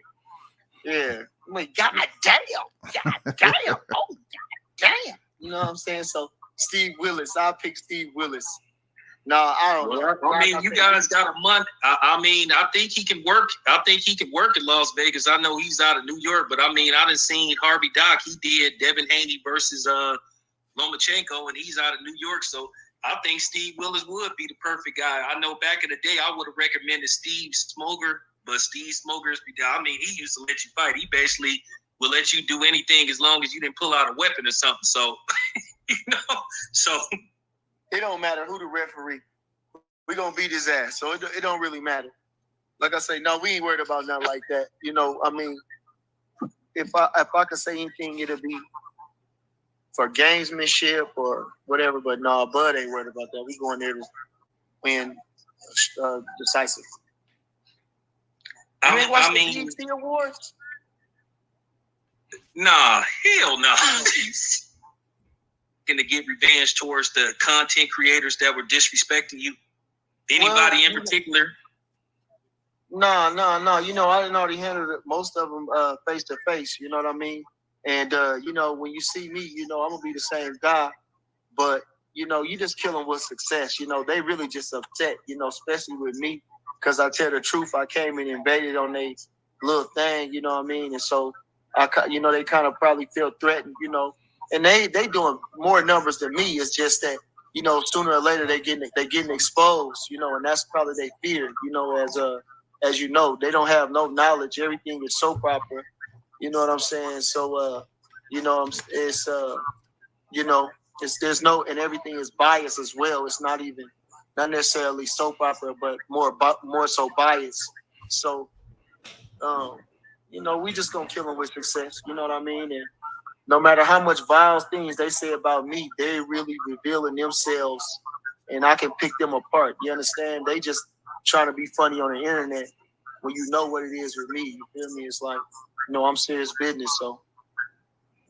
G: Yeah. I'm like, God damn. Oh, God damn. You know what I'm saying? So Steve Willis, I'll pick Steve Willis. No, I don't know.
F: I mean, you guys got a month. I mean, I think he can work. I think he can work in Las Vegas. I know he's out of New York, but I mean, I done seen Harvey Dock. He did Devin Haney versus Lomachenko, and he's out of New York. So I think Steve Willis would be the perfect guy. I know back in the day, I would have recommended Steve Smoger, but Steve Smoger's, I mean, he used to let you fight. He basically will let you do anything as long as you didn't pull out a weapon or something. So, so
G: it don't matter who the referee. We're going to beat his ass. So it don't really matter. Like I say, no, we ain't worried about nothing like that. You know, I mean, if I could say anything, it'll be for gamesmanship or whatever. But no, Bud ain't worried about that. We going there to win decisive. You ain't watched the BET Awards?
F: Nah, hell no. Going to get revenge towards the content creators that were disrespecting you? Anybody in particular?
G: No. You know, I didn't already handle most of them face to face. You know what I mean? And you know, when you see me, you know I'm gonna be the same guy. But you know, you just kill them with success. You know, they really just upset. You know, especially with me, because I tell the truth. I came and invaded on their little thing. You know what I mean? And so they kind of probably feel threatened. You know. And they doing more numbers than me. It's just that, you know, sooner or later they getting exposed, you know, and that's probably their fear, you know, as you know, they don't have no knowledge. Everything is soap opera. You know what I'm saying? So you know, it's you know, there's no, and everything is biased as well. It's not necessarily soap opera, but more so biased. So you know, we just gonna kill them with success. You know what I mean? And no matter how much vile things they say about me, they really revealing themselves, and I can pick them apart. You understand? They just trying to be funny on the internet when you know what it is with me. You feel me? It's like, you know, I'm serious business. So,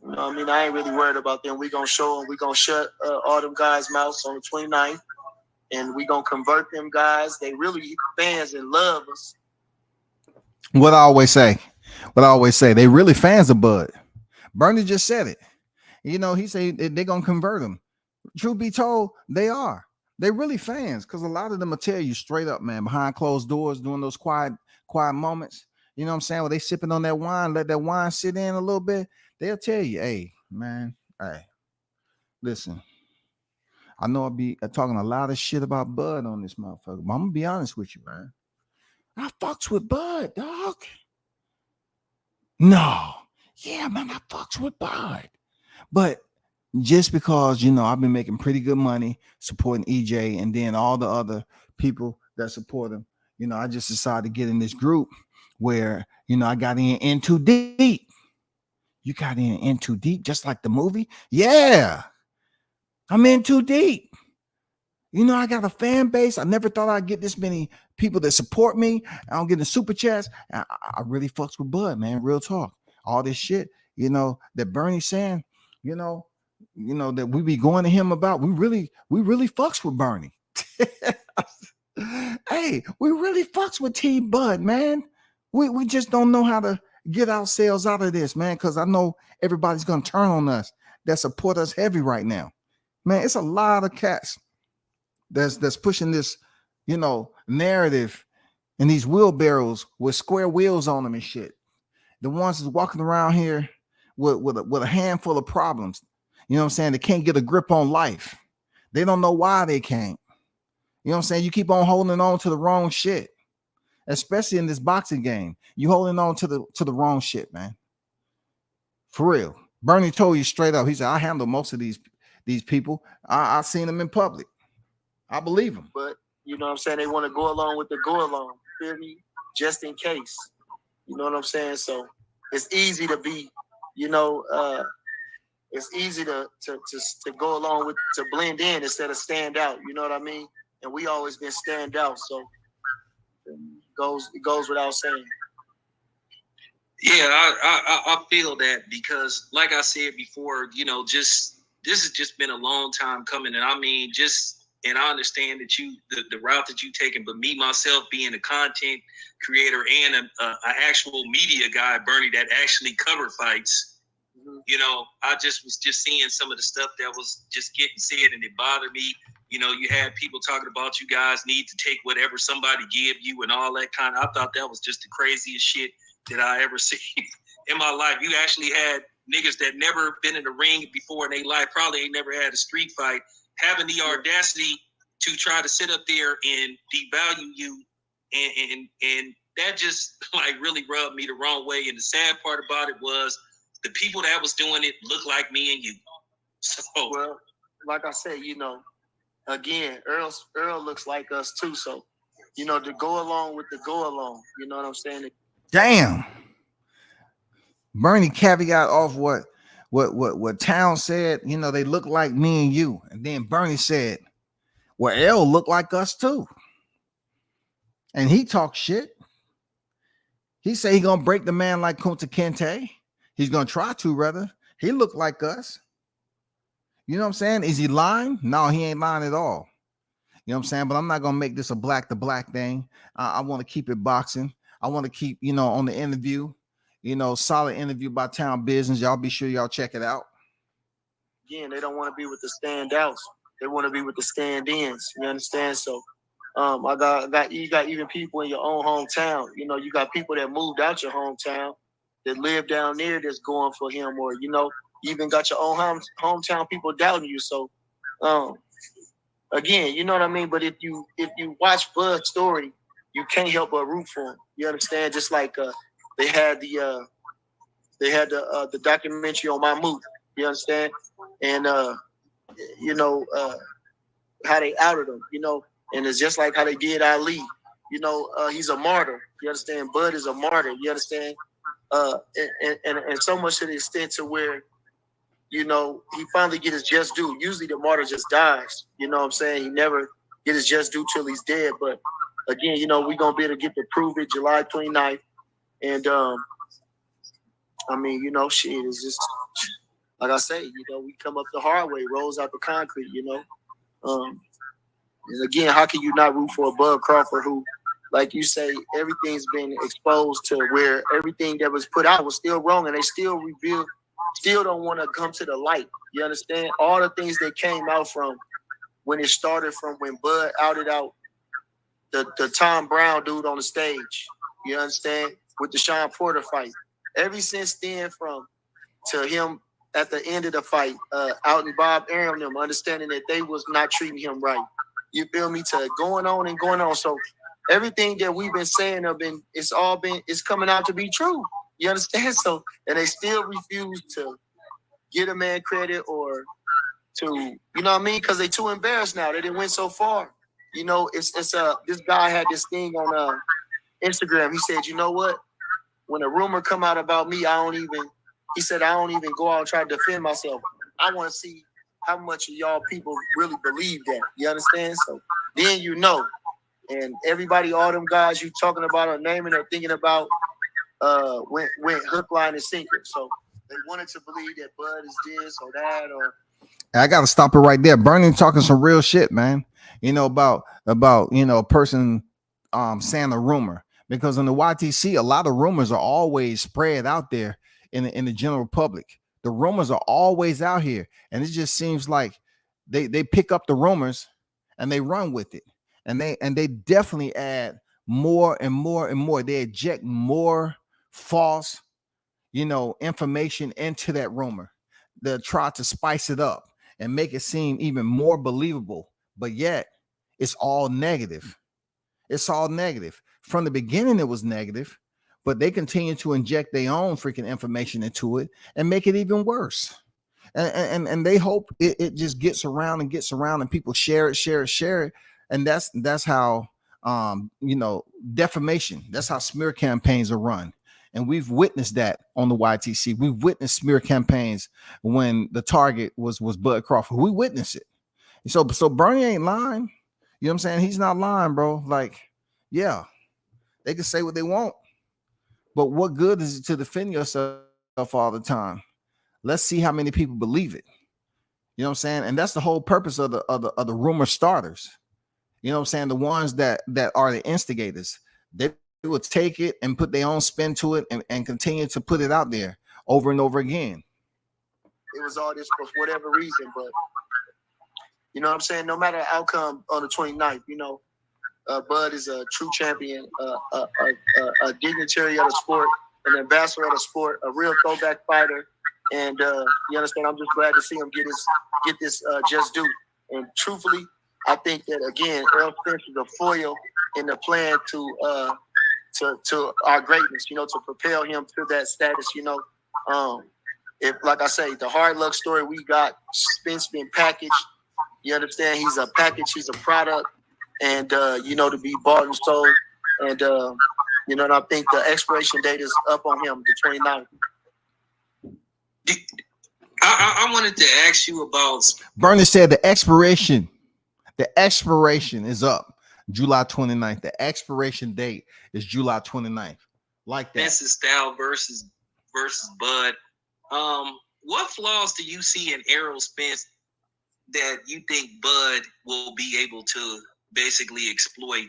G: you know, I mean, I ain't really worried about them. We gonna show them. We gonna shut all them guys' mouths on the 29th, and we gonna convert them guys. They really fans and love us.
B: What I always say, they really fans of Bud. Bernie just said it. You know, he said they're going to convert them. Truth be told, they are. They really fans, because a lot of them will tell you straight up, man, behind closed doors, doing those quiet moments. You know what I'm saying? Where they sipping on that wine, let that wine sit in a little bit. They'll tell you, hey, man, hey, listen, I know I'll be talking a lot of shit about Bud on this motherfucker, but I'm going to be honest with you, man. I fucks with Bud, dog. No. Yeah, man, I fucks with Bud. But just because, you know, I've been making pretty good money supporting EJ and then all the other people that support him, you know, I just decided to get in this group where, you know, I got in too deep. You got in too deep, just like the movie? Yeah. I'm in too deep. You know, I got a fan base. I never thought I'd get this many people that support me. I don't get the super chats. I really fucks with Bud, man. Real talk. All this shit, you know, that Bernie's saying, you know, that we be going to him about. We really fucks with Bernie. Hey, we really fucks with T Bud, man. We just don't know how to get ourselves out of this, man, because I know everybody's gonna turn on us that support us heavy right now. Man, it's a lot of cats that's pushing this, you know, narrative and these wheelbarrows with square wheels on them and shit. The ones that's walking around here with a handful of problems. You know what I'm saying? They can't get a grip on life. They don't know why they can't. You know what I'm saying? You keep on holding on to the wrong shit, especially in this boxing game. You holding on to the wrong shit, man. For real. Bernie told you straight up. He said, I handle most of these people. I've seen them in public. I believe him.
G: But you know what I'm saying? They want to go along with the go along. Feel me? Just in case. You know what I'm saying? So it's easy to be, you know, it's easy to go along with, to blend in instead of stand out. You know what I mean? And we always been stand out. So it goes without saying.
F: Yeah, I feel that because, like I said before, you know, this has just been a long time coming, and I mean, and I understand that the route that you've taken, but me myself being a content creator and an actual media guy, Bernie, that actually covered fights, you know, I was seeing some of the stuff that was just getting said, and it bothered me. You know, you had people talking about you guys need to take whatever somebody give you and all that kind of. I thought that was just the craziest shit that I ever seen in my life. You actually had niggas that never been in the ring before in their life, probably ain't never had a street fight, having the audacity to try to sit up there and devalue you, and that just like really rubbed me the wrong way. And the sad part about it was the people that was doing it looked like me and you. So,
G: well, like I said, you know, again, Earl looks like us too. So, you know, to go along with the go along, you know what I'm saying?
B: Damn. Bernie caveat off what Town said. You know, they look like me and you. And then Bernie said, well, L look like us too. And he talks shit. He say he gonna break the man like Kunta Kinte. He's gonna try to, rather. He look like us. You know what I'm saying? Is he lying? No, he ain't lying at all. You know what I'm saying? But I'm not gonna make this a black to black thing. I want to keep it boxing. I want to keep, you know, on the interview, you know, solid interview by Town Business. Y'all be sure y'all check it out.
G: Again, they don't want to be with the standouts. They want to be with the stand-ins. You understand? So, you got even people in your own hometown. You know, you got people that moved out your hometown that live down there that's going for him, or you know, you even got your own hometown people doubting you. So, again, you know what I mean. But if you watch Bud's story, you can't help but root for him. You understand? Just like they had the documentary on Mahmoud. You understand? And you know how they outed him. You know, and it's just like how they did Ali. You know, he's a martyr. You understand? Bud is a martyr. You understand? And so much to the extent to where, you know, he finally get his just due. Usually the martyr just dies. You know what I'm saying? He never get his just due till he's dead. But again, you know, we're going to be able to get to prove it July 29th. And, I mean, you know, shit is just, like I say, you know, we come up the hard way, rolls out the concrete, you know. And again, how can you not root for a Bud Crawford who, like you say, everything's been exposed to where everything that was put out was still wrong, and they still don't want to come to the light. You understand? All the things that came out from when it started, from when Bud outed out the Tom Brown dude on the stage. You understand? With the Sean Porter fight. Ever since then, to him at the end of the fight, out in Bob Arum, them understanding that they was not treating him right. You feel me? To going on and going on. So everything that we've been saying it's coming out to be true. You understand? So, and they still refuse to get a man credit or to, you know what I mean? Because they too embarrassed now. They didn't win so far. You know, this guy had this thing on Instagram. He said, you know what? When a rumor come out about me, I don't even go out and try to defend myself. I want to see how much of y'all people really believe that. You understand? So then you know. And everybody, all them guys you talking about or naming or thinking about went hook, line, and sinker. So they wanted to believe that Bud is this or that or.
B: I got to stop it right there. Bernie talking some real shit, man. About a person saying a rumor, because in the YTC, a lot of rumors are always spread out there in the general public. The rumors are always out here, and it just seems like they pick up the rumors and they run with it, and they definitely add more and more and more. They inject more false, information into that rumor. They'll try to spice it up and make it seem even more believable, but yet it's all negative. It's all negative. From the beginning, it was negative, but they continue to inject their own freaking information into it and make it even worse. And they hope it just gets around and people share it. And that's how defamation, that's how smear campaigns are run. And we've witnessed that on the YTC. We've witnessed smear campaigns when the target was Bud Crawford. We witnessed it. So Bernie ain't lying. You know what I'm saying? He's not lying, bro. Like, yeah, they can say what they want, but what good is it to defend yourself all the time? Let's see how many people believe it. You know what I'm saying? And that's the whole purpose of the rumor starters. You know what I'm saying? The ones that are the instigators. They will take it and put their own spin to it and continue to put it out there over and over again.
G: It was all this for whatever reason, but you know what I'm saying? No matter the outcome on the 29th, Bud is a true champion, a dignitary of the sport, an ambassador of the sport, a real throwback fighter. And you understand? I'm just glad to see him get this just due. And truthfully, I think that again, Earl Spence is a foil in the plan to our greatness. To propel him to that status. If like I say, the hard luck story we got, Spence been packaged. You understand? He's a package. He's a product, and to be bought and sold. And and I think the expiration date is up on him, the 29th.
F: I wanted to ask you about.
B: Bernie said the expiration is up July 29th. The expiration date is July 29th. Like that.
F: Spence's style versus Bud. What flaws do you see in Errol Spence that you think Bud will be able to basically exploit,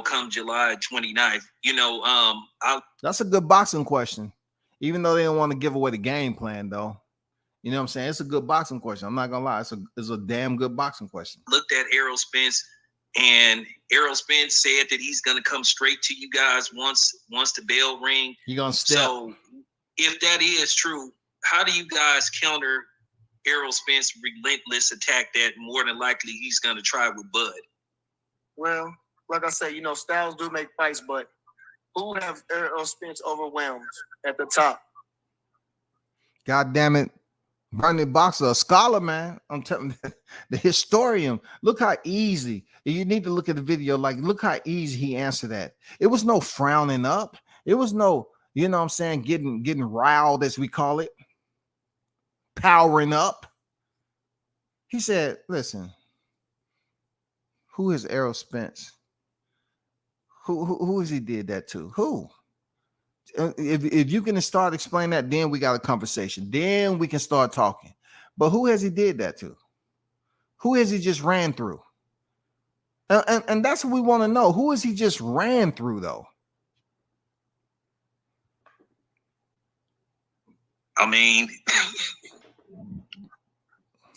F: come July 29th?
B: That's a good boxing question. Even though they don't want to give away the game plan, though. You know what I'm saying? It's a good boxing question. I'm not gonna lie. It's a damn good boxing question.
F: Looked at Errol Spence, and Errol Spence said that he's gonna come straight to you guys once the bell ring.
B: You're gonna step.
F: So if that is true, how do you guys counter Errol Spence's relentless attack that more than likely he's gonna try with Bud?
G: Well, like I say, styles do make fights, but who have Errol Spence overwhelmed at the top?
B: God damn it. BernieThaBoxer, a scholar, man. I'm telling you, the historian. Look how easy. You need to look at the video. Like, look how easy he answered that. It was no frowning up. It was no, getting riled, as we call it. Powering up. He said, listen, who is Errol Spence? Who has he did that to? Who? If you can start explaining that, then we got a conversation. Then we can start talking. But who has he did that to? Who has he just ran through? And that's what we want to know. Who has he just ran through, though?
F: I mean,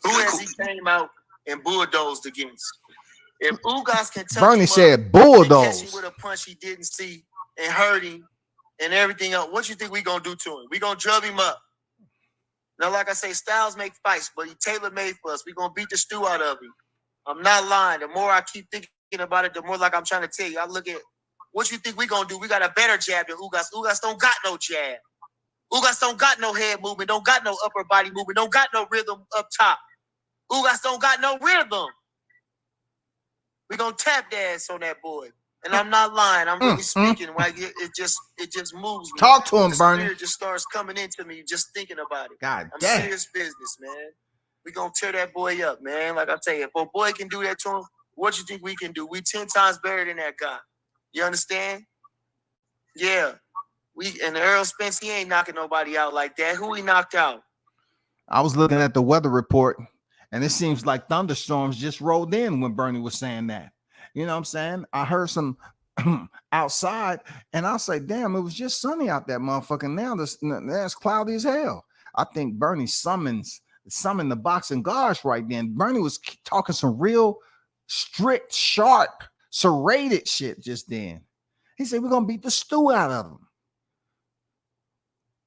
G: who has he came out and bulldozed against? If Ugas can touch
B: Bernie
G: him
B: said
G: up
B: bulldoze.
G: and catch him with a punch he didn't see and hurt him and everything else, what you think we gonna do to him? We gonna drub him up. Now, like I say, styles make fights, but he tailor-made for us. We gonna beat the stew out of him. I'm not lying. The more I keep thinking about it, the more like I'm trying to tell you. I look at what you think we gonna do. We got a better jab than Ugas. Ugas don't got no jab. Ugas don't got no head movement. Don't got no upper body movement. Don't got no rhythm up top. Ugas don't got no rhythm. We gonna tap dance on that boy. And I'm not lying. I'm really speaking. Like it just moves me.
B: Talk to him,
G: the
B: Bernie.
G: spirit just starts coming into me just thinking about it.
B: God
G: I'm
B: damn.
G: serious business, man. We gonna tear that boy up, man. Like I say, if a boy can do that to him, what you think we can do? We 10 times better than that guy. You understand? Yeah. And Earl Spence, he ain't knocking nobody out like that. Who he knocked out?
B: I was looking at the weather report, and it seems like thunderstorms just rolled in when Bernie was saying that. You know what I'm saying? I heard some outside, and I'll say, damn, it was just sunny out that motherfucker. Now it's cloudy as hell. I think Bernie summoned the boxing guards right then. Bernie was talking some real strict, sharp, serrated shit just then. He said, we're going to beat the stew out of them.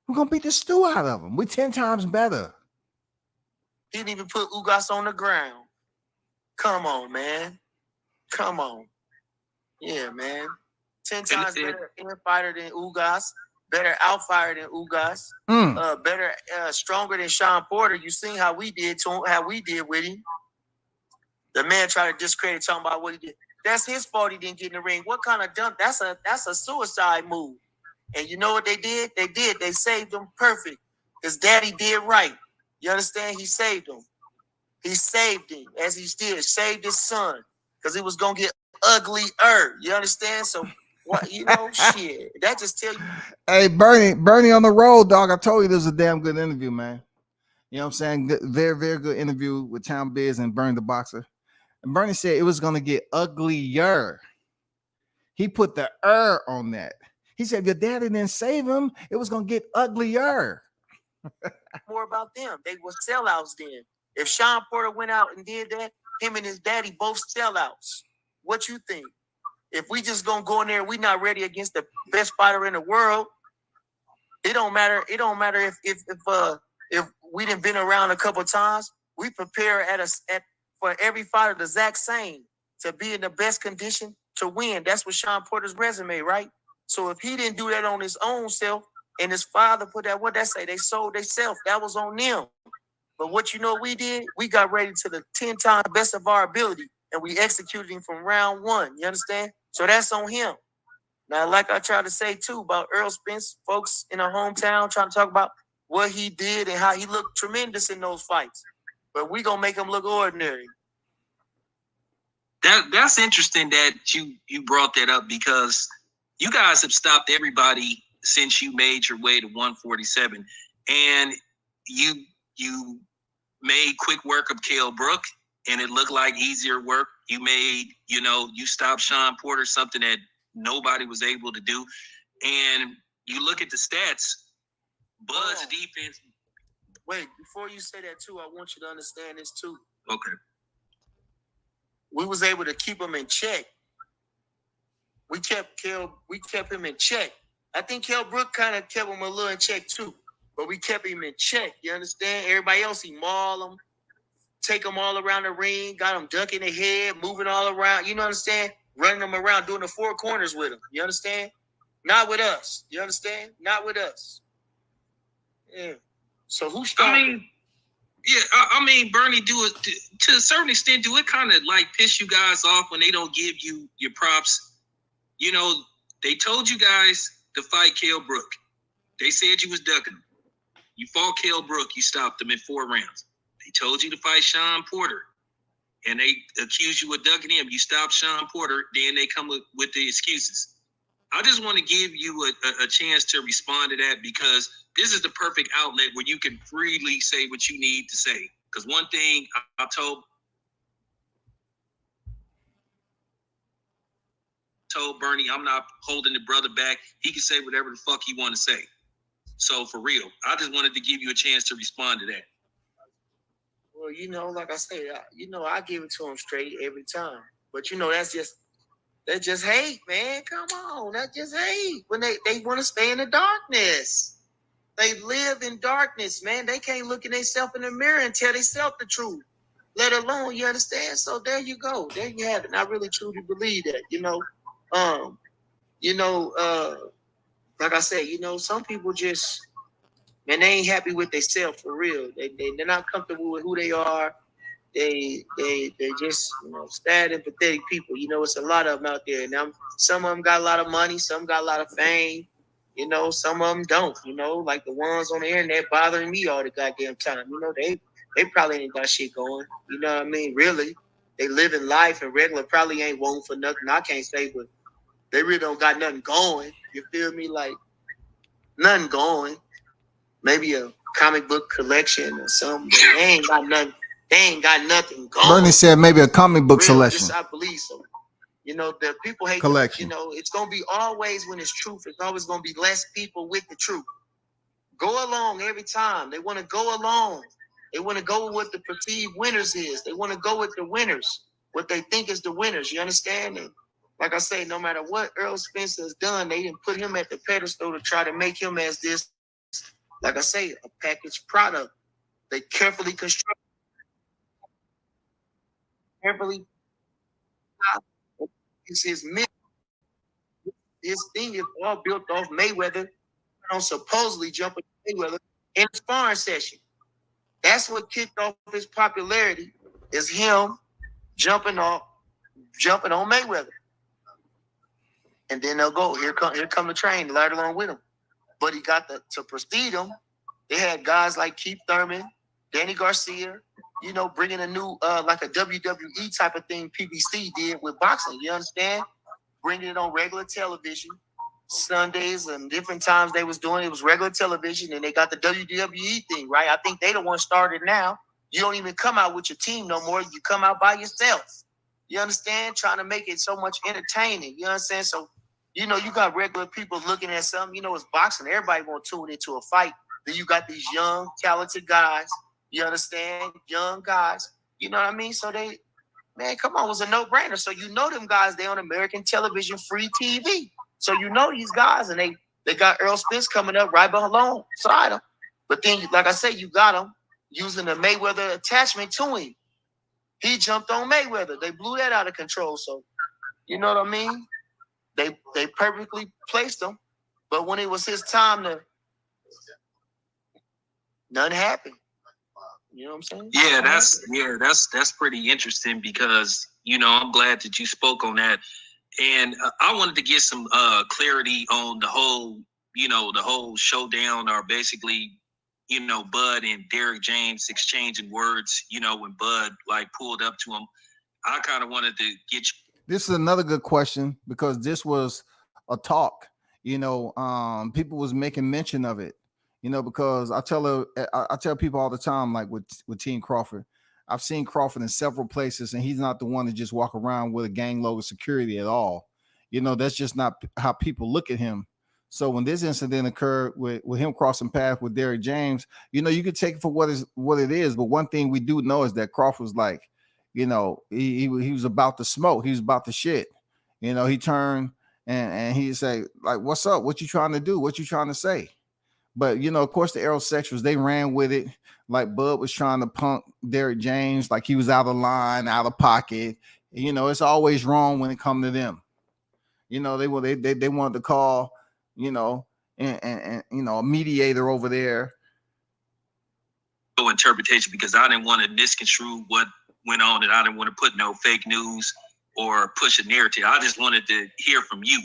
B: We're going to beat the stew out of them. We're 10 times better.
G: He didn't even put Ugas on the ground. Come on, man. Come on. Yeah, man. 10 times better in-fighter than Ugas. Better out-fighter than Ugas. Better, stronger than Sean Porter. You seen how we did to him, how we did with him. The man tried to discredit talking about what he did. That's his fault he didn't get in the ring. What kind of dump? That's a suicide move. And you know what they did? They saved him perfect. His daddy did right. You understand? He saved him. He saved him as he did. Saved his son. Because he was going to get uglier. You understand? So, what shit. That just tell you.
B: Hey, Bernie on the road, dog. I told you this was a damn good interview, man. You know what I'm saying? Good, very, very good interview with Town Biz and BernieThaBoxer. And Bernie said it was going to get uglier. He put the on that. He said, if your daddy didn't save him, it was going to get uglier.
G: More about them. They were sellouts then. If Sean Porter went out and did that, him and his daddy both sellouts. What you think? If we just gonna go in there, we not ready against the best fighter in the world. It don't matter. It don't matter if we done been around a couple times. We prepare for every fighter the exact same to be in the best condition to win. That's what Sean Porter's resume, right? So if he didn't do that on his own self, and his father put that, what that say? They sold themselves. That was on them. But what we did? We got ready to the 10 times best of our ability, and we executed him from round one. You understand? So that's on him. Now, like I tried to say too about Earl Spence, folks in our hometown trying to talk about what he did and how he looked tremendous in those fights. But we gonna make him look ordinary.
F: That's interesting that you brought that up, because you guys have stopped everybody since you made your way to 147, and you made quick work of Kell Brook, and it looked like easier work. You made, you stopped Sean Porter, something that nobody was able to do. And you look at the stats, Bud's defense.
G: Wait, before you say that too, I want you to understand this too.
F: Okay.
G: We was able to keep him in check. We kept him in check. I think Kell Brook kind of kept him a little in check too, but we kept him in check. You understand? Everybody else, he maul him, take him all around the ring, got him ducking the head, moving all around. You know what I'm saying? Running him around, doing the four corners with him. You understand? Not with us. You understand? Not with us. Yeah. So who started?
F: I mean, Bernie, do it to a certain extent. Do it kind of like piss you guys off when they don't give you your props? They told you guys to fight Kell Brook. They said you was ducking him. You fought Kell Brook. You stopped him in 4 rounds. They told you to fight Sean Porter, and they accused you of ducking him. You stopped Sean Porter. Then they come with the excuses. I just want to give you a chance to respond to that, because this is the perfect outlet where you can freely say what you need to say. Because one thing I told Bernie, I'm not holding the brother back. He can say whatever the fuck he want to say. So for real, I just wanted to give you a chance to respond to that.
G: Well, like I said, I give it to him straight every time. But that's just hate, man. Come on, that's just hate. When they want to stay in the darkness. They live in darkness, man. They can't look at themselves in the mirror and tell themselves the truth, let alone, you understand? So there you go. There you have it. And I really truly believe that, like I said, some people just, man, they ain't happy with themselves for real. They're not comfortable with who they are. They just, sad and pathetic people. It's a lot of them out there. Now, some of them got a lot of money. Some got a lot of fame. Some of them don't. Like the ones on the internet bothering me all the goddamn time. they probably ain't got shit going. You know what I mean? Really, they living life and regular probably ain't wanting for nothing. I can't say, but they really don't got nothing going. You feel me? Like nothing going. Maybe a comic book collection or something. But they ain't got nothing. They ain't got nothing going.
B: Bernie said maybe a comic book selection.
G: I believe so. You know, the people hate
B: collection.
G: It's gonna be always when it's truth. It's always gonna be less people with the truth. Go along every time. They want to go along. They want to go with what the perceived winners is. They want to go with the winners, what they think is the winners. You understand? And like I say, no matter what Earl Spence has done, they didn't put him at the pedestal to try to make him as this, like I say, a packaged product. They carefully construct. Carefully. It's his myth. His thing is all built off Mayweather. On supposedly jumping Mayweather in a sparring session. That's what kicked off his popularity, is him jumping on Mayweather. And then they'll go, here come the train right along with him. But he got to precede him. They had guys like Keith Thurman, Danny Garcia, you know, bringing a new, like a WWE type of thing PBC did with boxing. You understand? Bringing it on regular television. Sundays and different times they was doing it was regular television, and they got the WWE thing, right? I think they the one started now. You don't even come out with your team no more. You come out by yourself. You understand? Trying to make it so much entertaining. You understand? So, you know, you got regular people looking at something. You know, it's boxing. Everybody gonna tune into a fight. Then you got these young, talented guys. You understand? Young guys. You know what I mean? So man, come on, it was a no-brainer. So you know them guys, they on American television, free TV. So you know these guys, and they got Earl Spence coming up right alongside him. But then, like I say, you got him using the Mayweather attachment to him. He jumped on Mayweather. They blew that out of control. So, you know what I mean? They perfectly placed him. But when it was his time nothing happened. You know what I'm saying?
F: Yeah, that's pretty interesting because, you know, I'm glad that you spoke on that. And I wanted to get some clarity on the whole showdown, or basically, you know, Bud and Derrick James exchanging words, you know, when Bud like pulled up to him. I kind of wanted to get you.
B: This is another good question because this was a talk, you know, people was making mention of it, you know, because I tell people all the time, like with Team Crawford, I've seen Crawford in several places, and he's not the one to just walk around with a gang load of security at all. You know, that's just not how people look at him. So when this incident occurred with him crossing paths with Derrick James, you know, you could take it for what it is. But one thing we do know is that Crawford was like, you know, he was about to smoke. He was about to shit. You know, he turned and he said, like, what's up? What you trying to do? What you trying to say? But, you know, of course, the aerosexuals, they ran with it. Like Bud was trying to punk Derrick James like he was out of line, out of pocket. You know, it's always wrong when it comes to them. You know, they wanted to call, you know, and you know, a mediator over there.
F: No interpretation, because I didn't want to misconstrue what went on, and I didn't want to put no fake news or push a narrative. I just wanted to hear from you.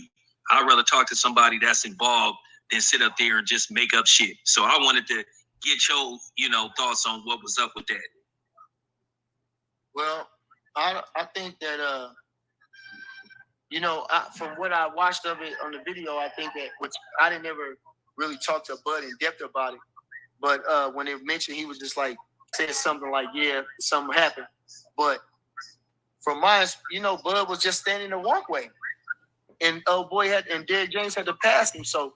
F: I'd rather talk to somebody that's involved than sit up there and just make up shit. So I wanted to get your, you know, thoughts on what was up with that.
G: Well, I think that you know, from what I watched of it on the video, I think that, which I didn't ever really talk to Bud in depth about it, but when they mentioned, he was just like saying something like, yeah, something happened. But from my, you know, Bud was just standing in the walkway, and Derrick James had to pass him. So,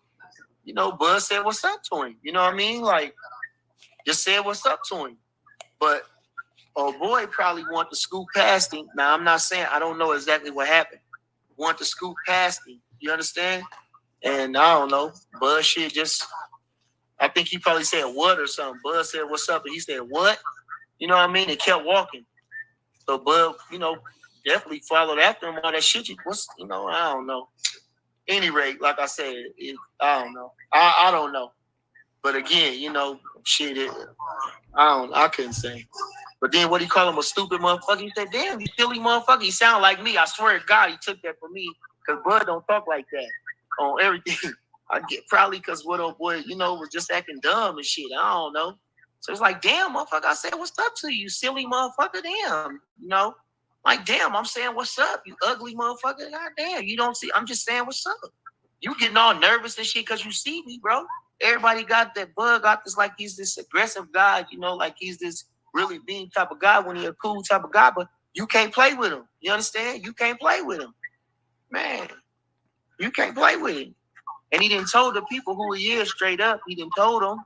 G: you know, Bud said what's up to him. You know what I mean? Like, just said what's up to him. But old boy probably wanted to scoot past him. Now, I'm not saying, I don't know exactly what happened. Want to scoot past him. You understand? And I don't know. Bud shit just, I think he probably said what or something. Bud said what's up, and he said what? You know what I mean? And kept walking. So Bud, you know, definitely followed after him. All that shit. You know, I don't know. Any rate, like I said, I don't know. I don't know. But again, you know, shit, I couldn't say. But then what he call him, a stupid motherfucker? He said, damn, you silly motherfucker. He sound like me. I swear to God, he took that from me. Because Bud don't talk like that on everything. I get probably because what old boy, you know, was just acting dumb and shit. I don't know. So it's like, damn, motherfucker, I said, what's up to you, silly motherfucker? Damn, you know? Like, damn, I'm saying, what's up, you ugly motherfucker? God damn, you don't see, I'm just saying, what's up? You getting all nervous and shit because you see me, bro. Everybody got that bug, got this, like he's this aggressive guy, you know, like he's this really mean type of guy when he a cool type of guy, but you can't play with him. You understand? You can't play with him. Man, you can't play with him. And he didn't told the people who he is straight up. He didn't told them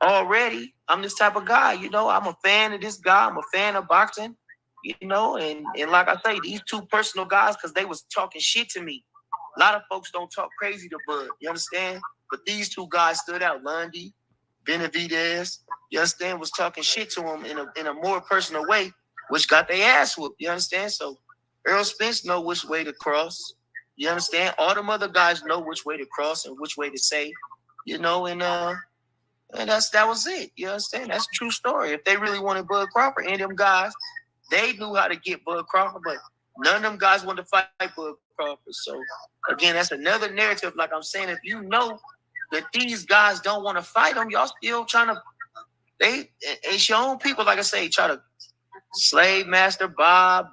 G: already. I'm this type of guy, you know. I'm a fan of this guy. I'm a fan of boxing, you know. And like I say, these two personal guys, because they was talking shit to me. A lot of folks don't talk crazy to Bud. You understand? But these two guys stood out. Lundy, Benavidez, you understand, was talking shit to him in a more personal way, which got their ass whooped. You understand? So Earl Spence know which way to cross. You understand? All them other guys know which way to cross and which way to say, you know, and that was it. You understand? That's a true story. If they really wanted Bud Crawford and them guys, they knew how to get Bud Crawford, but none of them guys wanted to fight Bud Crawford. So again, that's another narrative. Like I'm saying, if you know that these guys don't want to fight them, y'all still trying to, it's your own people, like I say, try to slave master Bob,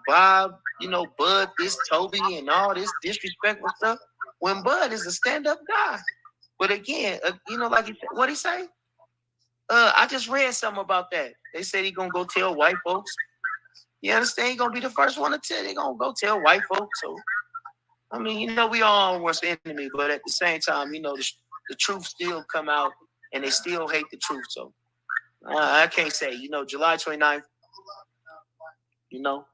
G: you know, Bud, this Toby, and all this disrespectful stuff, when Bud is a stand-up guy. But again, you know, like what he say? I just read something about that. They said he gonna go tell white folks. You understand? He gonna be the first one to tell. They gonna go tell white folks. So, I mean, you know, we all worst enemy, but at the same time, you know, the truth still come out, and they still hate the truth. So, I can't say, you know, July 29th, you know.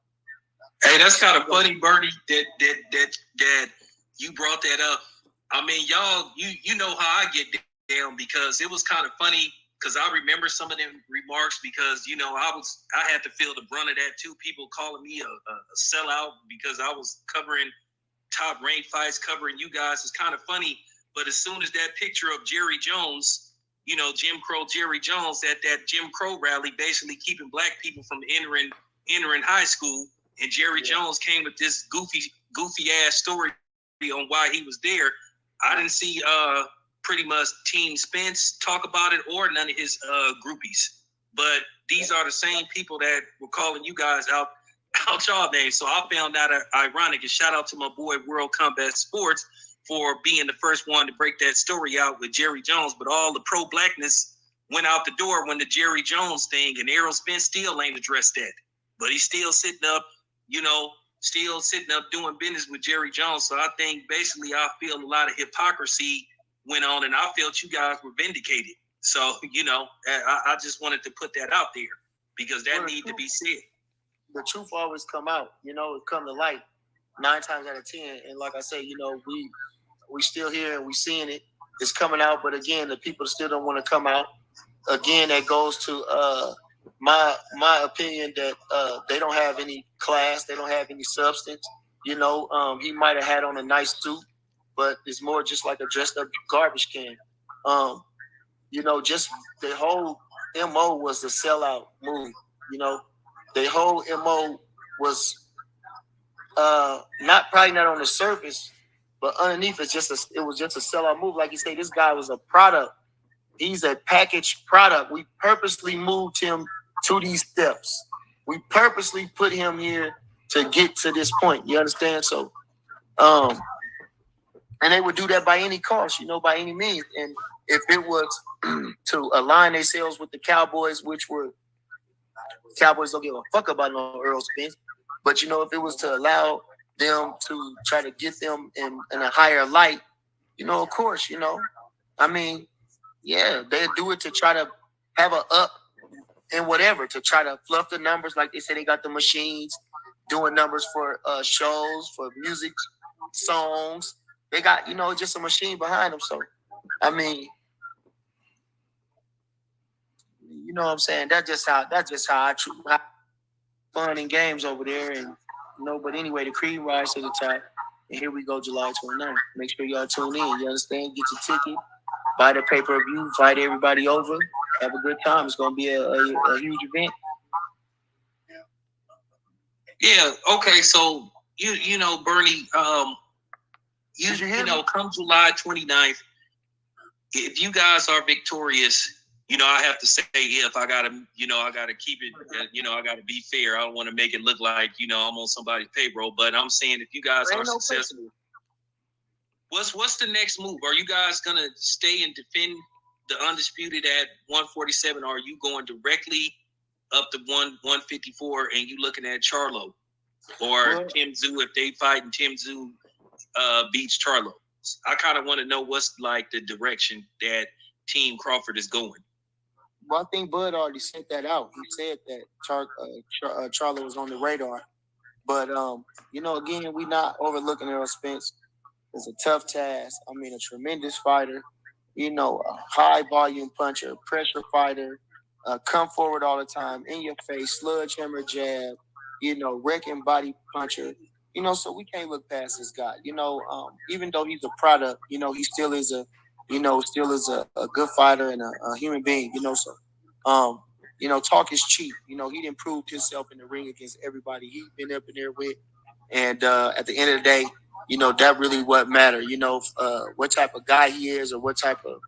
F: Hey, that's kind of funny, Bernie, that you brought that up. I mean, y'all, you know how I get down, because it was kind of funny, because I remember some of them remarks, because, you know, I had to feel the brunt of that too. People calling me a sellout because I was covering top ranked fights, covering you guys. It's kind of funny. But as soon as that picture of Jerry Jones, you know, Jim Crow Jerry Jones at that Jim Crow rally, basically keeping black people from entering high school, and Jerry Jones came with this goofy ass story on why he was there. I didn't see pretty much Team Spence talk about it, or none of his groupies. But these are the same people that were calling you guys out y'all names. So I found that ironic, and shout out to my boy World Combat Sports for being the first one to break that story out with Jerry Jones. But all the pro-blackness went out the door when the Jerry Jones thing, and Errol Spence still ain't addressed that. But he's still sitting up, you know, doing business with Jerry Jones. So I think basically I feel a lot of hypocrisy went on, and I felt you guys were vindicated. So, you know, I just wanted to put that out there, because that needs to be said.
G: The truth always come out, you know, it come to light 9 times out of 10. And like I say, you know, we still here and we seeing it. It's coming out, but again, the people still don't want to come out. Again, that goes to my opinion that they don't have any class, they don't have any substance. You know, he might have had on a nice suit, but it's more just like a dressed up garbage can. You know, just the whole MO was a sellout move. You know, the whole MO was probably not on the surface, but underneath it was just a sellout move. Like you say, this guy was a product. He's a packaged product. We purposely moved him to these steps. We purposely put him here to get to this point. You understand? So, and they would do that by any cost, you know, by any means. And if it was to align themselves with the Cowboys, Cowboys don't give a fuck about no Earl Spence. But, you know, if it was to allow them to try to get them in a higher light, you know, of course, you know, I mean, yeah, they'd do it to try to have a up and whatever, to try to fluff the numbers. Like they say, they got the machines doing numbers for shows, for music, songs. They got, you know, just a machine behind them. So, I mean, you know what I'm saying? That's just how I treat fun and games over there. And, you know, but anyway, the cream rise to the top. And here we go, July 29th. Make sure y'all tune in. You understand? Get your ticket. Buy the pay-per-view. Invite everybody over. Have a good time. It's going to be a huge event.
F: Yeah. Okay. So you know, Bernie, you know, come July 29th, if you guys are victorious, I have to say if I gotta, I gotta keep it, I gotta be fair. I don't want to make it look like, I'm on somebody's payroll, but I'm saying if you guys are successful, what's the next move? Are you guys gonna stay and defend the undisputed at 147? Or are you going directly up to 154 and you looking at Charlo or Tim Tszyu if they fight and Tim Tszyu beats Charlo? I kind of want to know what's like the direction that Team Crawford is going.
G: Well, I think Bud already sent that out. He said that Charlo was on the radar. But, again, we not overlooking Errol Spence. It's a tough task. I mean, a tremendous fighter, a high volume puncher, pressure fighter, come forward all the time, in your face, sledgehammer jab, wrecking body puncher. So we can't look past this guy. Even though he's a product, he still is a good fighter and a human being. Talk is cheap. He didn't prove himself in the ring against everybody he's been up in there with. And at the end of the day, that really what matters. What type of guy he is or what type of,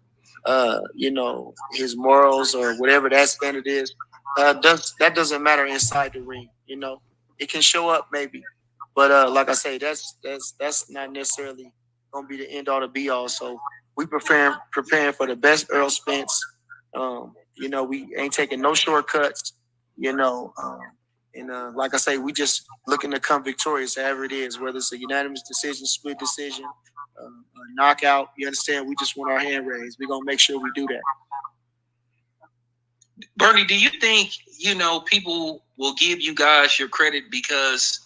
G: his morals or whatever that standard is. That doesn't matter inside the ring. It can show up maybe, but like I say, that's not necessarily gonna be the end all to be all. So we preparing for the best Errol Spence. We ain't taking no shortcuts. And like I say, we just looking to come victorious, however it is, whether it's a unanimous decision, split decision, a knockout. You understand? We just want our hand raised. We're gonna make sure we do that.
F: Bernie, do you think, people will give you guys your credit because,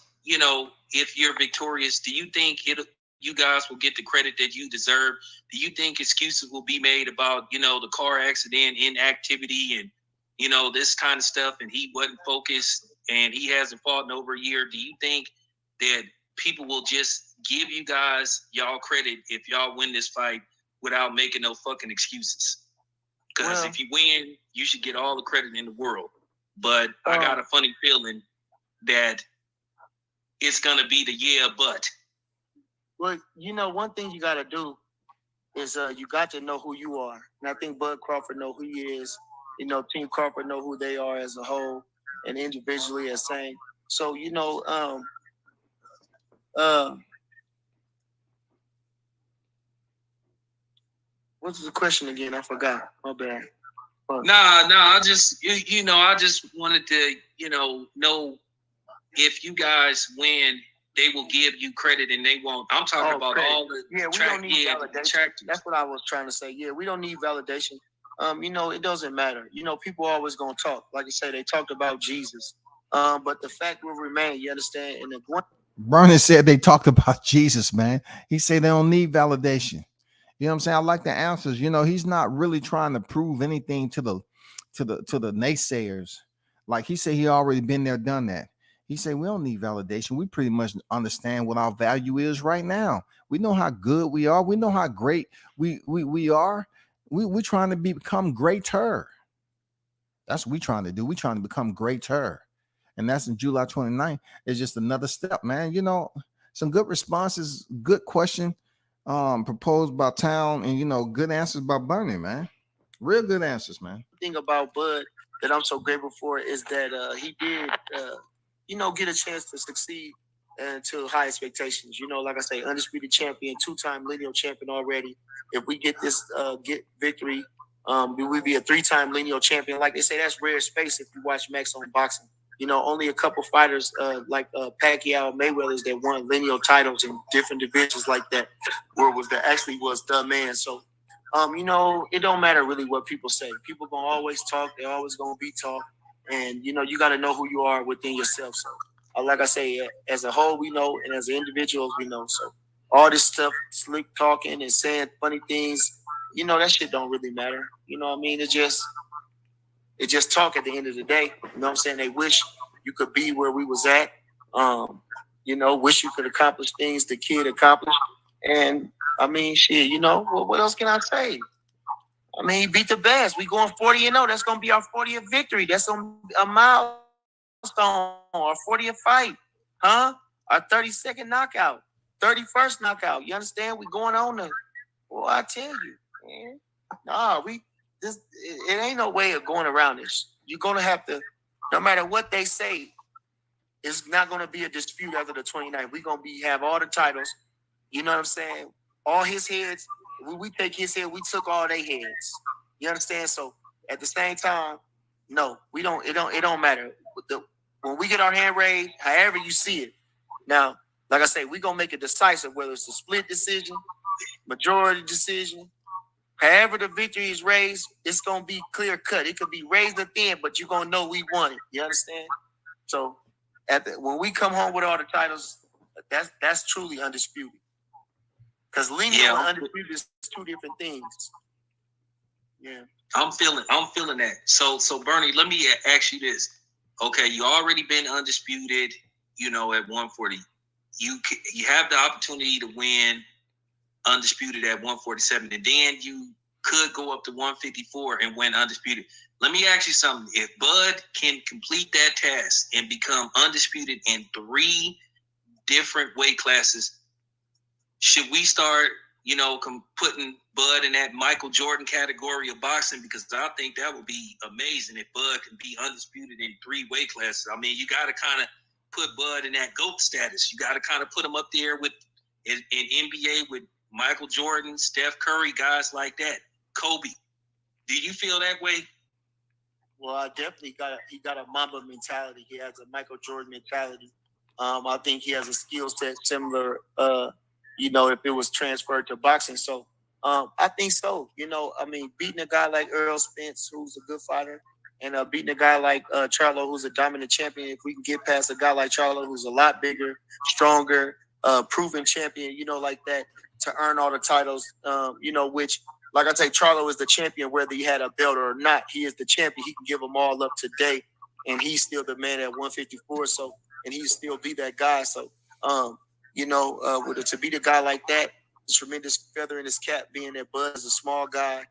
F: if you're victorious, do you think you guys will get the credit that you deserve? Do you think excuses will be made about, the car accident, inactivity, and, this kind of stuff, and he wasn't focused and he hasn't fought in over a year? Do you think that people will just give you guys y'all credit if y'all win this fight without making no fucking excuses? Because if you win, you should get all the credit in the world. But I got a funny feeling that it's going to be the but.
G: Well, one thing you got to do is you got to know who you are. And I think Bud Crawford know who he is. Team Crawford know who they are as a whole and individually as same. So, what's the question again? I forgot. My bad.
F: I just, I just wanted to, know if you guys win, they will give you credit and they won't. I'm talking about credit. All the
G: we don't need validation. That's what I was trying to say. Yeah, we don't need validation. It doesn't matter. People are always gonna talk. Like you say, they talked about Jesus. But the fact will remain. You understand? And
B: Bernie said they talked about Jesus, man. He said they don't need validation. You know what I'm saying? I like the answers. He's not really trying to prove anything to the naysayers. Like he said, he already been there, done that. He said, we don't need validation. We pretty much understand what our value is right now. We know how good we are. We know how great we are. We're trying to become greater. That's what we're trying to do. We're trying to become greater. And that's in July 29th. It's just another step, man. Some good responses, good question proposed by Town, and, good answers by Bernie, man. Real good answers, man.
G: The thing about Bud that I'm so grateful for is that he did, get a chance to succeed to high expectations. Like I say, undisputed champion, 2-time lineal champion already. If we get this victory, we would be a 3-time lineal champion. Like they say, that's rare space if you watch Max on Boxing. Only a couple fighters like Pacquiao, Mayweather's that won lineal titles in different divisions like that, where was the man. So, it don't matter really what people say. People gonna always talk. They're always gonna be talk, and you got to know who you are within yourself. So, like I say, as a whole we know, and as individuals we know. So, all this stuff, slick talking and saying funny things, that shit don't really matter. You know what I mean? It's just talk at the end of the day. You know what I'm saying? They wish you could be where we was at. Wish you could accomplish things the kid accomplished. And I mean, shit, what else can I say? I mean, he beat the best. We going 40-0. That's gonna be our 40th victory. That's a milestone. Our 40th fight, huh? Our 32nd knockout, 31st knockout. You understand? We going on the. Well, I tell you, man. Nah, it ain't no way of going around this. You're gonna have to, no matter what they say, it's not gonna be a dispute after the 29th. We're gonna have all the titles. You know what I'm saying? All his heads. When we take his head, we took all their heads. You understand? So at the same time, no, we don't. It don't matter. When we get our hand raised, however you see it. Now, like I say, we gonna make it decisive, whether it's a split decision, majority decision. However the victory is raised, it's gonna be clear cut. It could be raised or thin, but you're gonna know we won it. You understand? So when we come home with all the titles, that's truly undisputed. Because lineal and undisputed is two different things. Yeah.
F: I'm feeling that. So Bernie, let me ask you this. Okay, you already been undisputed, at 140. You have the opportunity to win undisputed at 147, and then you could go up to 154 and win undisputed. Let me ask you something. If Bud can complete that task and become undisputed in 3 different weight classes, should we start, putting Bud in that Michael Jordan category of boxing? Because I think that would be amazing if Bud can be undisputed in 3 weight classes. I mean, you got to kind of put Bud in that GOAT status. You got to kind of put him up there with in NBA with Michael Jordan, Steph Curry, guys like that. Kobe. Do you feel that way?
G: Well, I definitely got a Mamba mentality. He has a Michael Jordan mentality. I think he has a skill set similar, if it was transferred to boxing. So I think so. Beating a guy like Earl Spence, who's a good fighter, and beating a guy like Charlo, who's a dominant champion. If we can get past a guy like Charlo, who's a lot bigger, stronger, proven champion, like that, to earn all the titles, which, like I say, Charlo is the champion whether he had a belt or not. He is the champion. He can give them all up today, and he's still the man at 154. So, and he still be that guy. So, to beat a guy like that, a tremendous feather in his cap, being that Bud is a small guy.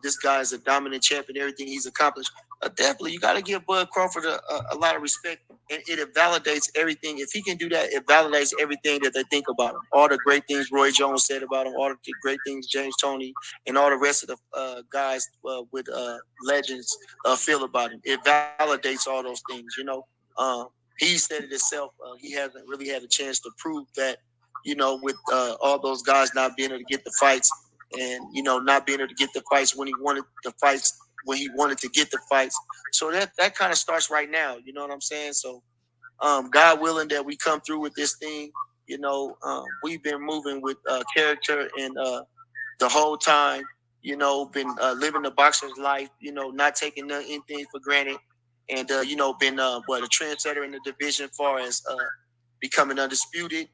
G: This guy is a dominant champion. Everything he's accomplished. Definitely, you got to give Bud Crawford a lot of respect, and it validates everything. If he can do that, it validates everything that they think about him. All the great things Roy Jones said about him, all the great things James Toney and all the rest of the guys with legends feel about him. It validates all those things. He said it himself. He hasn't really had a chance to prove that. With all those guys not being able to get the fights, and not being able to get the fights when he wanted the fights. When he wanted to get the fights. So that kind of starts right now. You know what I'm saying? So God willing that we come through with this thing, we've been moving with character and the whole time, been living the boxer's life, not taking anything for granted. And, been a trendsetter in the division as far as becoming undisputed.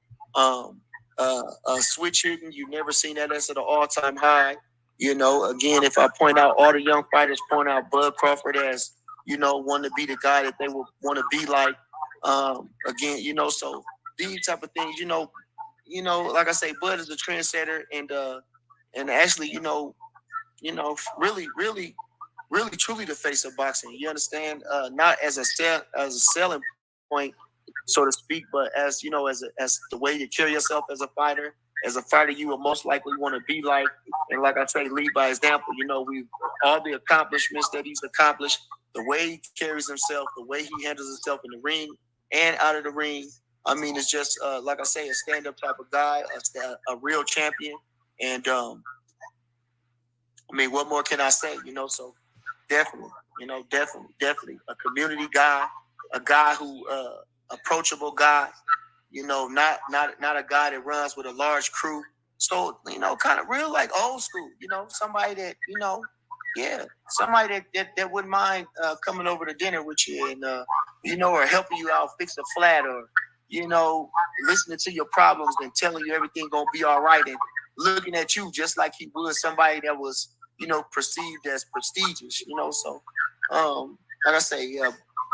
G: Switch hitting, you've never seen that. That's at an all-time high. Again, if I point out all the young fighters, point out Bud Crawford as, want to be the guy that they would want to be like. Again, so these type of things, like I say, Bud is a trendsetter and actually, really, really, really, truly the face of boxing. You understand? Not as a selling point, so to speak, but as as the way you carry yourself as a fighter. As a fighter, you will most likely want to be like, and like I say, lead by example. We all the accomplishments that he's accomplished, the way he carries himself, the way he handles himself in the ring and out of the ring. I mean, it's just like I say, a stand-up type of guy, a real champion. And what more can I say? So definitely, definitely a community guy, a guy who approachable guy. Not a guy that runs with a large crew. So, kind of real like old school, somebody that, somebody that wouldn't mind coming over to dinner with you and, or helping you out fix a flat or, listening to your problems and telling you everything going to be all right and looking at you just like he would somebody that was, perceived as prestigious, So, like I say,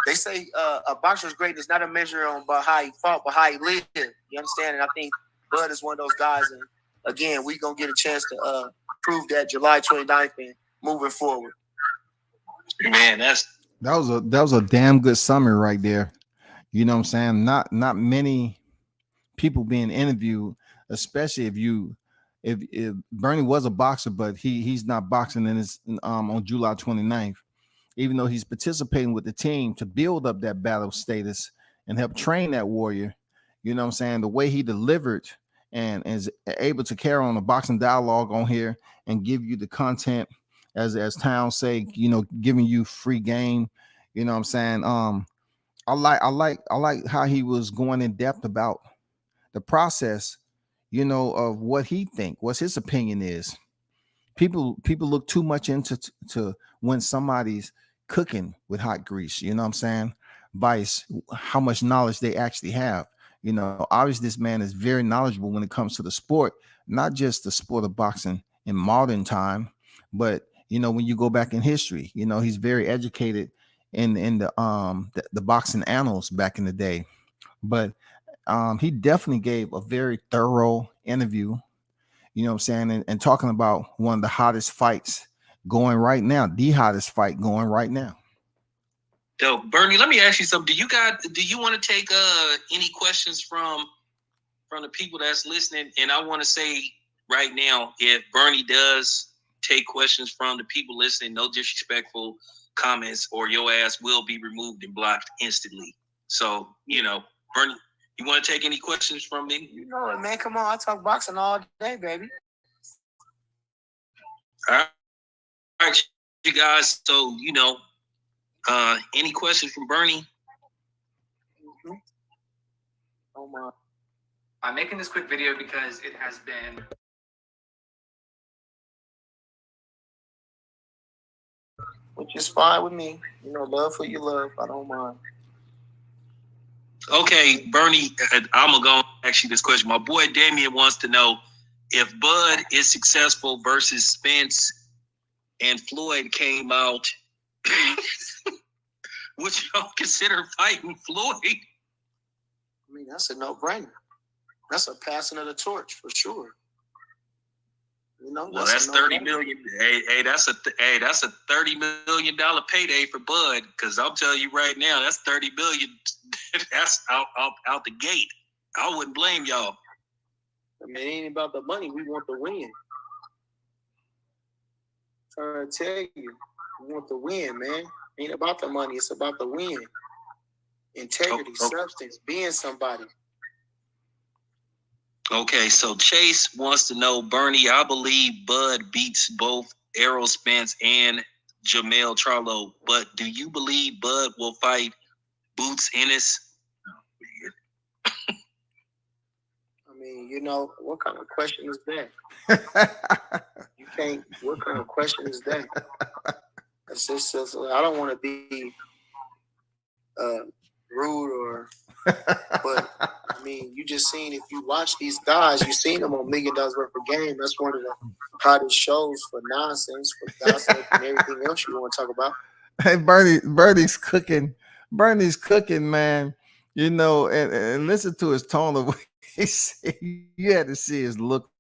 G: they say a boxer's greatness is not a measure on by how he fought, but how he lived. You understand? And I think Bud is one of those guys. And again, we're going to get a chance to prove that July 29th and moving forward.
F: Man, that
B: was a damn good summary right there. You know what I'm saying? Not many people being interviewed, especially if if Bernie was a boxer, but he's not boxing in his on July 29th, even though he's participating with the team to build up that battle status and help train that warrior. You know what I'm saying? The way he delivered and is able to carry on a boxing dialogue on here and give you the content as Towns say, you know, giving you free game. You know what I'm saying? I like how he was going in depth about the process, you know, of what he think, what his opinion is. People look too much into to when somebody's cooking with hot grease, you know what I'm saying? Vice how much knowledge they actually have. You know, obviously this man is very knowledgeable when it comes to the sport, not just the sport of boxing in modern time, but you know, when you go back in history, you know, he's very educated in the boxing annals back in the day. But he definitely gave a very thorough interview, you know what I'm saying, and talking about one of the hottest fights going right now, the hottest fight going right now.
F: So Bernie, let me ask you something. Do you want to take any questions from the people that's listening? And I want to say right now, if Bernie does take questions from the people listening, no disrespectful comments, or your ass will be removed and blocked instantly. So, you know, Bernie, you want to take any questions from me?
G: You know it, man. Come on, I talk boxing all day, baby.
F: All right, you guys. So, you know, any questions from Bernie?
G: Mm-hmm. Oh my!
H: I'm making this quick video because it has been.
G: Which is fine with me. You know, love for you love. I don't mind.
F: Okay, Bernie, I'm going to go ask you this question. My boy Damien wants to know if Bud is successful versus Spence and Floyd came out, would y'all consider fighting Floyd?
G: I mean, that's a no-brainer. That's a passing of the torch for sure. You know,
F: well, that's $30 million. Hey, that's a $30 million payday for Bud. Because I'll tell you right now, that's $30 million. That's out the gate. I wouldn't blame y'all.
G: I mean, it ain't about the money. We want the win. I'm trying to tell you, we want the win, man. It ain't about the money. It's about the win. Integrity, substance, being somebody.
F: Okay, so Chase wants to know, Bernie, I believe Bud beats both Errol Spence and Jamel Charlo, but do you believe Bud will fight Boots Ennis?
G: I mean, you know, what kind of question is that? You can't, what kind of question is that? It's just, I don't want to be rude or, but I mean, you just seen, if you watch these guys, you seen them on $1 million worth of game. That's one of the hottest shows for nonsense, for gossip, and everything else you want to talk about.
B: Hey, Bernie's cooking. Bernie's cooking, man. You know, and listen to his tone of he said, you had to see his look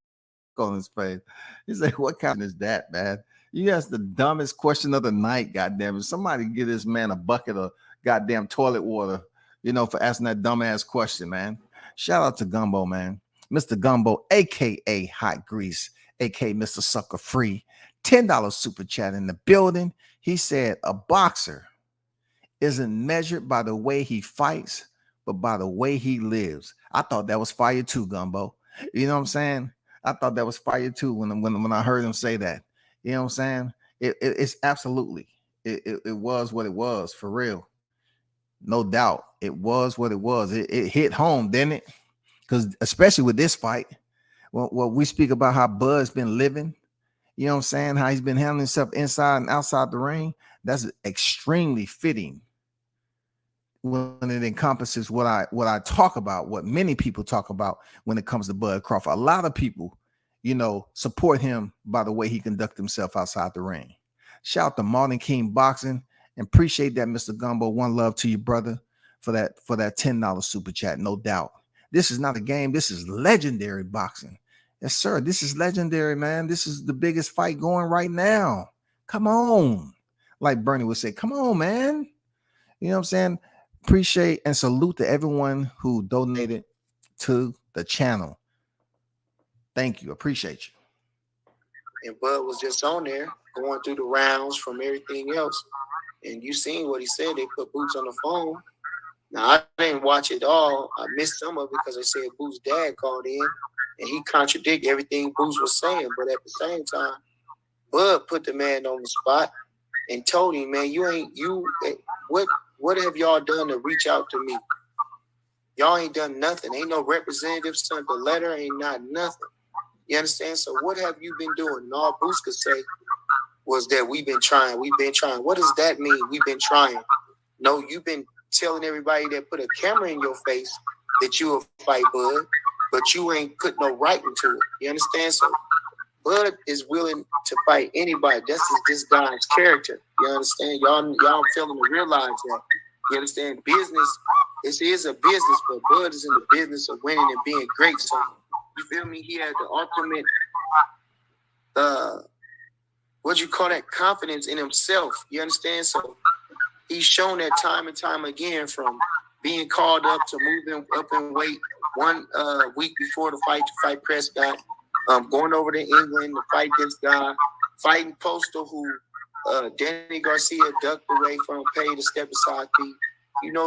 B: on his face. He's like, what kind is that, man? You asked the dumbest question of the night, goddamn it. Somebody give this man a bucket of goddamn toilet water, you know, for asking that dumbass question, man. Shout out to Gumbo, man. Mr. Gumbo, aka Hot Grease, aka Mr. Sucker Free. $10 super chat in the building. He said a boxer isn't measured by the way he fights, but by the way he lives. I thought that was fire too, Gumbo. You know what I'm saying? I thought that was fire too when I heard him say that. You know what I'm saying? It's absolutely. It was what it was, for real. No doubt. It was what it was. It hit home, didn't it? Because especially with this fight, well, we speak about how Bud's been living. You know what I'm saying? How he's been handling himself inside and outside the ring. That's extremely fitting when it encompasses what I talk about, what many people talk about when it comes to Bud Crawford. A lot of people, you know, support him by the way he conducts himself outside the ring. Shout out to Martin King Boxing, and appreciate that, Mr. Gumbo. One love to you, brother, for that $10 super chat, no doubt. This is not a game. This is legendary boxing. Yes, sir. This is legendary, man. This is the biggest fight going right now. Come on. Like Bernie would say, come on, man. You know what I'm saying? Appreciate and salute to everyone who donated to the channel. Thank you. Appreciate you.
G: And Bud was just on there going through the rounds from everything else. And you seen what he said. They put Boots on the phone. Now, I didn't watch it all. I missed some of it because they said Boots' dad called in and he contradicted everything Boots was saying. But at the same time, Bud put the man on the spot and told him, man, what have y'all done to reach out to me? Y'all ain't done nothing. Ain't no representatives sent the letter, ain't not nothing. You understand? So what have you been doing? And all Boots could say was that we've been trying. What does that mean? We've been trying. No, you've been telling everybody that put a camera in your face that you will fight Bud, but you ain't put no writing to it. You understand? So Bud is willing to fight anybody. That's this guy's character. You understand? Y'all failing to realize that. You understand? Business, this is a business, but Bud is in the business of winning and being great. So you feel me? He had the ultimate confidence in himself. You understand? So he's shown that time and time again, from being called up to moving up in weight 1 week before the fight to fight Prescott, going over to England to fight this guy, fighting Postal, who Danny Garcia ducked away from, paid a step aside fee,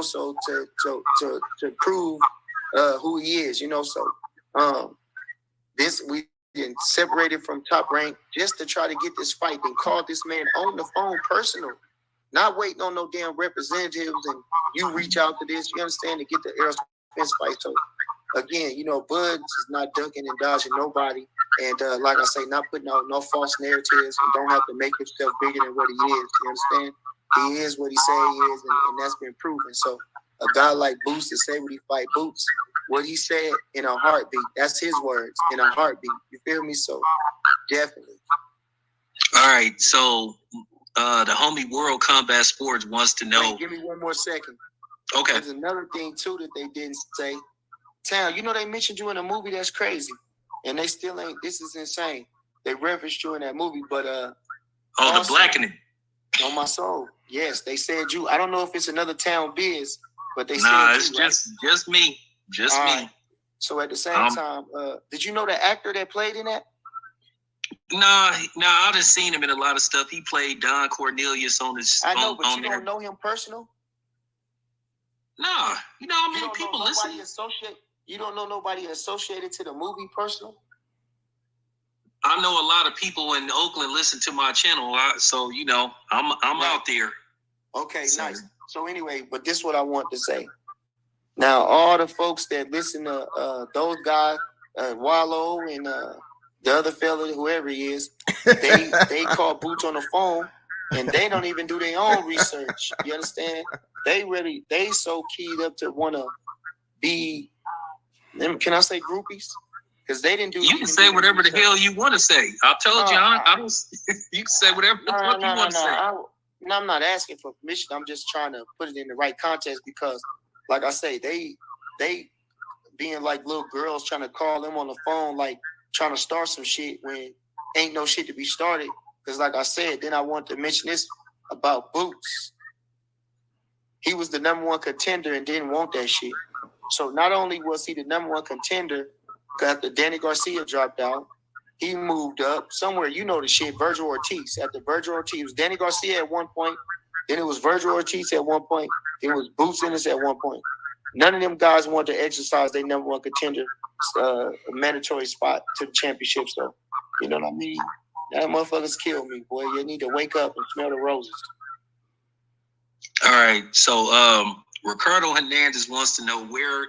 G: so to prove who he is, so this we been separated from Top Rank just to try to get this fight, and called this man on the phone personal, not waiting on no damn representatives and you reach out to this, you understand, to get the Errol Spence fight. So again, Bud is not ducking and dodging nobody, and like I say, not putting out no false narratives, and don't have to make himself bigger than what he is. You understand? He is what he say he is, and that's been proven. So a guy like Boots to say what he fight Boots, what he said in a heartbeat, that's his words, in a heartbeat. You feel me? So definitely.
F: All right, so the homie World Combat Sports wants to know.
G: Wait, give me one more second.
F: Okay.
G: There's another thing too that they didn't say. Town, they mentioned you in a movie that's crazy, and they still ain't. This is insane. They referenced you in that movie, but
F: the
G: also,
F: blackening.
G: On my soul, yes, they said you. I don't know if it's another town biz, but they said
F: it's
G: you, right?
F: just me, just
G: All
F: me.
G: Right. So at the same time, did you know the actor that played in that?
F: Nah, I just seen him in a lot of stuff. He played Don Cornelius on his.
G: I know, but you
F: there.
G: don't know him personal.
F: Nah, how many people listen?
G: You don't know nobody associated to the movie personal?
F: I know a lot of people in Oakland listen to my channel, so I'm right. Out there.
G: Okay, so, nice. So anyway, but this is what I want to say. Now, all the folks that listen to those guys, Wallow and the other fella, whoever he is, they call Boots on the phone, and they don't even do their own research. You understand? They so keyed up to want to be. Can I say groupies? Because they didn't do.
F: You can say whatever the hell you want to say. I told you, I don't. You can say whatever the fuck you want to say.
G: I'm not asking for permission. I'm just trying to put it in the right context, because, like I say, they being like little girls trying to call them on the phone, like trying to start some shit when ain't no shit to be started. Because, like I said, then I want to mention this about Boots. He was the number one contender and didn't want that shit. So not only was he the number one contender, after Danny Garcia dropped out, he moved up somewhere. The shit, Virgil Ortiz. After Virgil Ortiz, it was Danny Garcia at one point. Then it was Virgil Ortiz at one point. Then it was Boots Ennis at one point. None of them guys wanted to exercise their number one contender mandatory spot to the championship. So, you know what I mean? That motherfuckers kill me, boy. You need to wake up and smell the roses.
F: All right. So, Ricardo Hernandez wants to know where,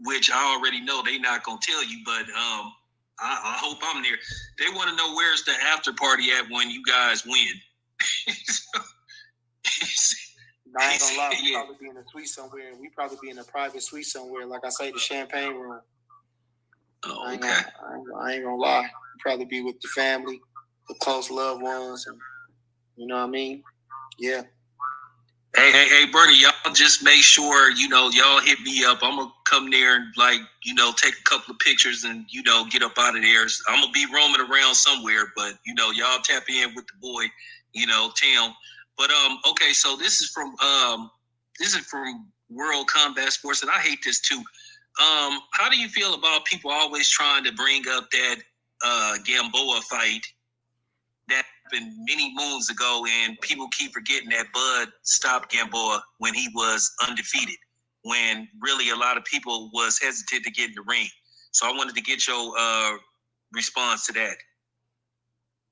F: which I already know they're not going to tell you, but I hope I'm there. They want to know where's the after party at when you guys win.
G: I ain't gonna lie, we probably be in a suite somewhere. We probably be in a private suite somewhere, like I say, the champagne room.
F: Oh, okay.
G: I ain't gonna lie. Probably be with the family, the close loved ones, and you know what I mean? Yeah.
F: Hey, Bernie, y'all just make sure, y'all hit me up. I'm going to come there and, take a couple of pictures and, get up out of there. I'm going to be roaming around somewhere, but, y'all tap in with the boy, town. But, okay, so this is from World Combat Sports, and I hate this too. How do you feel about people always trying to bring up that Gamboa fight that happened many moons ago, and people keep forgetting that Bud stopped Gamboa when he was undefeated, when really a lot of people was hesitant to get in the ring. So I wanted to get your response to that.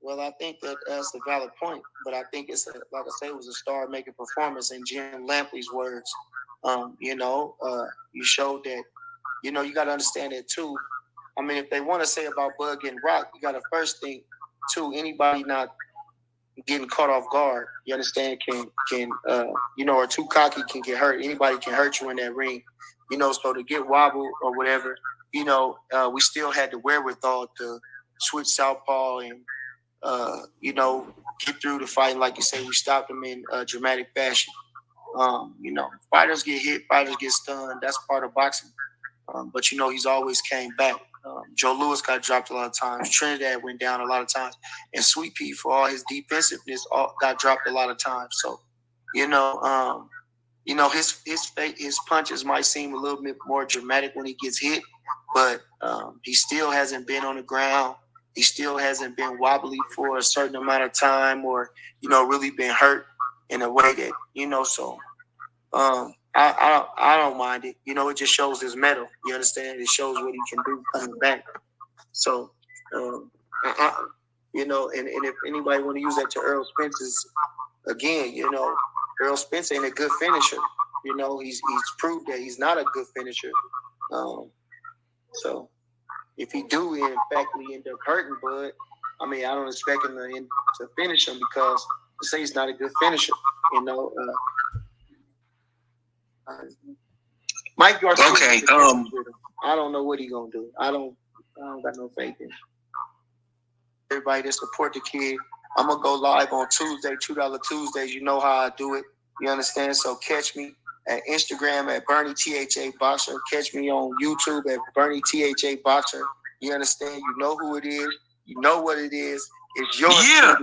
G: Well, I think that's a valid point, but I think it's like I say, it was a star-making performance in Jim Lampley's words. You showed that. You got to understand that too. I mean, if they want to say about Bud getting rocked, you got to first think too. Anybody not getting caught off guard, you understand, can or too cocky can get hurt. Anybody can hurt you in that ring, So to get wobbled or whatever, we still had the wherewithal to switch southpaw and get through the fight. Like you say, we stopped them in dramatic fashion. Fighters get hit, fighters get stunned. That's part of boxing. But he's always came back. Joe Louis got dropped a lot of times. Trinidad went down a lot of times, and Sweet Pea, for all his defensiveness, got dropped a lot of times. So, his punches might seem a little bit more dramatic when he gets hit, but he still hasn't been on the ground. He still hasn't been wobbly for a certain amount of time, or really been hurt in a way that So, I don't mind it. It just shows his mettle. You understand? It shows what he can do coming back. So, and if anybody want to use that to Earl Spence's, again, Earl Spence ain't a good finisher. He's proved that he's not a good finisher. So if he do in fact we end up hurting Bud, I mean, I don't expect him to finish him, because to say he's not a good finisher, Mike Garcia.
F: Okay.
G: I don't know what he's gonna do. I don't got no faith in him. Everybody that support the kid, I'm gonna go live on Tuesday, $2 Tuesdays. You know how I do it. You understand? So catch me at Instagram at BernieThaBoxer. Catch me on YouTube at BernieThaBoxer. You understand? You know who it is. You know what it is. It's yours.
F: Yeah.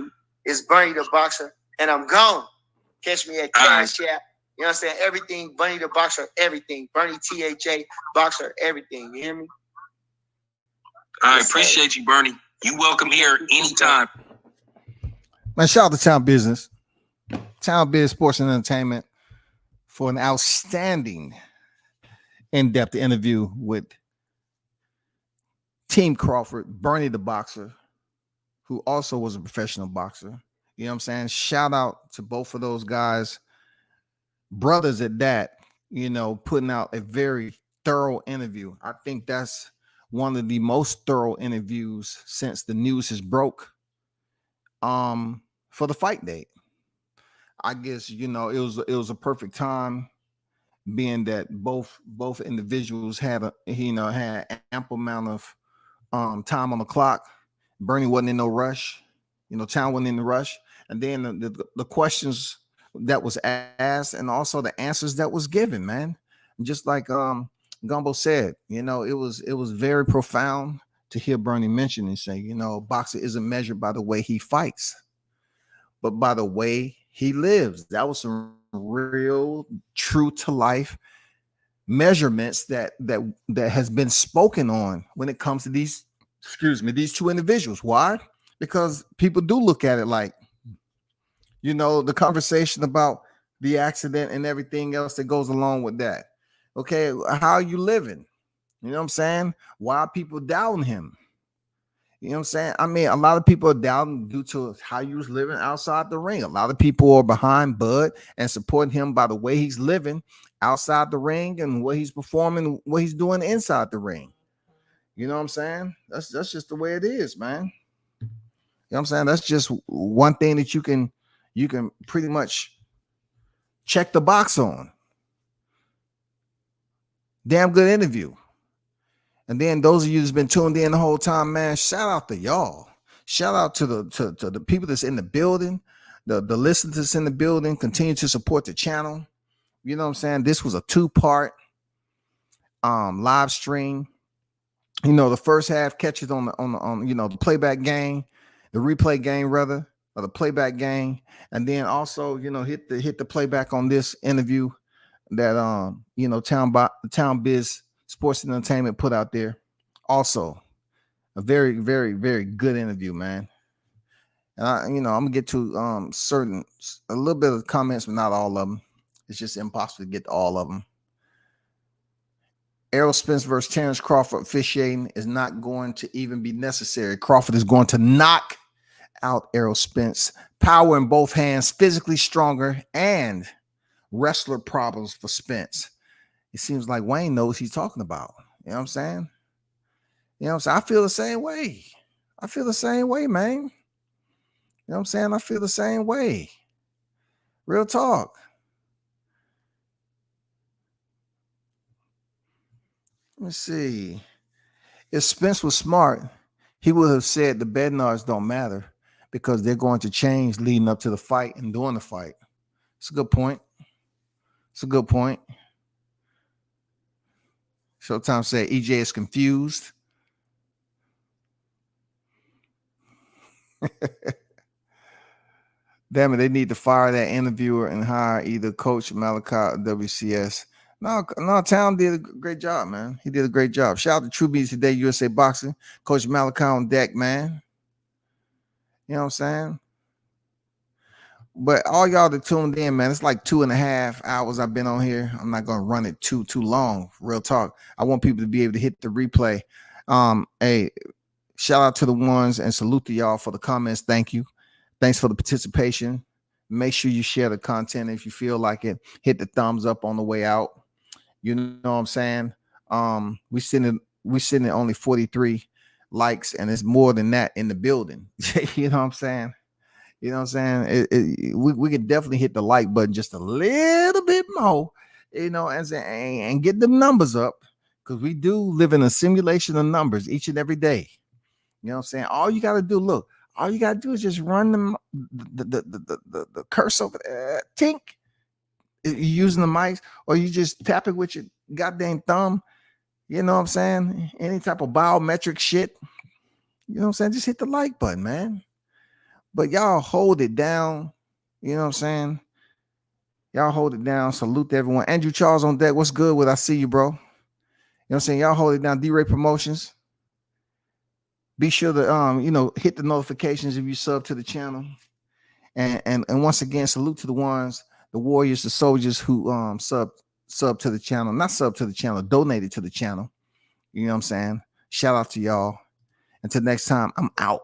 G: It's Bernie the Boxer, and I'm gone. Catch me at Cash App. You know what I'm saying? Everything, Bernie the Boxer, everything. BernieThaBoxer, everything. You hear me?
F: I appreciate you, Bernie. You welcome here anytime.
B: Man, shout out to Town Business. Town Biz Sports and Entertainment for an outstanding in-depth interview with Team Crawford, Bernie the Boxer, who also was a professional boxer. You know what I'm saying? Shout out to both of those guys, brothers at that, putting out a very thorough interview. I think that's one of the most thorough interviews since the news has broke for the fight date. I guess, it was a perfect time, being that both individuals had had ample amount of time on the clock. Bernie wasn't in no rush. Town wasn't in the rush. And then the questions that was asked, and also the answers that was given, man. Just like Gumbo said, it was very profound to hear Bernie mention and say, boxer isn't measured by the way he fights, but by the way he lives. That was some real, true to life measurements that has been spoken on when it comes to these two individuals. Why? Because people do look at it like, the conversation about the accident and everything else that goes along with that. Okay, how are you living? You know what I'm saying? Why are people doubting him? You know what I'm saying? I mean, a lot of people are doubting due to how he was living outside the ring. A lot of people are behind Bud and supporting him by the way he's living outside the ring and what he's performing, what he's doing inside the ring. You know what I'm saying? That's just the way it is, man. You know what I'm saying? That's just one thing that you can pretty much check the box on. Damn good interview. And then those of you that's been tuned in the whole time, man, shout out to y'all. Shout out to the people that's in the building, the listeners that's in the building. Continue to support the channel. You know what I'm saying? This was a 2-part live stream. The first half catches on the playback game, the replay game rather, or the playback game, and then also hit the playback on this interview that Town Biz Sports and Entertainment put out there. Also, a very, very, very good interview, man. And I'm gonna get to a little bit of comments, but not all of them. It's just impossible to get to all of them. Errol Spence versus Terrence Crawford officiating is not going to even be necessary. Crawford is going to knock out Errol Spence. Power in both hands, physically stronger, and wrestler problems for Spence. It seems like Wayne knows what he's talking about. You know what I'm saying? I feel the same way. I feel the same way, man. You know what I'm saying? I feel the same way. Real talk. Let me see. If Spence was smart, he would have said the Bednards don't matter because they're going to change leading up to the fight and during the fight. It's a good point. Showtime said EJ is confused. Damn it, they need to fire that interviewer and hire either Coach Malachi or WCS. No, Town did a great job, man. He did a great job. Shout out to True Beats Today, USA Boxing. Coach Malachi on deck, man. You know what I'm saying? But all y'all that tuned in, man, it's like 2.5 hours I've been on here. I'm not going to run it too long. Real talk. I want people to be able to hit the replay. Hey, shout out to the ones and salute to y'all for the comments. Thank you. Thanks for the participation. Make sure you share the content if you feel like it. Hit the thumbs up on the way out. You know what I'm saying? We sitting at only 43 likes, and it's more than that in the building. You know what I'm saying? You know what I'm saying? We could definitely hit the like button just a little bit more, and get them numbers up, because we do live in a simulation of numbers each and every day. You know what I'm saying? All you got to do, all you got to do is just run the cursor over there, tink. You using the mics, or you just tap it with your goddamn thumb. You know what I'm saying? Any type of biometric shit. You know what I'm saying? Just hit the like button, man. But y'all hold it down. You know what I'm saying? Y'all hold it down. Salute to everyone. Andrew Charles on deck. What's good with I see you, bro? You know what I'm saying? Y'all hold it down. D-Ray Promotions. Be sure to hit the notifications if you sub to the channel. And once again, salute to the ones, the warriors, the soldiers who sub to the channel. Not sub to the channel, donated to the channel. You know what I'm saying? Shout out to y'all. Until next time, I'm out.